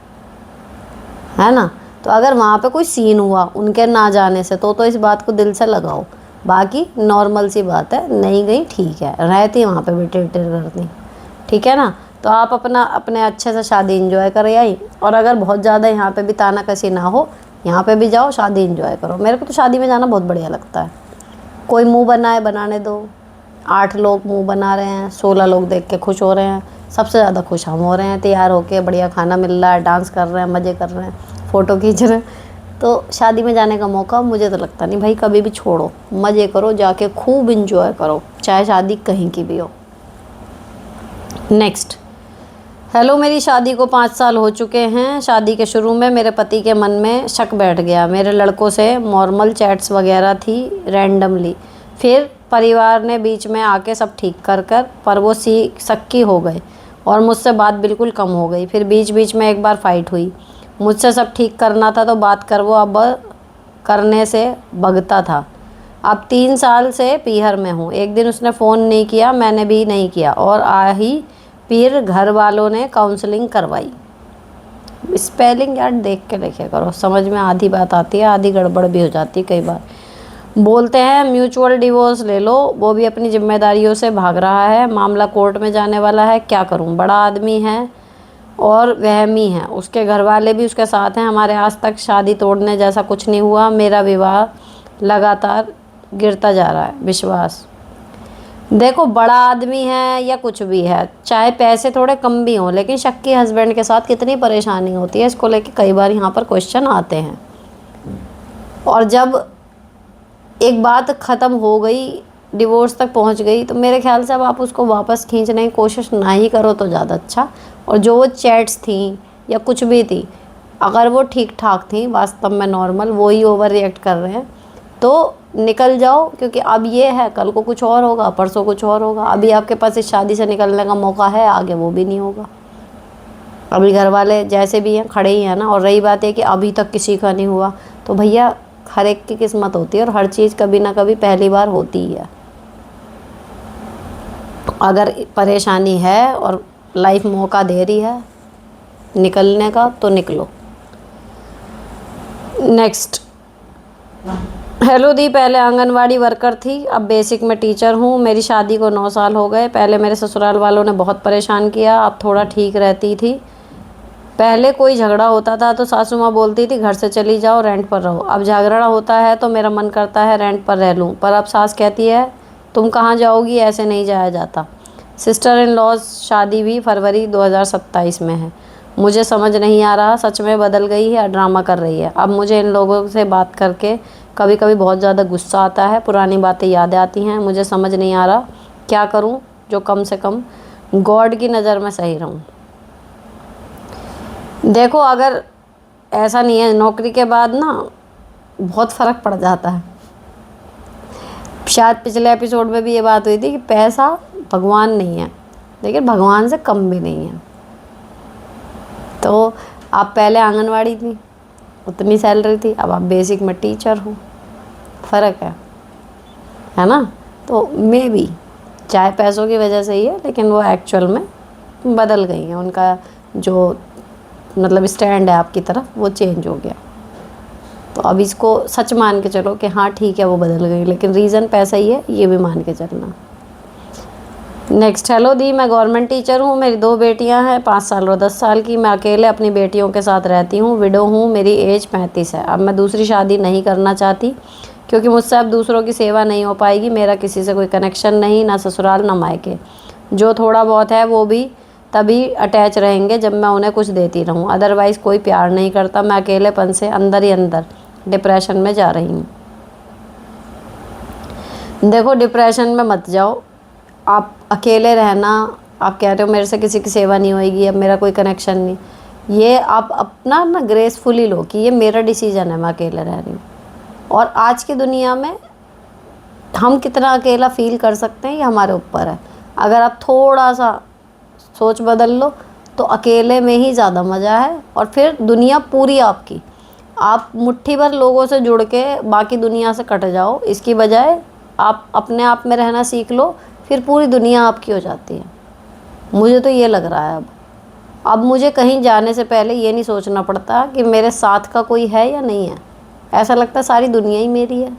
है ना। तो अगर वहाँ पे कोई सीन हुआ उनके ना जाने से, तो इस बात को दिल से लगाओ। बाकी नॉर्मल सी बात है, नहीं गई ठीक है, रहती वहाँ पे भी टिर टिर करती, ठीक है ना। तो आप अपना अपने अच्छे से शादी इंजॉय करे आई, और अगर बहुत ज़्यादा यहाँ पे भी ताना कसी ना हो, यहाँ पे भी जाओ, शादी इंजॉय करो। मेरे को तो शादी में जाना बहुत बढ़िया लगता है। कोई मुंह बनाए, बनाने दो। 8 लोग मुंह बना रहे हैं, 16 लोग देख के खुश हो रहे हैं, सबसे ज़्यादा खुश हम हो रहे हैं, तैयार होके बढ़िया खाना मिल रहा है, डांस कर रहे हैं, मज़े कर रहे हैं, फ़ोटो खींच रहे हैं। तो शादी में जाने का मौका मुझे तो लगता नहीं भाई कभी भी छोड़ो, मज़े करो, जाके खूब इंजॉय करो, चाहे शादी कहीं की भी हो। नेक्स्ट, हेलो, मेरी शादी को 5 साल हो चुके हैं। शादी के शुरू में मेरे पति के मन में शक बैठ गया। मेरे लड़कों से नॉर्मल चैट्स वगैरह थी रैंडमली, फिर परिवार ने बीच में आके सब ठीक कर पर वो शक्की हो गए और मुझसे बात बिल्कुल कम हो गई। फिर बीच बीच में एक बार फाइट हुई, मुझसे सब ठीक करना था तो बात कर, वो अब करने से भगता था। अब 3 साल से पीहर में हूँ। एक दिन उसने फ़ोन नहीं किया, मैंने भी नहीं किया, और फिर घर वालों ने काउंसलिंग करवाई। स्पेलिंग यार देख के लिखे करो, समझ में आधी बात आती है, आधी गड़बड़ भी हो जाती है कई बार। बोलते हैं म्यूचुअल डिवोर्स ले लो, वो भी अपनी जिम्मेदारियों से भाग रहा है, मामला कोर्ट में जाने वाला है, क्या करूं? बड़ा आदमी है और वहमी है, उसके घर वाले भी उसके साथ हैं। हमारे आज तक शादी तोड़ने जैसा कुछ नहीं हुआ, मेरा विवाह लगातार गिरता जा रहा है, विश्वास। देखो बड़ा आदमी है या कुछ भी है, चाहे पैसे थोड़े कम भी हों, लेकिन शक्की हस्बैंड के साथ कितनी परेशानी होती है, इसको लेके कई बार यहाँ पर क्वेश्चन आते हैं। और जब एक बात ख़त्म हो गई, डिवोर्स तक पहुँच गई, तो मेरे ख्याल से अब आप उसको वापस खींचने की कोशिश ना ही करो तो ज़्यादा अच्छा। और जो वो चैट्स थी या कुछ भी थी, अगर वो ठीक ठाक थी, वास्तव में नॉर्मल, वो ही ओवर रिएक्ट कर रहे हैं, तो निकल जाओ। क्योंकि अब ये है, कल को कुछ और होगा, परसों कुछ और होगा। अभी आपके पास इस शादी से निकलने का मौका है, आगे वो भी नहीं होगा। अभी घर वाले जैसे भी हैं खड़े ही हैं ना। और रही बात है कि अभी तक किसी का नहीं हुआ, तो भैया हर एक की किस्मत होती है, और हर चीज़ कभी ना कभी पहली बार होती ही है। अगर परेशानी है और लाइफ मौका दे रही है निकलने का, तो निकलो। नेक्स्ट, हेलो दी, पहले आंगनवाड़ी वर्कर थी, अब बेसिक में टीचर हूँ। मेरी शादी को 9 साल हो गए। पहले मेरे ससुराल वालों ने बहुत परेशान किया, अब थोड़ा ठीक रहती थी। पहले कोई झगड़ा होता था तो सासू माँ बोलती थी घर से चली जाओ, रेंट पर रहो। अब झगड़ा होता है तो मेरा मन करता है रेंट पर रह लूँ, पर अब सास कहती है तुम कहाँ जाओगी, ऐसे नहीं जाया जाता। सिस्टर इन लॉज शादी भी फरवरी 2027 में है। मुझे समझ नहीं आ रहा सच में बदल गई है या ड्रामा कर रही है। अब मुझे इन लोगों से बात करके कभी कभी बहुत ज़्यादा गुस्सा आता है, पुरानी बातें याद आती हैं। मुझे समझ नहीं आ रहा क्या करूं जो कम से कम गॉड की नज़र में सही रहूं। देखो अगर ऐसा नहीं है, नौकरी के बाद ना बहुत फ़र्क पड़ जाता है। शायद पिछले एपिसोड में भी ये बात हुई थी कि पैसा भगवान नहीं है, लेकिन भगवान से कम भी नहीं है। तो आप पहले आंगनवाड़ी थी, उतनी सैलरी थी, अब आप बेसिक में टीचर हो, फ़र्क है ना। तो मे बी चाहे पैसों की वजह से ही है, लेकिन वो एक्चुअल में बदल गई हैं, उनका जो मतलब स्टैंड है आपकी तरफ वो चेंज हो गया। तो अब इसको सच मान के चलो कि हाँ ठीक है वो बदल गई, लेकिन रीज़न पैसा ही है, ये भी मान के चलना। नेक्स्ट, हेलो दी, मैं गवर्नमेंट टीचर हूँ, मेरी 2 बेटियाँ हैं, 5 साल और 10 साल की। मैं अकेले अपनी बेटियों के साथ रहती हूँ, विडो हूँ, मेरी एज 35 है। अब मैं दूसरी शादी नहीं करना चाहती क्योंकि मुझसे अब दूसरों की सेवा नहीं हो पाएगी। मेरा किसी से कोई कनेक्शन नहीं, ना ससुराल ना मायके। जो थोड़ा बहुत है वो भी तभी अटैच रहेंगे जब मैं उन्हें कुछ देती रहूँ, अदरवाइज़ कोई प्यार नहीं करता। मैं अकेलेपन से अंदर ही अंदर डिप्रेशन में जा रही हूँ। देखो, डिप्रेशन में मत जाओ। आप अकेले रहना, आप कह रहे हो मेरे से किसी की सेवा नहीं होएगी, अब मेरा कोई कनेक्शन नहीं, ये आप अपना ना ग्रेसफुली लो कि ये मेरा डिसीजन है, मैं अकेले रह रही हूँ। और आज की दुनिया में हम कितना अकेला फील कर सकते हैं ये हमारे ऊपर है। अगर आप थोड़ा सा सोच बदल लो तो अकेले में ही ज़्यादा मज़ा है, और फिर दुनिया पूरी आपकी। आप मुट्ठी भर लोगों से जुड़ के बाकी दुनिया से कट जाओ, इसकी बजाय आप अपने आप में रहना सीख लो, फिर पूरी दुनिया आपकी हो जाती है। मुझे तो ये लग रहा है अब मुझे कहीं जाने से पहले ये नहीं सोचना पड़ता कि मेरे साथ का कोई है या नहीं है। ऐसा लगता है सारी दुनिया ही मेरी है।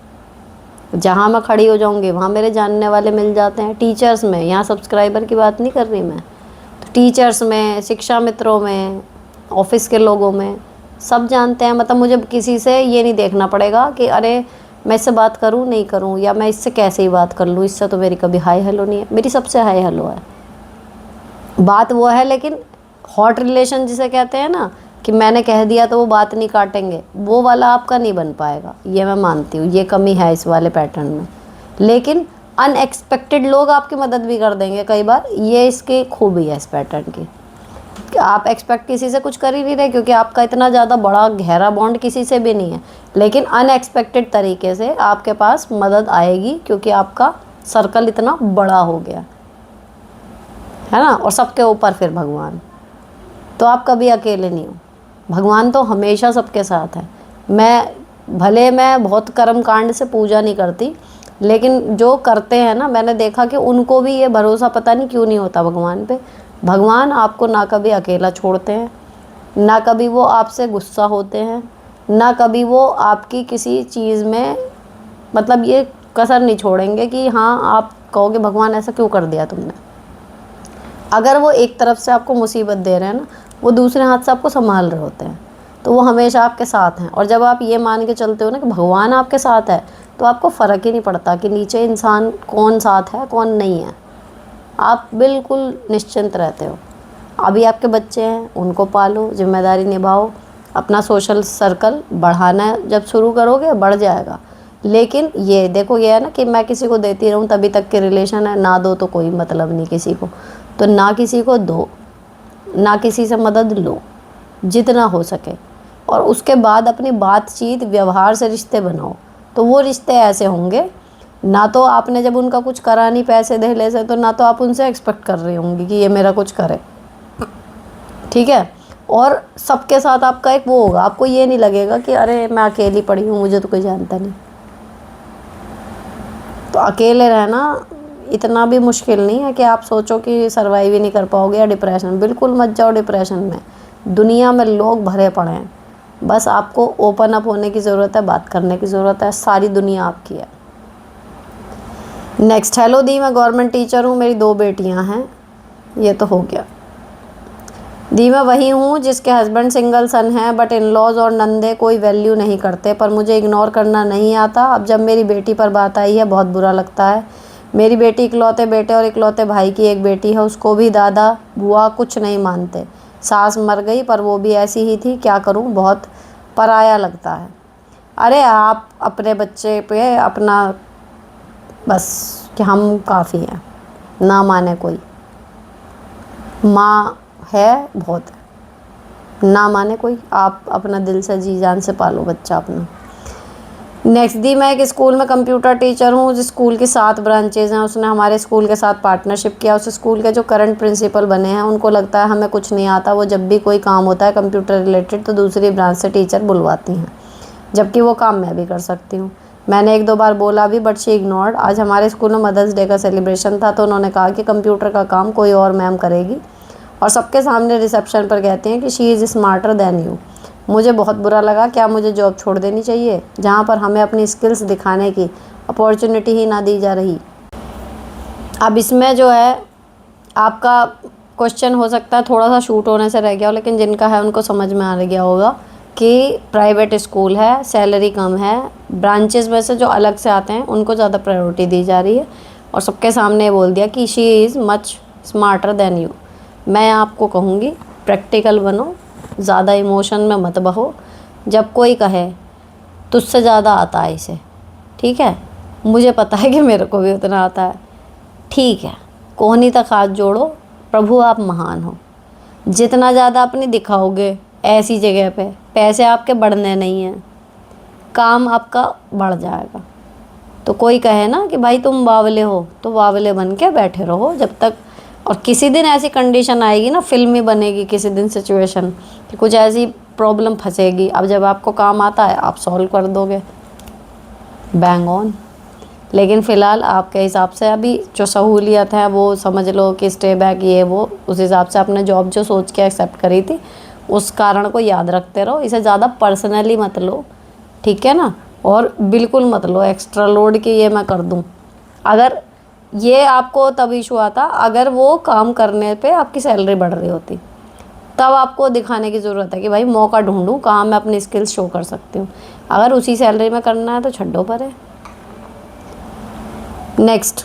जहाँ मैं खड़ी हो जाऊँगी वहाँ मेरे जानने वाले मिल जाते हैं। टीचर्स में, यहाँ सब्सक्राइबर की बात नहीं कर रही मैं, तो टीचर्स में, शिक्षा मित्रों में, ऑफिस के लोगों में, सब जानते हैं। मतलब मुझे किसी से ये नहीं देखना पड़ेगा कि अरे मैं इससे बात करूँ नहीं करूँ, या मैं इससे कैसे ही बात कर लूँ, इससे तो मेरी कभी हाय हेलो नहीं है। मेरी सबसे हाय हेलो है। बात वो है, लेकिन हॉट रिलेशन जिसे कहते हैं ना, कि मैंने कह दिया तो वो बात नहीं काटेंगे, वो वाला आपका नहीं बन पाएगा। ये मैं मानती हूँ, ये कमी है इस वाले पैटर्न में। लेकिन अनएक्सपेक्टेड लोग आपकी मदद भी कर देंगे कई बार, ये इसकी खूबी है इस पैटर्न की। आप एक्सपेक्ट किसी से कुछ कर ही नहीं रहे क्योंकि आपका इतना ज़्यादा बड़ा गहरा बॉन्ड किसी से भी नहीं है, लेकिन अनएक्सपेक्टेड तरीके से आपके पास मदद आएगी क्योंकि आपका सर्कल इतना बड़ा हो गया है ना। और सबके ऊपर फिर भगवान, तो आप कभी अकेले नहीं हो। भगवान तो हमेशा सबके साथ है। मैं बहुत कर्म कांड से पूजा नहीं करती, लेकिन जो करते हैं ना, मैंने देखा कि उनको भी ये भरोसा पता नहीं क्यों नहीं होता भगवान पे। भगवान आपको ना कभी अकेला छोड़ते हैं, ना कभी वो आपसे गुस्सा होते हैं, ना कभी वो आपकी किसी चीज़ में मतलब ये कसर नहीं छोड़ेंगे कि हाँ आप कहोगे भगवान ऐसा क्यों कर दिया तुमने। अगर वो एक तरफ से आपको मुसीबत दे रहे हैं ना, वो दूसरे हाथ से आपको संभाल रहे होते हैं, तो वो हमेशा आपके साथ हैं। और जब आप ये मान के चलते हो ना कि भगवान आपके साथ है, तो आपको फ़र्क ही नहीं पड़ता कि नीचे इंसान कौन साथ है कौन नहीं है। आप बिल्कुल निश्चिंत रहते हो। अभी आपके बच्चे हैं, उनको पालो, जिम्मेदारी निभाओ, अपना सोशल सर्कल बढ़ाना जब शुरू करोगे बढ़ जाएगा। लेकिन ये देखो, ये है ना कि मैं किसी को देती रहूँ तभी तक के रिलेशन है, ना दो तो कोई मतलब नहीं किसी को। तो ना किसी को दो, ना किसी से मदद लो जितना हो सके, और उसके बाद अपनी बातचीत व्यवहार से रिश्ते बनाओ। तो वो रिश्ते ऐसे होंगे, ना तो आपने जब उनका कुछ करा नहीं पैसे धेले से, तो ना तो आप उनसे एक्सपेक्ट कर रही होंगी कि ये मेरा कुछ करे, ठीक है। और सबके साथ आपका एक वो होगा, आपको ये नहीं लगेगा कि अरे मैं अकेली पड़ी हूँ, मुझे तो कोई जानता नहीं। तो अकेले रहना इतना भी मुश्किल नहीं है कि आप सोचो कि सर्वाइव ही नहीं कर पाओगे या डिप्रेशन। बिल्कुल मत जाओ डिप्रेशन में। दुनिया में लोग भरे पड़े हैं, बस आपको ओपन अप होने की ज़रूरत है, बात करने की ज़रूरत है। सारी दुनिया आपकी है। नेक्स्ट, हेलो दी, मैं गवर्नमेंट टीचर हूँ, मेरी 2 बेटियाँ हैं। ये तो हो गया। दी, मैं वही हूँ जिसके हस्बैंड सिंगल सन हैं, बट इन लॉज और नंदे कोई वैल्यू नहीं करते, पर मुझे इग्नोर करना नहीं आता। अब जब मेरी बेटी पर बात आई है बहुत बुरा लगता है। मेरी बेटी इकलौते बेटे और इकलौते भाई की एक बेटी है, उसको भी दादा बुआ कुछ नहीं मानते। सास मर गई पर वो भी ऐसी ही थी, क्या करूँ, बहुत पराया लगता है। अरे आप अपने बच्चे पे अपना बस कि हम काफ़ी हैं, ना माने कोई। माँ है बहुत है, ना माने कोई, आप अपना दिल से जी जान से पालो बच्चा अपना। नेक्स्ट दी, मैं एक स्कूल में कंप्यूटर टीचर हूँ। जिस स्कूल की 7 ब्रांचेज हैं, उसने हमारे स्कूल के साथ पार्टनरशिप किया। उस स्कूल के जो करंट प्रिंसिपल बने हैं उनको लगता है हमें कुछ नहीं आता। वो जब भी कोई काम होता है कंप्यूटर रिलेटेड तो दूसरी ब्रांच से टीचर बुलवाती हैं, जबकि वो काम मैं भी कर सकती हूँ। मैंने 1-2 बार बोला भी, बट शी इग्नोर्ड। आज हमारे स्कूल में मदर्स डे का सेलिब्रेशन था तो उन्होंने कहा कि कंप्यूटर का काम कोई और मैम करेगी और सबके सामने रिसेप्शन पर कहती हैं कि she is smarter than you. मुझे बहुत बुरा लगा, क्या मुझे जॉब छोड़ देनी चाहिए जहाँ पर हमें अपनी स्किल्स दिखाने की अपॉर्चुनिटी ही ना दी जा रही। अब इसमें जो है आपका क्वेश्चन हो सकता है थोड़ा सा शूट होने से रह गया हो, लेकिन जिनका है उनको समझ में आ गया होगा कि प्राइवेट स्कूल है, सैलरी कम है, ब्रांचेस में से जो अलग से आते हैं उनको ज़्यादा प्रायोरिटी दी जा रही है, और सबके सामने बोल दिया कि she is much smarter than you. मैं आपको कहूँगी प्रैक्टिकल बनो, ज़्यादा इमोशन में मत बहो। जब कोई कहे तुझसे ज़्यादा आता है इसे, ठीक है, मुझे पता है कि मेरे को भी उतना आता है, ठीक है, कोहनी तक हाथ जोड़ो, प्रभु आप महान हो। जितना ज़्यादा अपनी दिखाओगे ऐसी जगह पे, पैसे आपके बढ़ने नहीं हैं, काम आपका बढ़ जाएगा। तो कोई कहे ना कि भाई तुम बावले हो, तो बावले बन के बैठे रहो जब तक। और किसी दिन ऐसी कंडीशन आएगी ना, फिल्म ही बनेगी किसी दिन सिचुएशन कि कुछ ऐसी प्रॉब्लम फंसेगी, अब जब आपको काम आता है आप सॉल्व कर दोगे, बैंग ऑन। लेकिन फ़िलहाल आपके हिसाब से अभी जो सहूलियत है वो समझ लो कि स्टे बैक ये वो, उस हिसाब से आपने जॉब जो सोच के एक्सेप्ट करी थी उस कारण को याद रखते रहो, इसे ज़्यादा पर्सनली मत लो, ठीक है ना। और बिल्कुल मत लो एक्स्ट्रा लोड कि ये मैं कर दूँ। अगर ये आपको तब इशू आता अगर वो काम करने पे आपकी सैलरी बढ़ रही होती, तब आपको दिखाने की ज़रूरत है कि भाई मौका ढूंढूं कहाँ मैं अपनी स्किल्स शो कर सकती हूँ। अगर उसी सैलरी में करना है तो छड्डो परे। नेक्स्ट,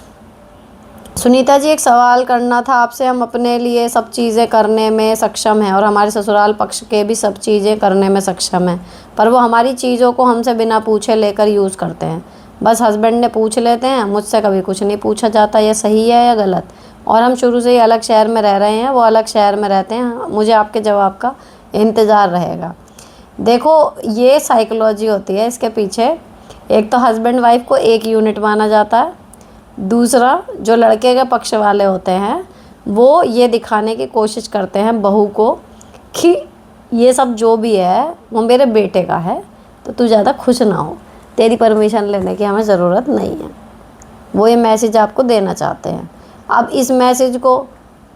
सुनीता जी एक सवाल करना था आपसे। हम अपने लिए सब चीज़ें करने में सक्षम हैं और हमारे ससुराल पक्ष के भी सब चीज़ें करने में सक्षम हैं, पर वो हमारी चीज़ों को हमसे बिना पूछे लेकर यूज़ करते हैं। बस हस्बैंड ने पूछ लेते हैं, मुझसे कभी कुछ नहीं पूछा जाता। ये सही है या गलत? और हम शुरू से ही अलग शहर में रह रहे हैं, वो अलग शहर में रहते हैं। मुझे आपके जवाब का इंतज़ार रहेगा। देखो ये साइकोलॉजी होती है इसके पीछे। एक तो हस्बैंड वाइफ को एक यूनिट माना जाता है, दूसरा जो लड़के के पक्ष वाले होते हैं वो ये दिखाने की कोशिश करते हैं बहू को कि ये सब जो भी है वो मेरे बेटे का है, तो तू ज़्यादा खुश ना हो, तेरी परमिशन लेने की हमें ज़रूरत नहीं है। वो ये मैसेज आपको देना चाहते हैं। अब इस मैसेज को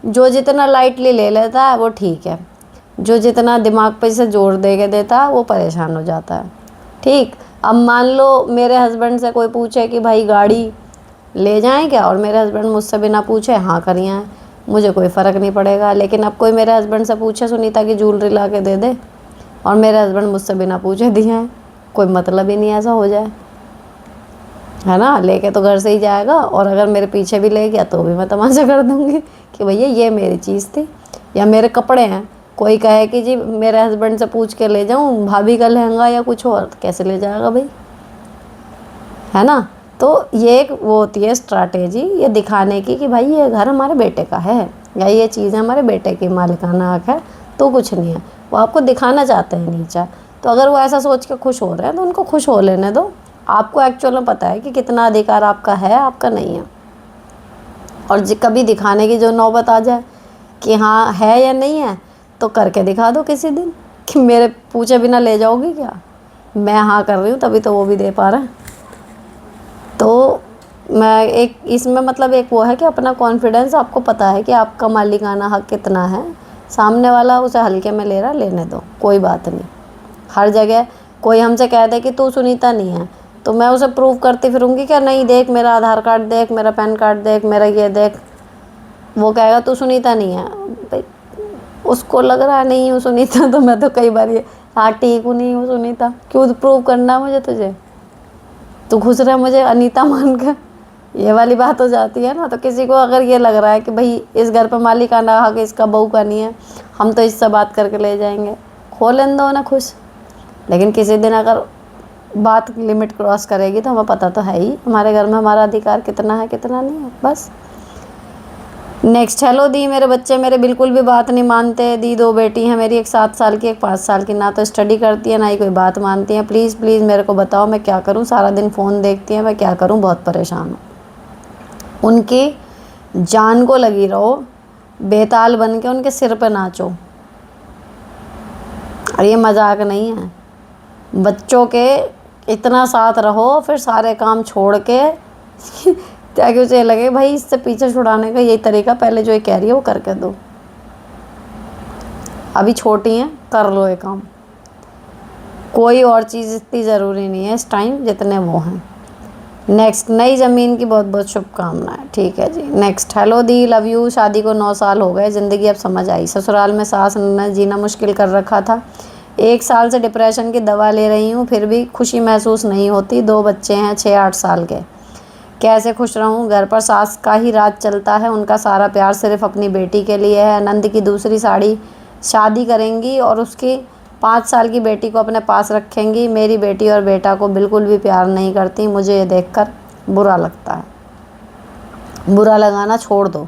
जो जितना लाइटली ले लेता है वो ठीक है, जो जितना दिमाग पे से जोर दे के देता है वो परेशान हो जाता है। ठीक, अब मान लो मेरे हस्बैंड से कोई पूछे कि भाई गाड़ी ले जाएं क्या, और मेरे हस्बैंड मुझसे बिना पूछे हाँ करिए हैं, मुझे कोई फ़र्क नहीं पड़ेगा। लेकिन अब कोई मेरे हस्बैंड से पूछे सुनीता की ज्वेलरी ला के दे दे, और मेरे हस्बैंड मुझसे बिना पूछे दिए हैं, कोई मतलब ही नहीं ऐसा हो जाए, है ना। लेके तो घर से ही जाएगा, और अगर मेरे पीछे भी ले गया तो भी मैं तमाशा कर दूँगी कि भैया ये मेरी चीज़ थी। या मेरे कपड़े हैं, कोई कहे कि जी मेरे हस्बैंड से पूछ के ले जाऊँ भाभी का लहंगा या कुछ और, कैसे ले जाएगा भाई, है ना। तो ये एक वो होती है स्ट्रैटेजी, ये दिखाने की कि भाई ये घर हमारे बेटे का है या ये चीज़ हमारे बेटे की मालिकाना हक है, तो कुछ नहीं है। वो आपको दिखाना चाहते हैं नीचा। तो अगर वो ऐसा सोच के खुश हो रहे हैं तो उनको खुश हो लेने दो। आपको एक्चुअल में पता है कि कितना अधिकार आपका है, आपका नहीं है। और कभी दिखाने की जो नौबत आ जाए कि हाँ है या नहीं है, तो करके दिखा दो किसी दिन कि मेरे पूछे बिना ले जाओगी क्या, मैं हाँ कर रही हूँ तभी तो वो भी दे पा रहे हैं। तो मैं एक इसमें मतलब एक वो है कि अपना कॉन्फिडेंस, आपको पता है कि आपका मालिकाना हक कितना है, सामने वाला उसे हल्के में ले रहा, लेने दो, कोई बात नहीं। हर जगह कोई हमसे कह दे कि तू सुनीता नहीं है, तो मैं उसे प्रूव करती फिरूंगी क्या, नहीं देख मेरा आधार कार्ड देख, मेरा पैन कार्ड देख, मेरा ये देख। वो कहेगा तू सुनीता नहीं है, भाई उसको लग रहा है नहीं हूँ सुनीता, तो मैं तो कई बार ये हाँ ठीक हूँ नहीं हूँ सुनीता, क्यों प्रूव करना मुझे तुझे, तू खुश रहा मुझे अनीता मान कर, ये वाली बात हो जाती है ना। तो किसी को अगर ये लग रहा है कि भाई इस घर पर मालिकाना हक इसका बहू का नहीं है, हम तो इससे बात करके ले जाएंगे, खो लेने दो ना खुश। लेकिन किसी दिन अगर बात लिमिट क्रॉस करेगी तो हमें पता तो है ही हमारे घर में हमारा अधिकार कितना है कितना नहीं है, बस। नेक्स्ट, हेलो दी, मेरे बच्चे मेरे बिल्कुल भी बात नहीं मानते। दी 2 बेटी हैं मेरी, एक 7 साल की एक 5 साल की, ना तो स्टडी करती है ना ही कोई बात मानती है। प्लीज़ प्लीज़ मेरे को बताओ मैं क्या करूं, सारा दिन फ़ोन देखती हैं, मैं क्या करूं, बहुत परेशान हूं। उनकी जान को लगी रहो, बेताल बन के उनके सिर पे नाचो। और ये मजाक नहीं है, बच्चों के इतना साथ रहो, फिर सारे काम छोड़ के ताकि उसे लगे भाई इससे पीछे छुड़ाने का यही तरीका, पहले जो ये कह रही है वो करके दो। अभी छोटी हैं, कर लो ये काम। कोई और चीज़ इतनी ज़रूरी नहीं है इस टाइम जितने वो हैं। नेक्स्ट, नई ज़मीन की बहुत बहुत शुभकामनाएं। ठीक है जी। नेक्स्ट, हेलो दी, लव यू। शादी को 9 साल हो गए, ज़िंदगी अब समझ आई। ससुराल में सास ने जीना मुश्किल कर रखा था। 1 साल से डिप्रेशन की दवा ले रही हूँ, फिर भी खुशी महसूस नहीं होती। 2 बच्चे हैं 6-8 साल के, कैसे खुश रहूँ। घर पर सास का ही राज चलता है, उनका सारा प्यार सिर्फ अपनी बेटी के लिए है। नंद की दूसरी साड़ी शादी करेंगी और उसकी 5 साल की बेटी को अपने पास रखेंगी। मेरी बेटी और बेटा को बिल्कुल भी प्यार नहीं करती। मुझे ये देखकर बुरा लगता है। बुरा लगाना छोड़ दो,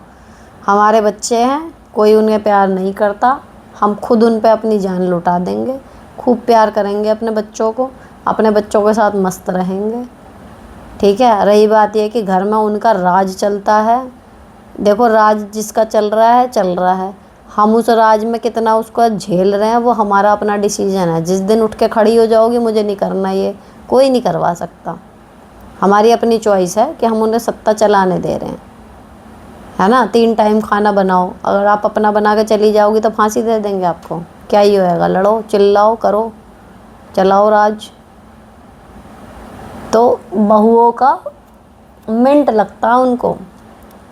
हमारे बच्चे हैं, कोई उन्हें प्यार नहीं करता। हम खुद उन पे अपनी जान लुटा देंगे, खूब प्यार करेंगे अपने बच्चों को, अपने बच्चों के साथ मस्त रहेंगे। ठीक है। रही बात यह कि घर में उनका राज चलता है। देखो, राज जिसका चल रहा है चल रहा है, हम उस राज में कितना उसको झेल रहे हैं वो हमारा अपना डिसीजन है। जिस दिन उठ के खड़ी हो जाओगी मुझे नहीं करना, ये कोई नहीं करवा सकता। हमारी अपनी चॉइस है कि हम उन्हें सत्ता चलाने दे रहे हैं, है ना। 3 टाइम खाना बनाओ, अगर आप अपना बना के चली जाओगी तो फांसी दे देंगे आपको। क्या ही होएगा, लड़ो, चिल्लाओ, करो, चलाओ राज। तो बहुओं का मिनट लगता है उनको,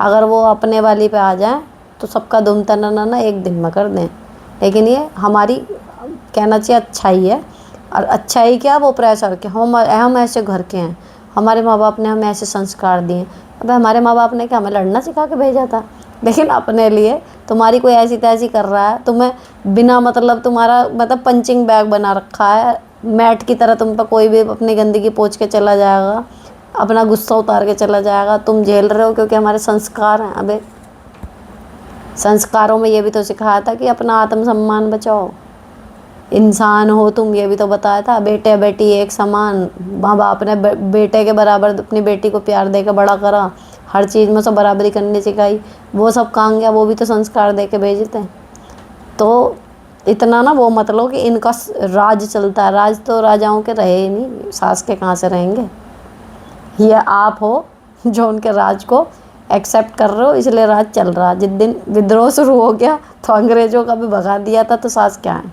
अगर वो अपने वाली पे आ जाएं तो सबका दुम तनाना एक दिन में कर दें। लेकिन ये हमारी कहना चाहिए अच्छाई है। और अच्छाई क्या, वो प्रेशर के हम ऐसे घर के हैं, हमारे माँ बाप ने हमें ऐसे संस्कार दिए। अब हमारे माँ बाप ने क्या हमें लड़ना सिखा के भेजा था। लेकिन अपने लिए तुम्हारी कोई ऐसी तैसी कर रहा है, तुम्हें बिना मतलब तुम्हारा मतलब पंचिंग बैग बना रखा है, मैट की तरह तुम पर कोई भी अपनी गंदगी पोंछ के चला जाएगा, अपना गुस्सा उतार के चला जाएगा। तुम झेल रहे हो क्योंकि हमारे संस्कार हैं। अबे संस्कारों में ये भी तो सिखाया था कि अपना आत्मसम्मान बचाओ, इंसान हो तुम, ये भी तो बताया था। बेटे बेटी एक समान, माँ बाप ने बेटे के बराबर अपनी बेटी को प्यार दे के बड़ा करा, हर चीज़ में सब बराबरी करनी सिखाई। वो सब कहाँ गया, वो भी तो संस्कार दे के भेजते हैं। तो इतना ना वो मत लो कि इनका राज चलता है। राज तो राजाओं के रहे ही नहीं, सास के कहाँ से रहेंगे। ये आप हो जो उनके राज को एक्सेप्ट कर रहे हो, इसलिए राज चल रहा। जिस दिन विद्रोह शुरू हो गया तो अंग्रेजों का भी भगा दिया था, तो सास क्या है।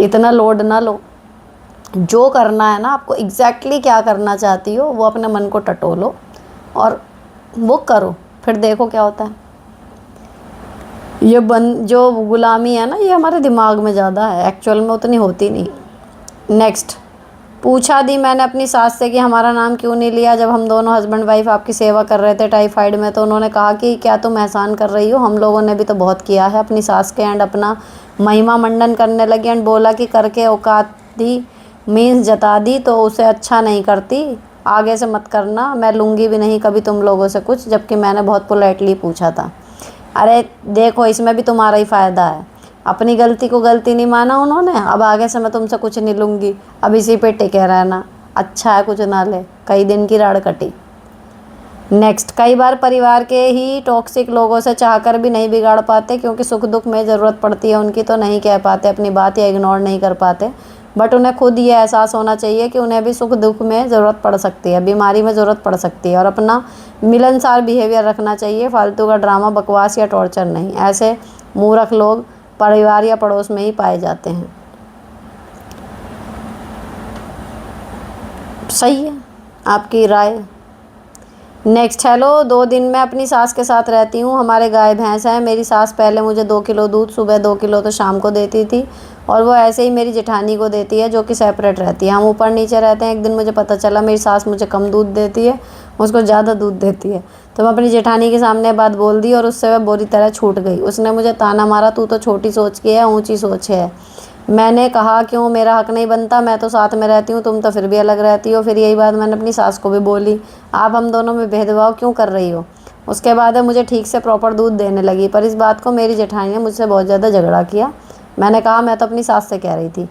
इतना लोड ना लो। जो करना है ना आपको, एग्जैक्टली क्या करना चाहती हो वो अपने मन को टटोलो और वो करो, फिर देखो क्या होता है। ये जो गुलामी है ना, ये हमारे दिमाग में ज़्यादा है, एक्चुअल में उतनी होती नहीं। नेक्स्ट, पूछा दी मैंने अपनी सास से कि हमारा नाम क्यों नहीं लिया जब हम दोनों हस्बैंड वाइफ आपकी सेवा कर रहे थे टाइफाइड में। तो उन्होंने कहा कि क्या तुम एहसान कर रही हो, हम लोगों ने भी तो बहुत किया है अपनी सास के। एंड अपना महिमा मंडन करने लगी एंड बोला कि करके औकात दी मीन्स जता दी तो उसे अच्छा नहीं करती, आगे से मत करना, मैं लूँगी भी नहीं कभी तुम लोगों से कुछ। जबकि मैंने बहुत पोलाइटली पूछा था। अरे देखो, इसमें भी तुम्हारा ही फ़ायदा है, अपनी गलती को गलती नहीं माना उन्होंने। अब आगे से मैं तुमसे कुछ नहीं लूँगी, अब इसी पे टिके रहना। अच्छा है कुछ ना ले, कई दिन की राड़ कटी। नेक्स्ट, कई बार परिवार के ही टॉक्सिक लोगों से चाहकर भी नहीं बिगाड़ पाते, क्योंकि सुख दुख में ज़रूरत पड़ती है उनकी तो नहीं कह पाते अपनी बात या इग्नोर नहीं कर पाते। बट उन्हें खुद ये एहसास होना चाहिए कि उन्हें भी सुख दुख में ज़रूरत पड़ सकती है, बीमारी में ज़रूरत पड़ सकती है, और अपना मिलनसार बिहेवियर रखना चाहिए। फालतू का ड्रामा, बकवास या टॉर्चर नहीं। ऐसे मूर्ख लोग परिवार या पड़ोस में ही पाए जाते हैं। सही है आपकी राय। नेक्स्ट, हेलो, 2 दिन मैं अपनी सास के साथ रहती हूँ, हमारे गाय भैंस हैं। मेरी सास पहले मुझे 2 किलो दूध सुबह 2 किलो तो शाम को देती थी, और वो ऐसे ही मेरी जेठानी को देती है जो कि सेपरेट रहती है। हम ऊपर नीचे रहते हैं। एक दिन मुझे पता चला मेरी सास मुझे कम दूध देती है, उसको ज़्यादा दूध देती है। तो मैं अपनी जेठानी के सामने बात बोल दी और उससे वह बुरी तरह छूट गई। उसने मुझे ताना मारा, तू तो छोटी सोच की है, ऊँची सोच है। मैंने कहा क्यों, मेरा हक नहीं बनता, मैं तो साथ में रहती हूँ, तुम तो फिर भी अलग रहती हो। फिर यही बात मैंने अपनी सास को भी बोली, आप हम दोनों में भेदभाव क्यों कर रही हो। उसके बाद मुझे ठीक से प्रॉपर दूध देने लगी। पर इस बात को मेरी जेठानी ने मुझसे बहुत ज़्यादा झगड़ा किया। मैंने कहा मैं तो अपनी सास से कह रही थी,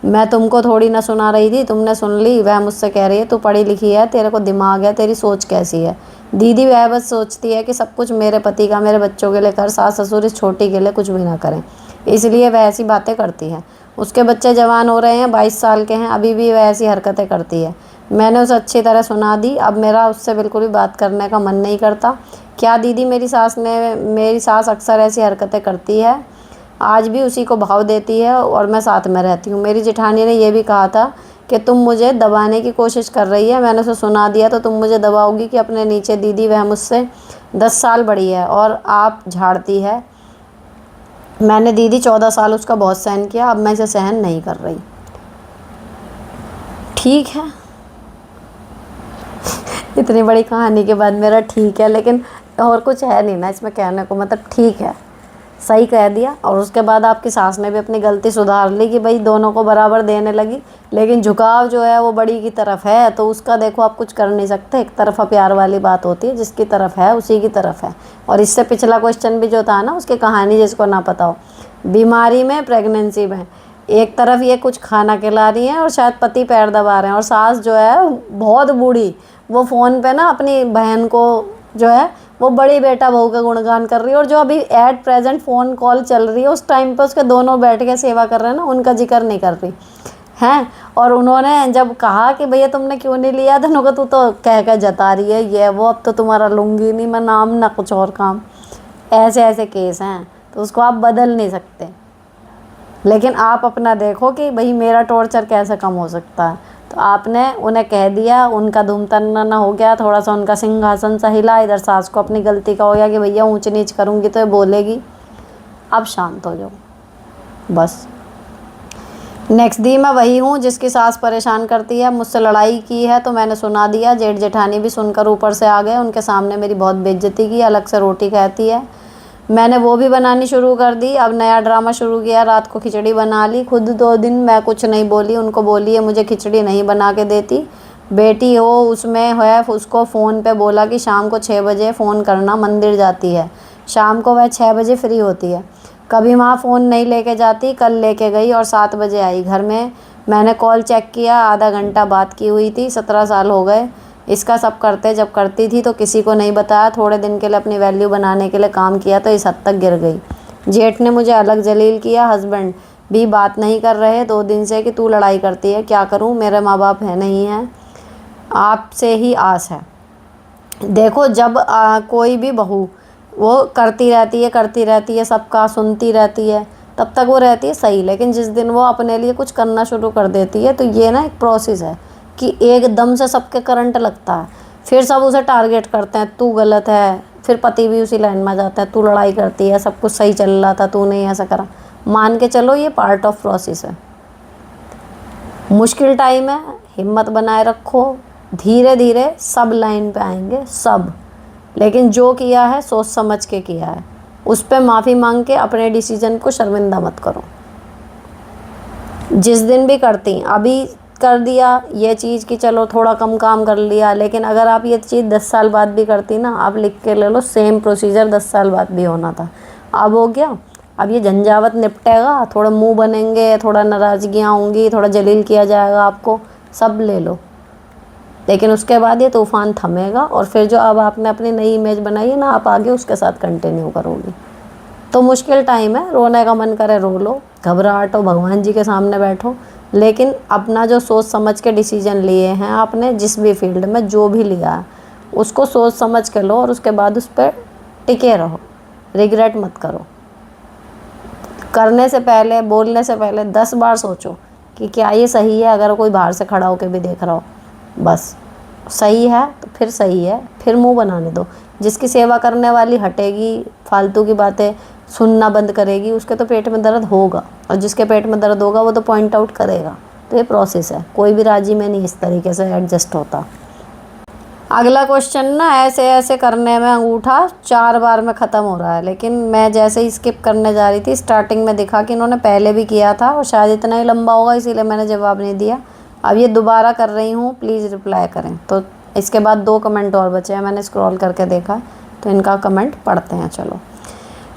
मैं तुमको थोड़ी ना सुना रही थी, तुमने सुन ली। वह मुझसे कह रही है तू पढ़ी लिखी है, तेरे को दिमाग है, तेरी सोच कैसी है। दीदी वह बस सोचती है कि सब कुछ मेरे पति का, मेरे बच्चों के लिए कर, सास ससुर इस छोटी के लिए कुछ भी ना करें, इसलिए वह ऐसी बातें करती है। उसके बच्चे जवान हो रहे हैं, 22 साल के हैं, अभी भी वह ऐसी हरकतें करती है। मैंने उसे अच्छी तरह सुना दी, अब मेरा उससे बिल्कुल भी बात करने का मन नहीं करता। क्या दीदी, मेरी सास अक्सर ऐसी हरकतें करती है, आज भी उसी को भाव देती है और मैं साथ में रहती हूँ। मेरी जेठानी ने ये भी कहा था कि तुम मुझे दबाने की कोशिश कर रही है, मैंने उसे सुना दिया तो तुम मुझे दबाओगी कि अपने नीचे दीदी वह मुझसे 10 साल बड़ी है और आप झाड़ती है। मैंने दीदी 14 साल उसका बहुत सहन किया, अब मैं इसे सहन नहीं कर रही। ठीक है। इतनी बड़ी कहानी के बाद मेरा ठीक है, लेकिन और कुछ है नहीं ना इसमें कहने को, मतलब ठीक है, सही कह दिया। और उसके बाद आपकी सास ने भी अपनी गलती सुधार ली कि भाई दोनों को बराबर देने लगी, लेकिन झुकाव जो है वो बड़ी की तरफ है, तो उसका देखो आप कुछ कर नहीं सकते। एक तरफा प्यार वाली बात होती है, जिसकी तरफ है उसी की तरफ है। और इससे पिछला क्वेश्चन भी जो था ना, उसकी कहानी जिसको ना पता हो, बीमारी में, प्रेगनेंसी में, एक तरफ ये कुछ खाना खिला रही हैं और शायद पति पैर दबा रहे हैं, और सास जो है बहुत बूढ़ी, वो फ़ोन पे ना अपनी बहन को जो है वो बड़ी बेटा बहू का गुणगान कर रही है, और जो अभी एट प्रेजेंट फ़ोन कॉल चल रही है उस टाइम पे उसके दोनों बैठ के सेवा कर रहे हैं ना, उनका जिक्र नहीं कर रही हैं। और उन्होंने जब कहा कि भैया तुमने क्यों नहीं लिया, तो उन्होंने तू तो कह कर जता रही है ये वो, अब तो तुम्हारा लूँगी नहीं मैं नाम ना कुछ और काम। ऐसे ऐसे केस हैं, तो उसको आप बदल नहीं सकते। लेकिन आप अपना देखो कि भाई मेरा टॉर्चर कैसे कम हो सकता है। तो आपने उन्हें कह दिया, उनका धूम तन्ना हो गया, थोड़ा सा उनका सिंहासन सा हिला, इधर सास को अपनी गलती का हो गया कि भैया ऊंच नीच करूँगी तो ये बोलेगी। अब शांत हो जाओ बस। नेक्स्ट दी मैं वही हूँ जिसकी सास परेशान करती है, मुझसे लड़ाई की है तो मैंने सुना दिया। जेठ जेठानी भी सुनकर ऊपर से आ गए, उनके सामने मेरी बहुत बेइज्जती की, अलग से रोटी कहती है। मैंने वो भी बनानी शुरू कर दी। अब नया ड्रामा शुरू किया, रात को खिचड़ी बना ली। खुद 2 दिन मैं कुछ नहीं बोली, उनको बोली है मुझे खिचड़ी नहीं बना के देती। बेटी हो उसमें है, उसको फ़ोन पे बोला कि शाम को 6 बजे फ़ोन करना, मंदिर जाती है। शाम को वह 6 बजे फ्री होती है। कभी माँ फ़ोन नहीं लेके जाती, कल लेके गई और 7 बजे आई घर में। मैंने कॉल चेक किया, आधा घंटा बात की हुई थी। 17 साल हो गए इसका सब करते, जब करती थी तो किसी को नहीं बताया। थोड़े दिन के लिए अपनी वैल्यू बनाने के लिए काम किया तो इस हद तक गिर गई। जेठ ने मुझे अलग जलील किया, हस्बैंड भी बात नहीं कर रहे 2 दिन से कि तू लड़ाई करती है। क्या करूं, मेरे माँ बाप है नहीं हैं, आपसे ही आस है। देखो जब कोई भी बहू वो करती रहती है, सबका सुनती रहती है, तब तक वो रहती है सही। लेकिन जिस दिन वो अपने लिए कुछ करना शुरू कर देती है, तो ये ना एक प्रोसेस है कि एकदम से सबके करंट लगता है, फिर सब उसे टारगेट करते हैं, तू गलत है। फिर पति भी उसी लाइन में जाता है, तू लड़ाई करती है, सब कुछ सही चल रहा था, तू नहीं ऐसा करा। मान के चलो ये पार्ट ऑफ प्रोसेस है। मुश्किल टाइम है, हिम्मत बनाए रखो, धीरे धीरे सब लाइन पे आएंगे सब। लेकिन जो किया है सोच समझ के किया है, उस पर माफ़ी मांग के अपने डिसीजन को शर्मिंदा मत करो। जिस दिन भी करती, अभी कर दिया ये चीज़ कि चलो थोड़ा कम काम कर लिया, लेकिन अगर आप ये चीज़ 10 साल बाद भी करती ना, आप लिख के ले लो, सेम प्रोसीजर 10 साल बाद भी होना था। अब हो गया, अब ये झंझावत निपटेगा, थोड़ा मुंह बनेंगे, थोड़ा नाराज़गियाँ होंगी, थोड़ा जलील किया जाएगा आपको, सब ले लो। लेकिन उसके बाद ये तूफ़ान थमेगा, और फिर जो अब आपने अपनी नई इमेज बनाई है ना, आप आगे उसके साथ कंटिन्यू करोगी। तो मुश्किल टाइम है, रोने का मन करे रो लो, घबराहट हो भगवान जी के सामने बैठो, लेकिन अपना जो सोच समझ के डिसीजन लिए हैं आपने, जिस भी फील्ड में जो भी लिया है उसको सोच समझ के लो, और उसके बाद उस पर टिके रहो, रिग्रेट मत करो। करने से पहले, बोलने से पहले 10 बार सोचो कि क्या ये सही है। अगर कोई बाहर से खड़ा होकर भी देख रहा हो, बस सही है तो फिर सही है, फिर मुंह बनाने दो। जिसकी सेवा करने वाली हटेगी, फालतू की बातें सुनना बंद करेगी, उसके तो पेट में दर्द होगा, और जिसके पेट में दर्द होगा वो तो पॉइंट आउट करेगा। तो ये प्रोसेस है, कोई भी राजी में नहीं इस तरीके से एडजस्ट होता। अगला क्वेश्चन ना, ऐसे ऐसे करने में अंगूठा 4 बार में ख़त्म हो रहा है, लेकिन मैं जैसे ही स्किप करने जा रही थी, स्टार्टिंग में दिखा कि इन्होंने पहले भी किया था और शायद इतना ही लंबा होगा, इसीलिए मैंने जवाब नहीं दिया। अब ये दोबारा कर रही हूँ, प्लीज़ रिप्लाई करें। तो इसके बाद 2 कमेंट और बचे हैं, मैंने स्क्रॉल करके देखा, तो इनका कमेंट पढ़ते हैं। चलो,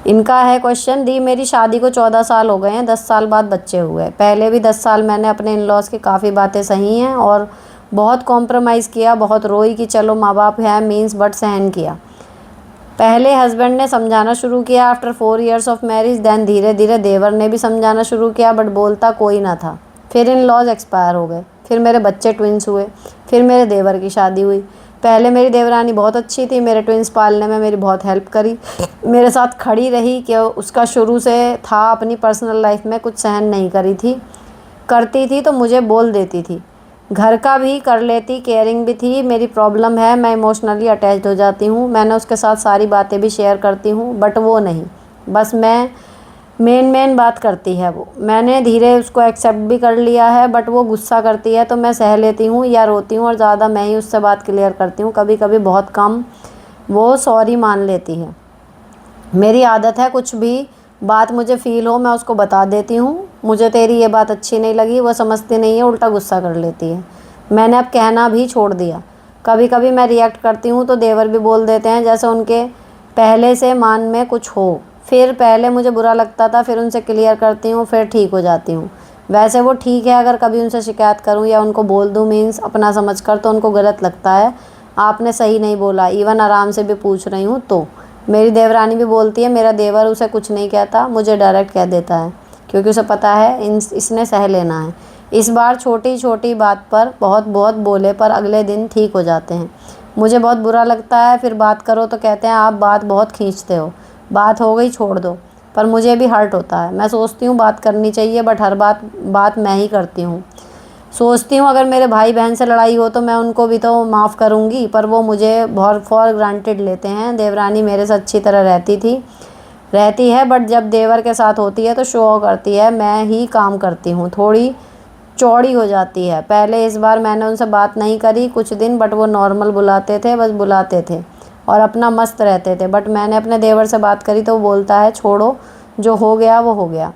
इनका है क्वेश्चन, दी मेरी शादी को 14 साल हो गए हैं, 10 साल बाद बच्चे हुए। पहले भी 10 साल मैंने अपने इन लॉज की काफ़ी बातें सही हैं और बहुत कॉम्प्रोमाइज़ किया, बहुत रोई कि चलो माँ बाप है मीन्स, बट सहन किया। पहले हस्बैंड ने समझाना शुरू किया after 4 years of marriage, then धीरे धीरे देवर ने भी समझाना शुरू किया, बट बोलता कोई ना था। फिर इन लॉज एक्सपायर हो गए, फिर मेरे बच्चे ट्विंस हुए, फिर मेरे देवर की शादी हुई, पहले मेरी देवरानी बहुत अच्छी थी, मेरे ट्विंस पालने में मेरी बहुत हेल्प करी, मेरे साथ खड़ी रही कि उसका शुरू से था अपनी पर्सनल लाइफ में कुछ सहन नहीं करी थी, करती थी तो मुझे बोल देती थी, घर का भी कर लेती, केयरिंग भी थी। मेरी प्रॉब्लम है मैं इमोशनली अटैच्ड हो जाती हूँ, मैंने उसके साथ सारी बातें भी शेयर करती हूँ, बट वो नहीं, बस मैं मेन बात करती है वो। मैंने धीरे उसको एक्सेप्ट भी कर लिया है, बट वो गुस्सा करती है तो मैं सह लेती हूँ या रोती हूँ और ज़्यादा मैं ही उससे बात क्लियर करती हूँ, कभी कभी बहुत कम वो सॉरी मान लेती है। मेरी आदत है कुछ भी बात मुझे फ़ील हो मैं उसको बता देती हूँ, मुझे तेरी ये बात अच्छी नहीं लगी, वो समझती नहीं है, उल्टा गुस्सा कर लेती है। मैंने अब कहना भी छोड़ दिया। कभी कभी मैं रिएक्ट करती हूँ तो देवर भी बोल देते हैं जैसे उनके पहले से मान में कुछ हो। फिर पहले मुझे बुरा लगता था, फिर उनसे क्लियर करती हूँ, फिर ठीक हो जाती हूँ। वैसे वो ठीक है, अगर कभी उनसे शिकायत करूँ या उनको बोल दूँ मीन्स अपना समझ कर, तो उनको गलत लगता है, आपने सही नहीं बोला, इवन आराम से भी पूछ रही हूँ तो। मेरी देवरानी भी बोलती है मेरा देवर उसे कुछ नहीं कहता, मुझे डायरेक्ट कह देता है, क्योंकि उसे पता है इसने सह लेना है। इस बार छोटी छोटी बात पर बहुत बहुत बोले पर अगले दिन ठीक हो जाते हैं। मुझे बहुत बुरा लगता है, फिर बात करो तो कहते हैं आप बात बहुत खींचते हो, बात हो गई छोड़ दो। पर मुझे भी हर्ट होता है, मैं सोचती हूँ बात करनी चाहिए, बट हर बात मैं ही करती हूँ। सोचती हूँ अगर मेरे भाई बहन से लड़ाई हो तो मैं उनको भी तो माफ़ करूँगी, पर वो मुझे बहुत फॉर ग्रांटेड लेते हैं। देवरानी मेरे से अच्छी तरह रहती है, बट जब देवर के साथ होती है तो शो करती है, मैं ही काम करती हूँ, थोड़ी चौड़ी हो जाती है। पहले इस बार मैंने उनसे बात नहीं करी कुछ दिन, बट वो नॉर्मल बुलाते थे, बस बुलाते थे और अपना मस्त रहते थे। बट मैंने अपने देवर से बात करी तो वो बोलता है छोड़ो, जो हो गया वो हो गया।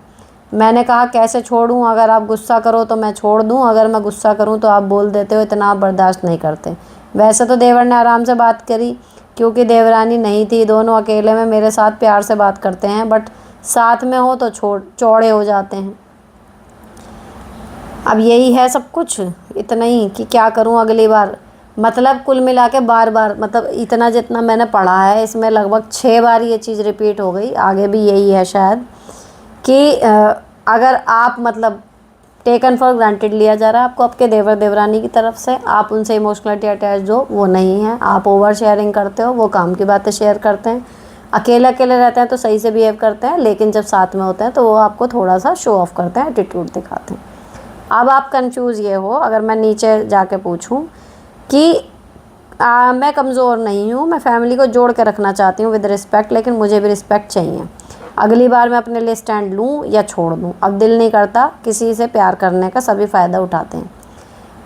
मैंने कहा कैसे छोड़ूं, अगर आप गुस्सा करो तो मैं छोड़ दूं, अगर मैं गुस्सा करूं तो आप बोल देते हो, इतना आप बर्दाश्त नहीं करते। वैसे तो देवर ने आराम से बात करी, क्योंकि देवरानी नहीं थी, दोनों अकेले में मेरे साथ प्यार से बात करते हैं, बट साथ में हो तो चौड़े हो जाते हैं। अब यही है सब कुछ, इतना ही कि क्या करूं अगली बार। मतलब कुल मिला के बार बार, मतलब इतना जितना मैंने पढ़ा है इसमें लगभग 6 बार ये चीज़ रिपीट हो गई, आगे भी यही है शायद, कि अगर आप मतलब टेकन फॉर ग्रांटेड लिया जा रहा है आपको आपके देवर देवरानी की तरफ से, आप उनसे इमोशनली अटैच हो वो नहीं है, आप ओवर शेयरिंग करते हो, वो काम की बातें शेयर करते हैं, अकेले अकेले रहते हैं तो सही से बिहेव करते हैं, लेकिन जब साथ में होते हैं तो वो आपको थोड़ा सा शो ऑफ करते हैं, एटीट्यूड दिखाते हैं। अब आप कंफ्यूज ये हो, अगर मैं नीचे जाके पूछूं कि मैं कमज़ोर नहीं हूँ, मैं फैमिली को जोड़ के रखना चाहती हूँ विद रिस्पेक्ट, लेकिन मुझे भी रिस्पेक्ट चाहिए। अगली बार मैं अपने लिए स्टैंड लूँ या छोड़ दूँ, अब दिल नहीं करता किसी से प्यार करने का, सभी फ़ायदा उठाते हैं।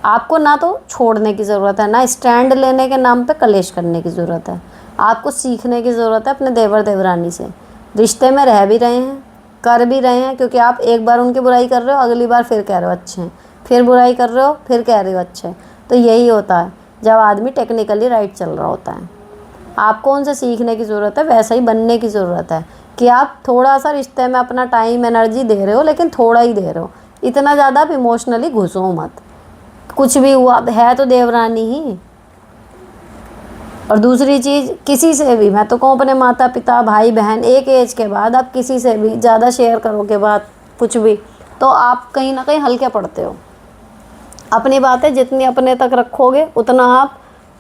आपको ना तो छोड़ने की ज़रूरत है, ना स्टैंड लेने के नाम पे कलेश करने की ज़रूरत है, आपको सीखने की ज़रूरत है अपने देवर देवरानी से। रिश्ते में रह भी रहे हैं, कर भी रहे हैं, क्योंकि आप एक बार उनकी बुराई कर रहे हो, अगली बार फिर कह रहे हो अच्छे हैं, फिर बुराई कर रहे हो, फिर कह रहे हो अच्छे हैं। तो यही होता है जब आदमी टेक्निकली राइट चल रहा होता है। आपको उनसे सीखने की ज़रूरत है, वैसा ही बनने की ज़रूरत है कि आप थोड़ा सा रिश्ते में अपना टाइम एनर्जी दे रहे हो, लेकिन थोड़ा ही दे रहे हो, इतना ज़्यादा आप इमोशनली घुसो मत। कुछ भी हुआ है तो देवरानी ही। और दूसरी चीज़, किसी से भी, मैं तो कहूँ अपने माता पिता भाई बहन, एक एज के बाद आप किसी से भी ज़्यादा शेयर करोगे बात कुछ भी, तो आप कहीं ना कहीं हल्के पड़ते हो। अपनी बातें जितनी अपने तक रखोगे उतना आप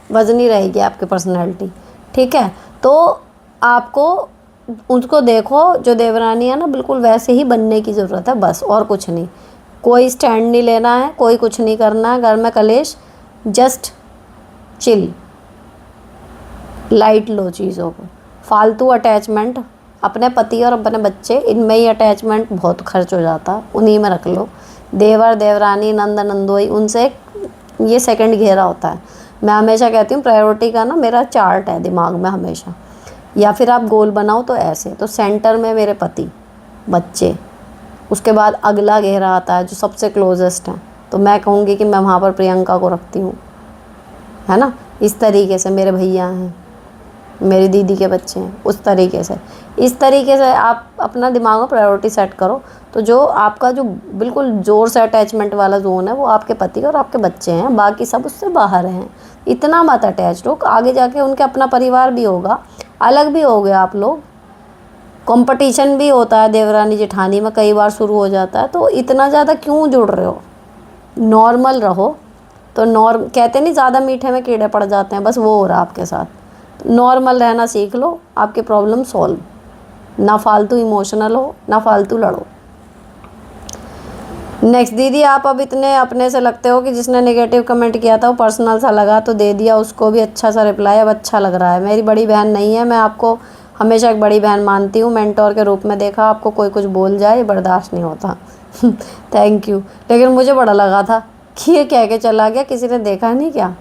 वजनी रहेगी आपकी पर्सनैलिटी, ठीक है। तो आपको उसको देखो, जो देवरानी है ना, बिल्कुल वैसे ही बनने की ज़रूरत है बस, और कुछ नहीं। कोई स्टैंड नहीं लेना है, कोई कुछ नहीं करना है, घर में कलेश, जस्ट चिल, लाइट लो चीज़ों को। फालतू अटैचमेंट, अपने पति और अपने बच्चे, इनमें ही अटैचमेंट बहुत खर्च हो जाता, उन्हीं में रख लो। देवर देवरानी नंद नंदोई, उनसे ये सेकंड घेरा होता है। मैं हमेशा कहती हूँ प्रायोरिटी का ना मेरा चार्ट है दिमाग में हमेशा, या फिर आप गोल बनाओ तो ऐसे, तो सेंटर में मेरे पति बच्चे, उसके बाद अगला घेरा आता है जो सबसे क्लोजेस्ट है, तो मैं कहूँगी कि मैं वहाँ पर प्रियंका को रखती हूँ, है ना। इस तरीके से मेरे भैया हैं, मेरी दीदी के बच्चे हैं, उस तरीके से, इस तरीके से आप अपना दिमाग में प्रायोरिटी सेट करो। तो जो आपका जो बिल्कुल ज़ोर से अटैचमेंट वाला जोन है वो आपके पति और आपके बच्चे हैं, बाकी सब उससे बाहर हैं। इतना मत अटैच हो, आगे जाके उनके अपना परिवार भी होगा, अलग भी हो गया आप लोग, कंपटीशन भी होता है देवरानी जेठानी में, कई बार शुरू हो जाता है, तो इतना ज़्यादा क्यों जुड़ रहे हो, नॉर्मल रहो, तो कहते नहीं ज़्यादा मीठे में कीड़े पड़ जाते हैं, बस वो हो रहा आपके साथ। तो नॉर्मल रहना सीख लो, आपकी प्रॉब्लम सॉल्व। ना फालतू इमोशनल हो, ना फालतू लड़ो। नेक्स्ट, दीदी आप अब इतने अपने से लगते हो कि जिसने नेगेटिव कमेंट किया था वो पर्सनल सा लगा तो दे दिया, उसको भी अच्छा सा रिप्लाई, अब अच्छा लग रहा है। मेरी बड़ी बहन नहीं है, मैं आपको हमेशा एक बड़ी बहन मानती हूँ, मेंटोर के रूप में देखा। आपको कोई कुछ बोल जाए बर्दाश्त नहीं होता। Thank you. लेकिन मुझे बड़ा लगा था कि ये कह के चला गया, किसी ने देखा नहीं क्या।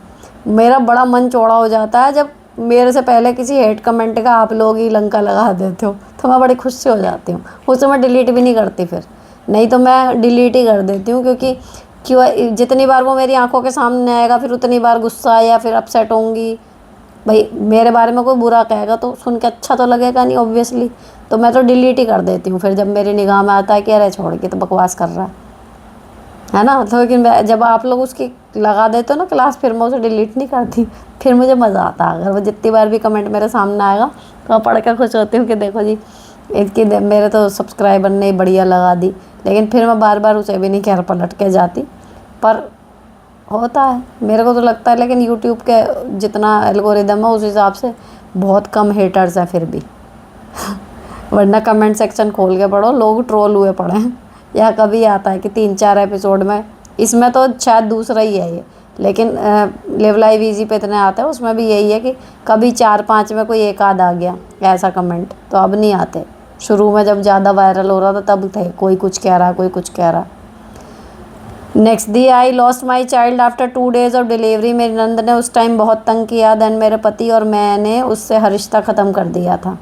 मेरा बड़ा मन चौड़ा हो जाता है जब मेरे से पहले किसी हेट कमेंट का आप लोग ही लंका लगा देते हो, तो मैं बड़ी खुश से हो जाती हूँ। उसे मैं डिलीट भी नहीं करती फिर, नहीं तो मैं डिलीट ही कर देती हूँ, क्योंकि क्यों जितनी बार वो मेरी आंखों के सामने आएगा फिर उतनी बार गुस्सा या फिर अपसेट होंगी। भाई मेरे बारे में कोई बुरा कहेगा तो सुन के अच्छा तो लगेगा नहीं ऑब्वियसली, तो मैं तो डिलीट ही कर देती हूँ फिर जब मेरी निगाह में आता है कि अरे छोड़ के तो बकवास कर रहा है ना। तो लेकिन जब आप लोग उसकी लगा देते हो ना क्लास, फिर मैं उसे डिलीट नहीं करती, फिर मुझे मज़ा आता है। अगर वो जितनी बार भी कमेंट मेरे सामने आएगा तो मैं पढ़ के खुश होती हूँ कि देखो जी इसकी मेरे तो सब्सक्राइबर ने बढ़िया लगा दी। लेकिन फिर मैं बार बार उसे भी नहीं खैर पलट के जाती, पर होता है मेरे को तो लगता है। लेकिन यूट्यूब के जितना एल्गोरिदम है उस हिसाब से बहुत कम हेटर्स हैं फिर भी। वरना कमेंट सेक्शन खोल के पढ़ो, लोग ट्रोल हुए पड़े हैं। या कभी आता है कि 3-4 एपिसोड में, इसमें तो शायद दूसरा ही है ये, लेकिन लिव लाइव इजी पे इतने आते हैं, उसमें भी यही है कि कभी 4-5 में कोई एक आध आ गया ऐसा कमेंट, तो अब नहीं आते। शुरू में जब ज़्यादा वायरल हो रहा था तब थे, कोई कुछ कह रहा, कोई कुछ कह रहा। Next, the I lost my child after 2 days of delivery. मेरी नंद ने उस टाइम बहुत तंग किया, देन मेरे पति और मैंने उससे हर रिश्ता ख़त्म कर दिया था।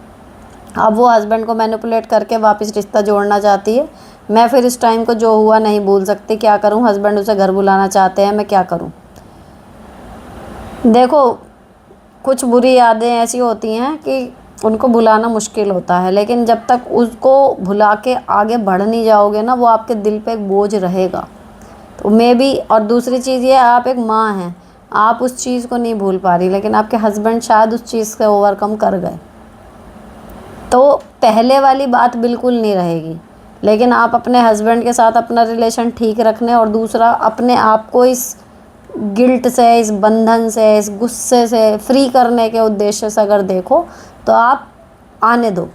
अब वो हस्बैंड को मैनिपुलेट करके वापस रिश्ता जोड़ना चाहती है। मैं फिर इस टाइम को जो हुआ नहीं भूल सकती, क्या करूं? हस्बैंड उसे घर बुलाना चाहते हैं, मैं क्या करूं? देखो, कुछ बुरी यादें ऐसी होती हैं कि उनको भुलाना मुश्किल होता है, लेकिन जब तक उसको भुला के आगे बढ़ नहीं जाओगे ना, वो आपके दिल पे एक बोझ रहेगा। तो मे बी, और दूसरी चीज़ ये, आप एक माँ हैं, आप उस चीज़ को नहीं भूल पा रही, लेकिन आपके हस्बैंड शायद उस चीज़ से ओवरकम कर गए, तो पहले वाली बात बिल्कुल नहीं रहेगी। लेकिन आप अपने हस्बैंड के साथ अपना रिलेशन ठीक रखने, और दूसरा अपने आप को इस गिल्ट से, इस बंधन से, इस गुस्से से फ्री करने के उद्देश्य से अगर देखो तो आप आने दो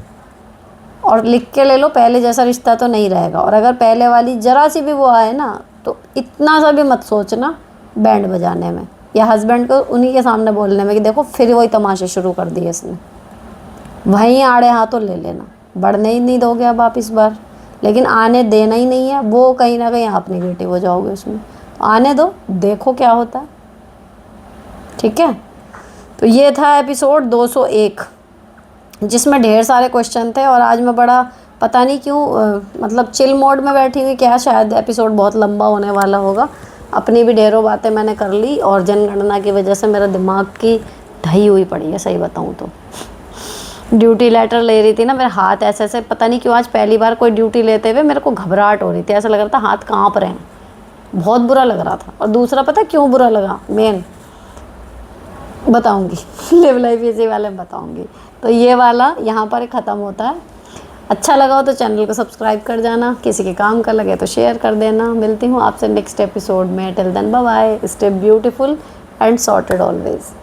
और लिख के ले लो, पहले जैसा रिश्ता तो नहीं रहेगा। और अगर पहले वाली ज़रा सी भी वो आए ना, तो इतना सा भी मत सोचना बैंड बजाने में या हस्बैंड को उन्हीं के सामने बोलने में कि देखो फिर वही तमाशे शुरू कर दिए इसने, वहीं आड़े हाथों ले लेना। बढ़ने ही नहीं दोगे अब आप इस बार, लेकिन आने देना ही नहीं है। वो कहीं ना कहीं आप नेगेटिव हो जाओगे उसमें, आने दो, देखो क्या होता है। ठीक है, तो ये था एपिसोड 201, जिसमें ढेर सारे क्वेश्चन थे। और आज मैं बड़ा पता नहीं क्यों मतलब चिल मोड में बैठी हुई, क्या शायद एपिसोड बहुत लंबा होने वाला होगा। अपनी भी ढेरों बातें मैंने कर ली, और जनगणना की वजह से मेरा दिमाग की ढही हुई पड़ी है, सही बताऊँ तो। ड्यूटी लेटर ले रही थी ना, मेरे हाथ ऐसे ऐसे, पता नहीं क्यों आज पहली बार कोई ड्यूटी लेते हुए मेरे को घबराहट हो रही थी, ऐसा लग रहा था हाथ कांप रहे हैं, बहुत बुरा लग रहा था। और दूसरा पता क्यों बुरा लगा, मेन बताऊंगी लिव लाइफ इजी वाले में बताऊंगी। तो ये वाला यहाँ पर ख़त्म होता है। अच्छा लगा हो तो चैनल को सब्सक्राइब कर जाना, किसी के काम का लगे तो शेयर कर देना। मिलती हूँ आपसे नेक्स्ट एपिसोड में, till then bye bye, stay beautiful and sorted always.